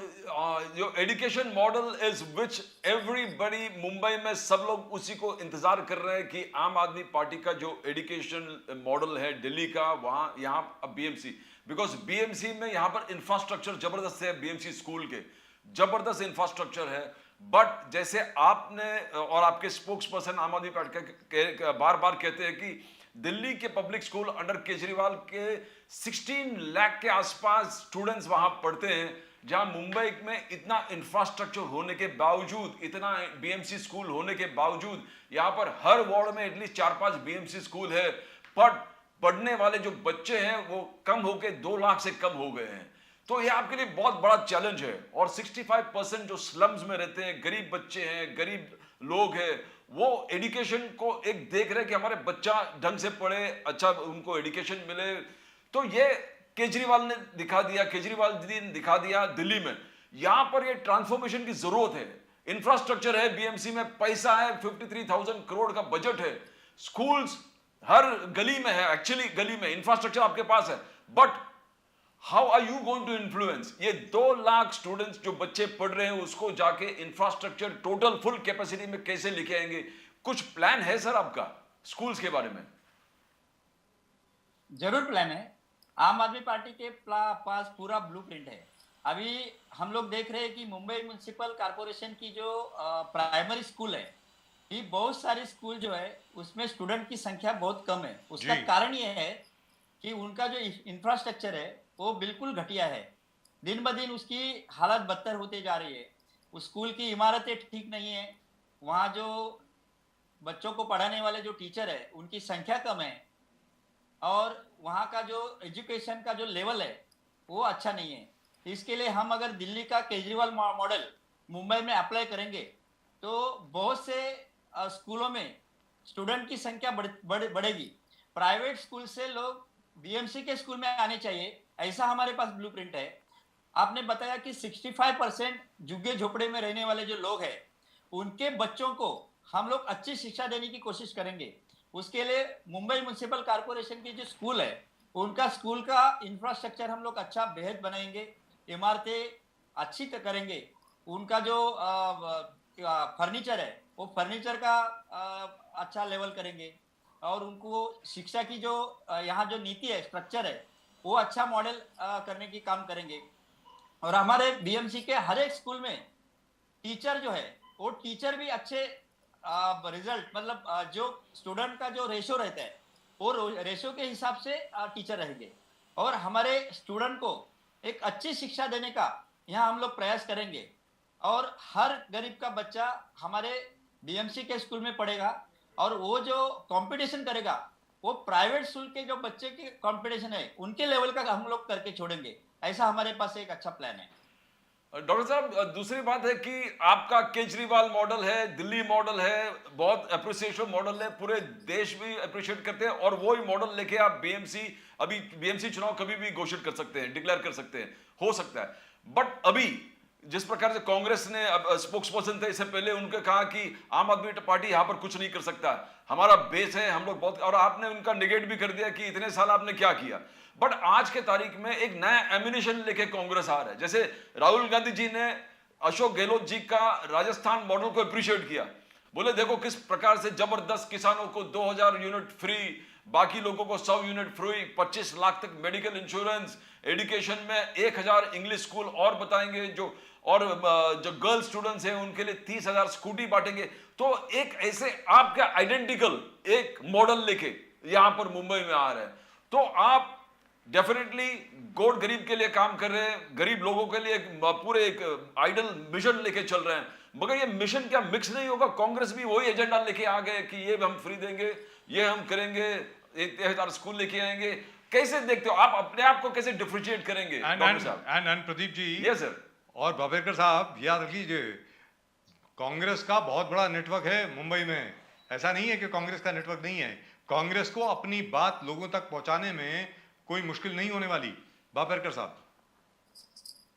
जो education model is which everybody, Mumbai में सब लोग उसी को इंतजार कर रहे हैं कि आम आदमी पार्टी का जो एजुकेशन मॉडल है दिल्ली का, वहां यहाँ अब बीएमसी, बिकॉज बीएमसी में यहाँ पर इंफ्रास्ट्रक्चर जबरदस्त है, बीएमसी स्कूल के जबरदस्त इंफ्रास्ट्रक्चर है। बट जैसे आपने और आपके स्पोक्स पर्सन आम आदमी पार्टी के बार बार कहते हैं कि दिल्ली के पब्लिक स्कूल अंडर केजरीवाल के 16 लाख के आसपास स्टूडेंट्स वहां पढ़ते हैं, जहां मुंबई में इतना इंफ्रास्ट्रक्चर होने के बावजूद, इतना बीएमसी स्कूल होने के बावजूद, यहां पर हर वार्ड में एटलीस्ट 4-5 बीएमसी स्कूल है, पर पढ़ने वाले जो बच्चे हैं वो कम होके 2 लाख से कम हो गए हैं। तो ये आपके लिए बहुत बड़ा चैलेंज है। और 65% जो स्लम्स में रहते हैं, गरीब बच्चे हैं, गरीब लोग हैं, वो एजुकेशन को एक देख रहे हैं कि हमारे बच्चा ढंग से पढ़े, अच्छा उनको एजुकेशन मिले। तो ये केजरीवाल ने दिखा दिया, केजरीवाल दीदी ने दिखा दिया दिल्ली में। यहां पर ये ट्रांसफॉर्मेशन की जरूरत है। इंफ्रास्ट्रक्चर है, बीएमसी में पैसा है, 53,000 करोड़ का बजट है, स्कूल्स हर गली में है, एक्चुअली गली में इंफ्रास्ट्रक्चर आपके पास है, but how are you going to influence ये 2 लाख स्टूडेंट्स जो बच्चे पढ़ रहे हैं, उसको जाके इंफ्रास्ट्रक्चर टोटल फुल कैपेसिटी में कैसे लेके आएंगे? कुछ प्लान है सर आपका स्कूल्स के बारे में? जरूर प्लान है। आम आदमी पार्टी के पास पूरा ब्लूप्रिंट है। अभी हम लोग देख रहे हैं कि मुंबई म्युनिसिपल कॉर्पोरेशन की जो प्राइमरी स्कूल है, ये बहुत सारी स्कूल जो है उसमें स्टूडेंट की संख्या बहुत कम है। उसका कारण ये है कि उनका जो इंफ्रास्ट्रक्चर है वो बिल्कुल घटिया है। दिन ब दिन उसकी हालत बदतर होते जा रही है। उस स्कूल की इमारतें ठीक नहीं है, वहाँ जो बच्चों को पढ़ाने वाले जो टीचर है उनकी संख्या कम है, और वहाँ का जो एजुकेशन का जो लेवल है वो अच्छा नहीं है। इसके लिए हम अगर दिल्ली का केजरीवाल मॉडल मुंबई में अप्लाई करेंगे तो बहुत से स्कूलों में स्टूडेंट की संख्या बढ़ेगी। प्राइवेट स्कूल से लोग बीएमसी के स्कूल में आने चाहिए, ऐसा हमारे पास ब्लूप्रिंट है। आपने बताया कि 65% झुग्गे झोपड़े में रहने वाले जो लोग हैं उनके बच्चों को हम लोग अच्छी शिक्षा देने की कोशिश करेंगे। उसके लिए मुंबई म्युनिसिपल कॉर्पोरेशन की जो स्कूल है उनका स्कूल का इंफ्रास्ट्रक्चर हम लोग अच्छा बेहद बनाएंगे, इमारतें अच्छी करेंगे, उनका जो फर्नीचर है वो फर्नीचर का अच्छा लेवल करेंगे, और उनको शिक्षा की जो यहाँ जो नीति है, स्ट्रक्चर है, वो अच्छा मॉडल करने की काम करेंगे। और हमारे बीएमसी के हर एक स्कूल में टीचर जो है वो टीचर भी अच्छे रिजल्ट, मतलब जो स्टूडेंट का जो रेशो रहता है वो रेशो के हिसाब से टीचर रहेंगे, और हमारे स्टूडेंट को एक अच्छी शिक्षा देने का यहाँ हम लोग प्रयास करेंगे। और हर गरीब का बच्चा हमारे बीएमसी के स्कूल में पढ़ेगा, और वो जो कंपटीशन करेगा वो प्राइवेट स्कूल के जो बच्चे के कंपटीशन है उनके लेवल का हम लोग करके छोड़ेंगे। ऐसा हमारे पास एक अच्छा प्लान है। डॉक्टर साहब, दूसरी बात है कि आपका केजरीवाल मॉडल है, दिल्ली मॉडल है, बहुत अप्रिसिएशन मॉडल है, पूरे देश भी अप्रिशिएट करते हैं, और वो ही मॉडल लेके आप बीएमसी चुनाव कभी भी घोषित कर सकते हैं, डिक्लेयर कर सकते हैं, हो सकता है। बट अभी जिस प्रकार से कांग्रेस ने स्पोक्स पर्सन थे इससे पहले, उनके कहा कि आम आदमी पार्टी यहां पर कुछ नहीं कर सकता, हमारा बेस है, हम लोग बहुत, और आपने उनका निगेट भी कर दिया कि इतने साल आपने क्या किया। बट आज के तारीख में एक नया एमिनेशन लेके कांग्रेस आ रहा है। जैसे राहुल गांधी जी ने अशोक गहलोत जी का राजस्थान मॉडल को अप्रिशिएट किया, बोले देखो किस प्रकार से जबरदस्त, किसानों को 2000 यूनिट फ्री, बाकी लोगों को 100 यूनिट फ्री, 25 लाख तक मेडिकल इंश्योरेंस, एजुकेशन में 1000 इंग्लिश स्कूल और बताएंगे, जो गर्ल स्टूडेंट्स हैं उनके लिए 30,000 स्कूटी बांटेंगे। तो एक ऐसे आपका आइडेंटिकल एक मॉडल लेके यहां पर मुंबई में आ रहे हैं, तो आप डेफिनेटली गोड गरीब के लिए काम कर रहे हैं, गरीब लोगों के लिए पूरे एक आइडल मिशन लेके चल रहे हैं। मगर ये मिशन क्या मिक्स नहीं होगा? कांग्रेस भी वही एजेंडा लेके आ गए कि ये हम फ्री देंगे, ये हम करेंगे, 1000 स्कूल लेके आएंगे। कैसे देखते हो आप अपने आप को, कैसे डिफरेंशिएट करेंगे? And Pradeep ji, yes sir, और बाबेरकर साहब, याद रखिए कांग्रेस का बहुत बड़ा नेटवर्क है मुंबई में। ऐसा नहीं है कि कांग्रेस का नेटवर्क नहीं है। कांग्रेस को अपनी बात लोगों तक पहुंचाने में कोई मुश्किल नहीं होने वाली। बाबरकर साहब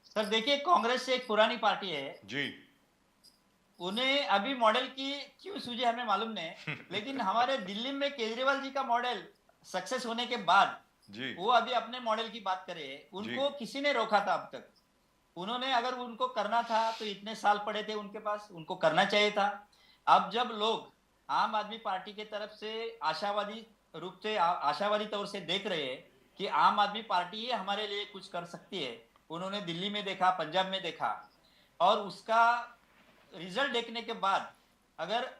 सर देखिए, कांग्रेस एक पुरानी पार्टी है, जी। उन्हें अभी मॉडल की क्यों सूझे हमें मालूम नहीं, लेकिन हमारे दिल्ली में केजरीवाल जी का मॉडल सक्सेस होने के बाद जी वो अभी अपने मॉडल की बात करे, उनको किसी ने रोका था अब तक? उन्होंने, अगर उनको करना था तो इतने साल पड़े थे उनके पास, उनको करना चाहिए था। अब जब लोग आम आदमी पार्टी के तरफ से आशावादी रूप से, आशावादी तौर से देख रहे हैं कि आम आदमी पार्टी ही हमारे लिए कुछ कर सकती है, उन्होंने दिल्ली में देखा, पंजाब में देखा, और उसका रिजल्ट देखने के बाद अगर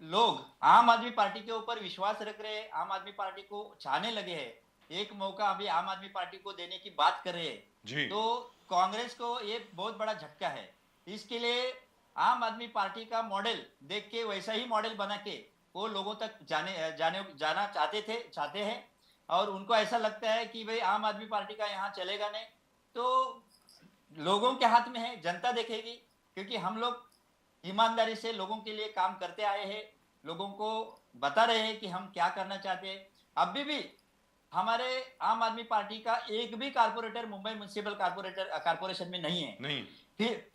लोग आम आदमी पार्टी के ऊपर विश्वास रख रहे हैं, आम आदमी पार्टी को चाहने लगे हैं, एक मौका अभी आम आदमी पार्टी को देने की बात कर रहे जी। हैं, तो कांग्रेस को ये बहुत बड़ा झटका है। इसके लिए आम आदमी पार्टी का मॉडल देख के वैसा ही मॉडल बना के वो लोगों तक जाना चाहते हैं, और उनको ऐसा लगता है कि भाई आम आदमी पार्टी का यहाँ चलेगा नहीं, तो लोगों के हाथ में है, जनता देखेगी, क्योंकि हम लोग ईमानदारी से लोगों के लिए काम करते आए हैं, लोगों को बता रहे हैं कि हम क्या करना चाहते हैं। अभी भी हमारे आम आदमी पार्टी का एक भी कारपोरेटर मुंबई म्युनिसिपल कारपोरेशन में नहीं है। नहीं,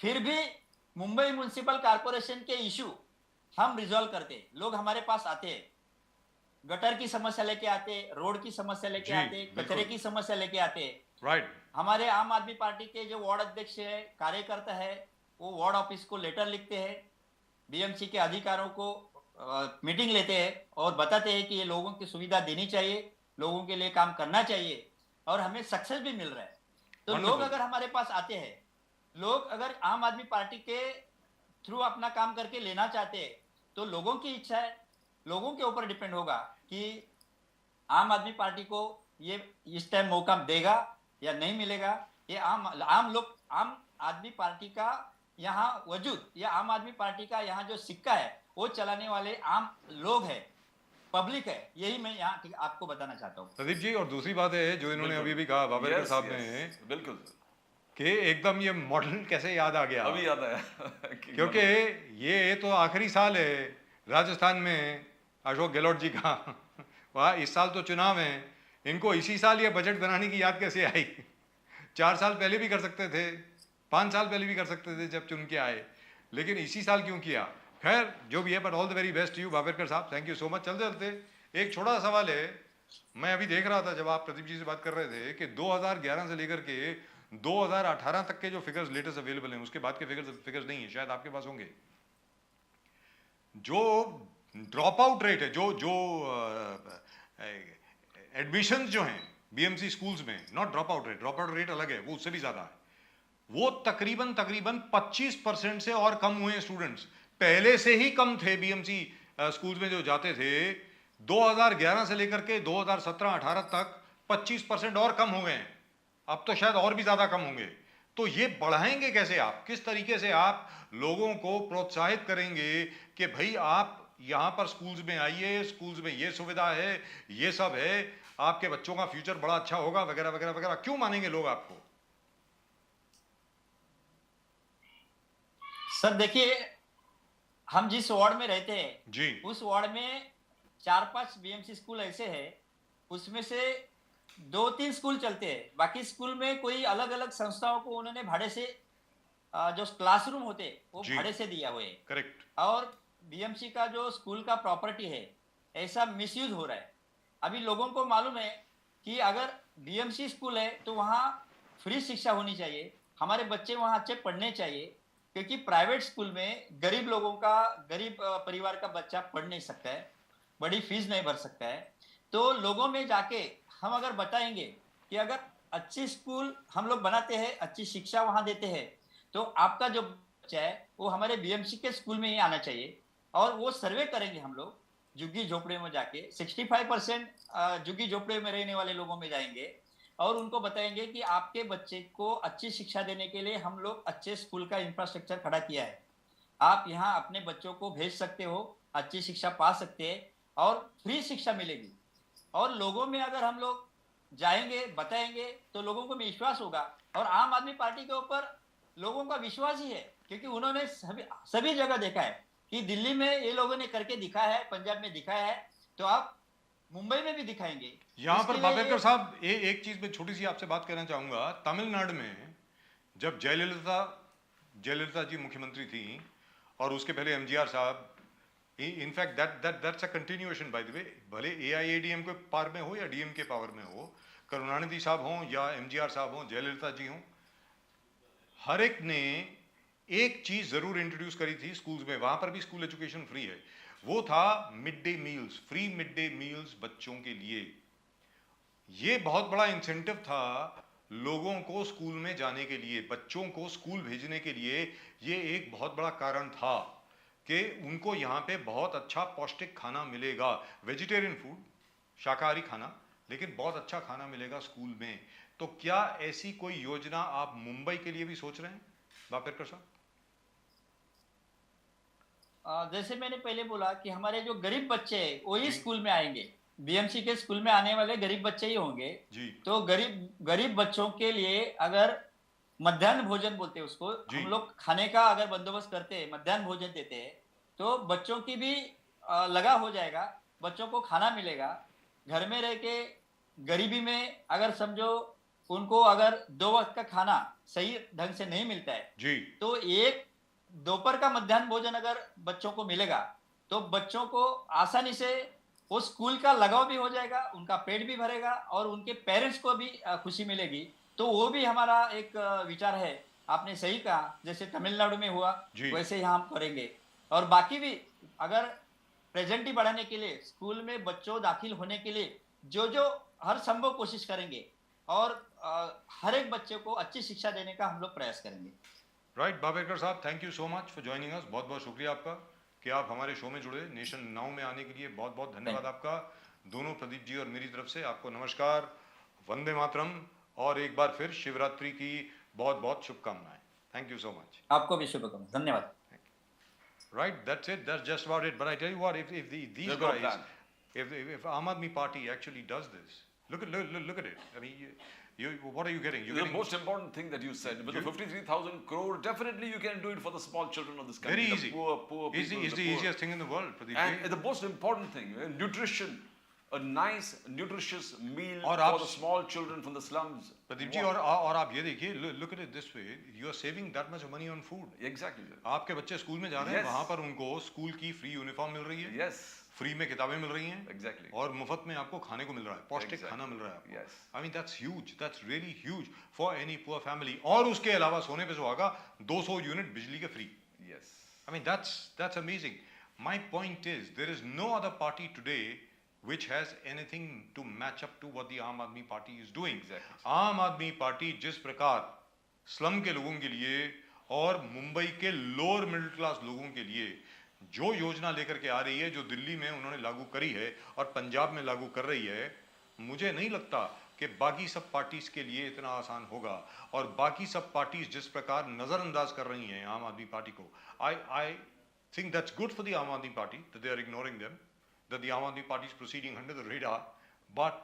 फिर भी मुंबई म्युनिसिपल कारपोरेशन के इशू हम रिजॉल्व करते हैं, लोग हमारे पास आते हैं, गटर की समस्या लेके आते हैं, रोड की समस्या लेके जी, आते हैं, कचरे बिल्कुल। की समस्या लेके आते हैं। राइट। हमारे आम आदमी पार्टी के जो वार्ड अध्यक्ष है, कार्यकर्ता है, वो वार्ड ऑफिस को लेटर लिखते हैं, बीएमसी के अधिकारों को मीटिंग लेते हैं और बताते हैं कि ये लोगों की सुविधा देनी चाहिए, लोगों के लिए काम करना चाहिए, और हमें सक्सेस भी मिल रहा है। तो लोग Wonderful. अगर हमारे पास आते हैं, लोग अगर आम आदमी पार्टी के थ्रू अपना काम करके लेना चाहते हैं, तो लोगों की इच्छा है, लोगों के ऊपर डिपेंड होगा कि आम आदमी पार्टी को ये इस टाइम मौका देगा या नहीं मिलेगा। ये आम आदमी पार्टी का यहाँ वजूद, या आम आदमी पार्टी का यहाँ जो सिक्का है, वो चलाने वाले आम लोग है, पब्लिक है, यही मैं यहाँ आपको बताना चाहता हूँ। प्रदीप जी, और दूसरी बात है जो इन्होंने बिल्कुल। अभी भी कहा बाबरकर Yes, साहब yes, ने, बिल्कुल कि एकदम ये मॉडल कैसे याद आ गया, अभी याद आया क्योंकि ये तो आखिरी साल है राजस्थान में अशोक गहलोत जी का वहाँ इस साल तो चुनाव है, इनको इसी साल ये बजट बनाने की याद कैसे आई? 4 साल पहले भी कर सकते थे, 5 साल पहले भी कर सकते थे जब चुन के आए, लेकिन इसी साल क्यों किया? खैर जो भी है, but all the very best you Babarkar साहब, थैंक यू सो मच। चलते चलते एक छोटा सा सवाल है, मैं अभी देख रहा था जब आप प्रदीप जी से बात कर रहे थे कि 2011 से लेकर के 2018 तक के जो फिगर्स लेटेस्ट अवेलेबल हैं, उसके बाद के फिगर्स नहीं है, शायद आपके पास होंगे। जो ड्रॉप आउट रेट है, जो एडमिशंस जो हैं बीएमसी स्कूल्स में, नॉट ड्रॉप आउट रेट अलग है, वो उससे भी ज्यादा है, वो तकरीबन 25% से और कम हुए स्टूडेंट्स, पहले से ही कम थे बीएमसी स्कूल्स में जो जाते थे। 2011 से लेकर के 2017-18 तक 25% और कम हो गए हैं, अब तो शायद और भी ज्यादा कम होंगे। तो ये बढ़ाएंगे कैसे आप? किस तरीके से आप लोगों को प्रोत्साहित करेंगे कि भाई आप यहाँ पर स्कूल्स में आइए, स्कूल्स में ये सुविधा है, ये सब है, आपके बच्चों का फ्यूचर बड़ा अच्छा होगा, वगैरह वगैरह वगैरह? क्यों मानेंगे लोग आपको? सर देखिए, हम जिस वार्ड में रहते हैं जी उस वार्ड में 4-5 बीएमसी स्कूल ऐसे हैं, उसमें से 2-3 स्कूल चलते हैं, बाकी स्कूल में कोई अलग अलग संस्थाओं को उन्होंने भाड़े से, जो क्लासरूम होते हैं वो जी। भाड़े से दिया हुए है, करेक्ट। और बीएमसी का जो स्कूल का प्रॉपर्टी है, ऐसा मिसयूज हो रहा है। अभी लोगों को मालूम है कि अगर बीएमसी स्कूल है तो वहाँ फ्री शिक्षा होनी चाहिए, हमारे बच्चे वहाँ अच्छे पढ़ने चाहिए, क्योंकि प्राइवेट स्कूल में गरीब परिवार का बच्चा पढ़ नहीं सकता है, बड़ी फीस नहीं भर सकता है। तो लोगों में जाके हम अगर बताएंगे कि अगर अच्छी स्कूल हम लोग बनाते हैं, अच्छी शिक्षा वहाँ देते हैं, तो आपका जो बच्चा है वो हमारे बीएमसी के स्कूल में ही आना चाहिए। और वो सर्वे करेंगे हम लोग झुग्गी झोपड़े में जाके, 65% झुग्गी झोपड़े में रहने वाले लोगों में जाएंगे और उनको बताएंगे कि आपके बच्चे को अच्छी शिक्षा देने के लिए हम लोग अच्छे स्कूल का इंफ्रास्ट्रक्चर खड़ा किया है, आप यहाँ अपने बच्चों को भेज सकते हो, अच्छी शिक्षा पा सकते हैं और फ्री शिक्षा मिलेगी। और लोगों में अगर हम लोग जाएंगे, बताएंगे, तो लोगों को विश्वास होगा। और आम आदमी पार्टी के ऊपर लोगों का विश्वास ही है, क्योंकि उन्होंने सभी जगह देखा है कि दिल्ली में ये लोगों ने करके दिखाया है, पंजाब में दिखाया है, तो आप मुंबई में भी दिखाएंगे। यहाँ पर इसके लिए बाबेकर साहब एक चीज में छोटी सी आपसे बात करना चाहूंगा। तमिलनाडु में जब जयललिता जी मुख्यमंत्री थी और उसके पहले एमजीआर साहब, in fact that's a continuation by the way, भले एआईएडीएम के पावर में हो या डीएम के पावर में हो, करुणानिधि साहब हों या एमजीआर साहब हों, जयललिता जी हों, हर एक ने एक चीज जरूर इंट्रोड्यूस करी थी स्कूल्स में, वहां पर भी स्कूल एजुकेशन फ्री है, वो था mid day meals, free mid day meals बच्चों के लिए। ये बहुत बड़ा इंसेंटिव था लोगों को स्कूल में जाने के लिए, बच्चों को स्कूल भेजने के लिए। ये एक बहुत बड़ा कारण था कि उनको यहाँ पे बहुत अच्छा पौष्टिक खाना मिलेगा, वेजिटेरियन फूड, शाकाहारी खाना, लेकिन बहुत अच्छा खाना मिलेगा स्कूल में। तो क्या ऐसी कोई योजना आप मुंबई के लिए भी सोच रहे हैं बापेरकर साहब? जैसे मैंने पहले बोला कि हमारे जो गरीब बच्चे हैं वही स्कूल में आएंगे, बीएमसी के स्कूल में आने वाले गरीब बच्चे ही होंगे जी। तो गरीब बच्चों के लिए अगर मध्याह्न भोजन बोलते हैं उसको, जी। हम लोग खाने का अगर बंदोबस्त करते हैं, मध्याह्न भोजन देते हैं, तो बच्चों की भी लगा हो जाएगा, बच्चों को खाना मिलेगा। घर में रह के गरीबी में अगर समझो उनको अगर 2 वक्त का खाना सही ढंग से नहीं मिलता है जी। तो एक दोपहर का मध्याह्न भोजन अगर बच्चों को मिलेगा तो बच्चों को आसानी से वो स्कूल का लगाव भी हो जाएगा, उनका पेट भी भरेगा और उनके पेरेंट्स को भी खुशी मिलेगी। तो वो भी हमारा एक विचार है। आपने सही कहा, जैसे तमिलनाडु में हुआ जी। वैसे यहाँ हम करेंगे। और बाकी भी अगर प्रेजेंटी बढ़ाने के लिए, स्कूल में बच्चों दाखिल होने के लिए जो हर संभव कोशिश करेंगे और हर एक बच्चे को अच्छी शिक्षा देने का हम लोग प्रयास करेंगे। राइट बाबेरकर साहब, thank you so much for joining us. बहुत बहुत शुक्रिया आपका कि आप हमारे शो में जुड़े। नेशन नाउ में आने के लिए बहुत बहुत धन्यवाद आपका। दोनों प्रदीप जी और मेरी तरफ से आपको नमस्कार, वंदे मातरम, और एक बार फिर शिवरात्रि की बहुत बहुत शुभकामनाएं। Thank you so much. आपको भी शुभकामनाएं, धन्यवाद। Right, that's it. That's just about it. But I tell you what, if these There's no guys, plan. if Aam Aadmi Party actually does this, look at it. I mean, what are you getting? You're The getting most important thing that you said, with the 53,000 crore, definitely you can do it for the small children of this country. very the easy. Poor people. It's the the poor. easiest thing in the world, Pradeep And ji. the most important thing, nutrition. A nice, nutritious meal और for आप- the small children from the slums. Pradeep ji, और आप ये देखिए, look at it this way, you are saving that much money on food. Exactly, sir. आपके बच्चे school में जा रहे हैं, Yes. वहां पर उनको स्कूल की फ्री यूनिफॉर्म मिल रही है, Yes, फ्री में किताबें मिल रही हैं, exactly. और मुफ्त में आपको खाने को मिल रहा है, पौष्टिक Exactly. खाना मिल रहा है आपको। Yes. I mean that's huge, that's really huge for any poor family. और उसके अलावा सोने पे सुहागा 200 यूनिट बिजली के free. Yes. I mean that's amazing. My point is there is no other party today which has anything to match up to what the Aam Aadmi Party is doing. Exactly. आम आदमी party जिस प्रकार slum के लोगों के लिए और मुंबई के लोअर मिडिल क्लास लोगों के लिए जो योजना लेकर के आ रही है, जो दिल्ली में उन्होंने लागू करी है और पंजाब में लागू कर रही है, मुझे नहीं लगता कि बाकी सब पार्टीज के लिए इतना आसान होगा। और बाकी सब पार्टीज जिस प्रकार नजरअंदाज कर रही हैं आम आदमी पार्टी को, आई think that's good for the Aam Aadmi Party that they are ignoring them, that the Aam Aadmi Party is proceeding under the radar, but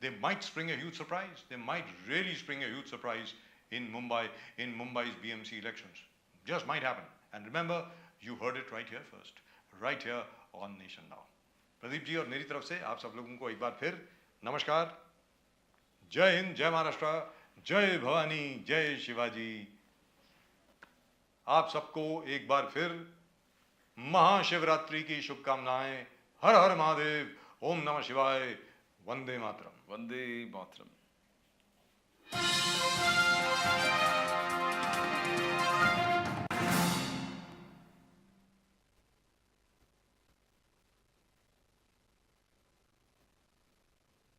they might spring a huge surprise. They might really spring a huge surprise in Mumbai's BMC elections. Just might happen. And remember, you heard it right here first, right here on Nation Now. Pradeep ji और मेरी तरफ से आप सब लोगों को एक बार फिर नमस्कार, जय हिंद, जय महाराष्ट्र, जय भवानी, जय शिवाजी। आप सबको एक बार फिर महाशिवरात्रि की शुभकामनाएं। हर हर महादेव, ओम नमः शिवाय, वंदे मातरम। Vande Mataram.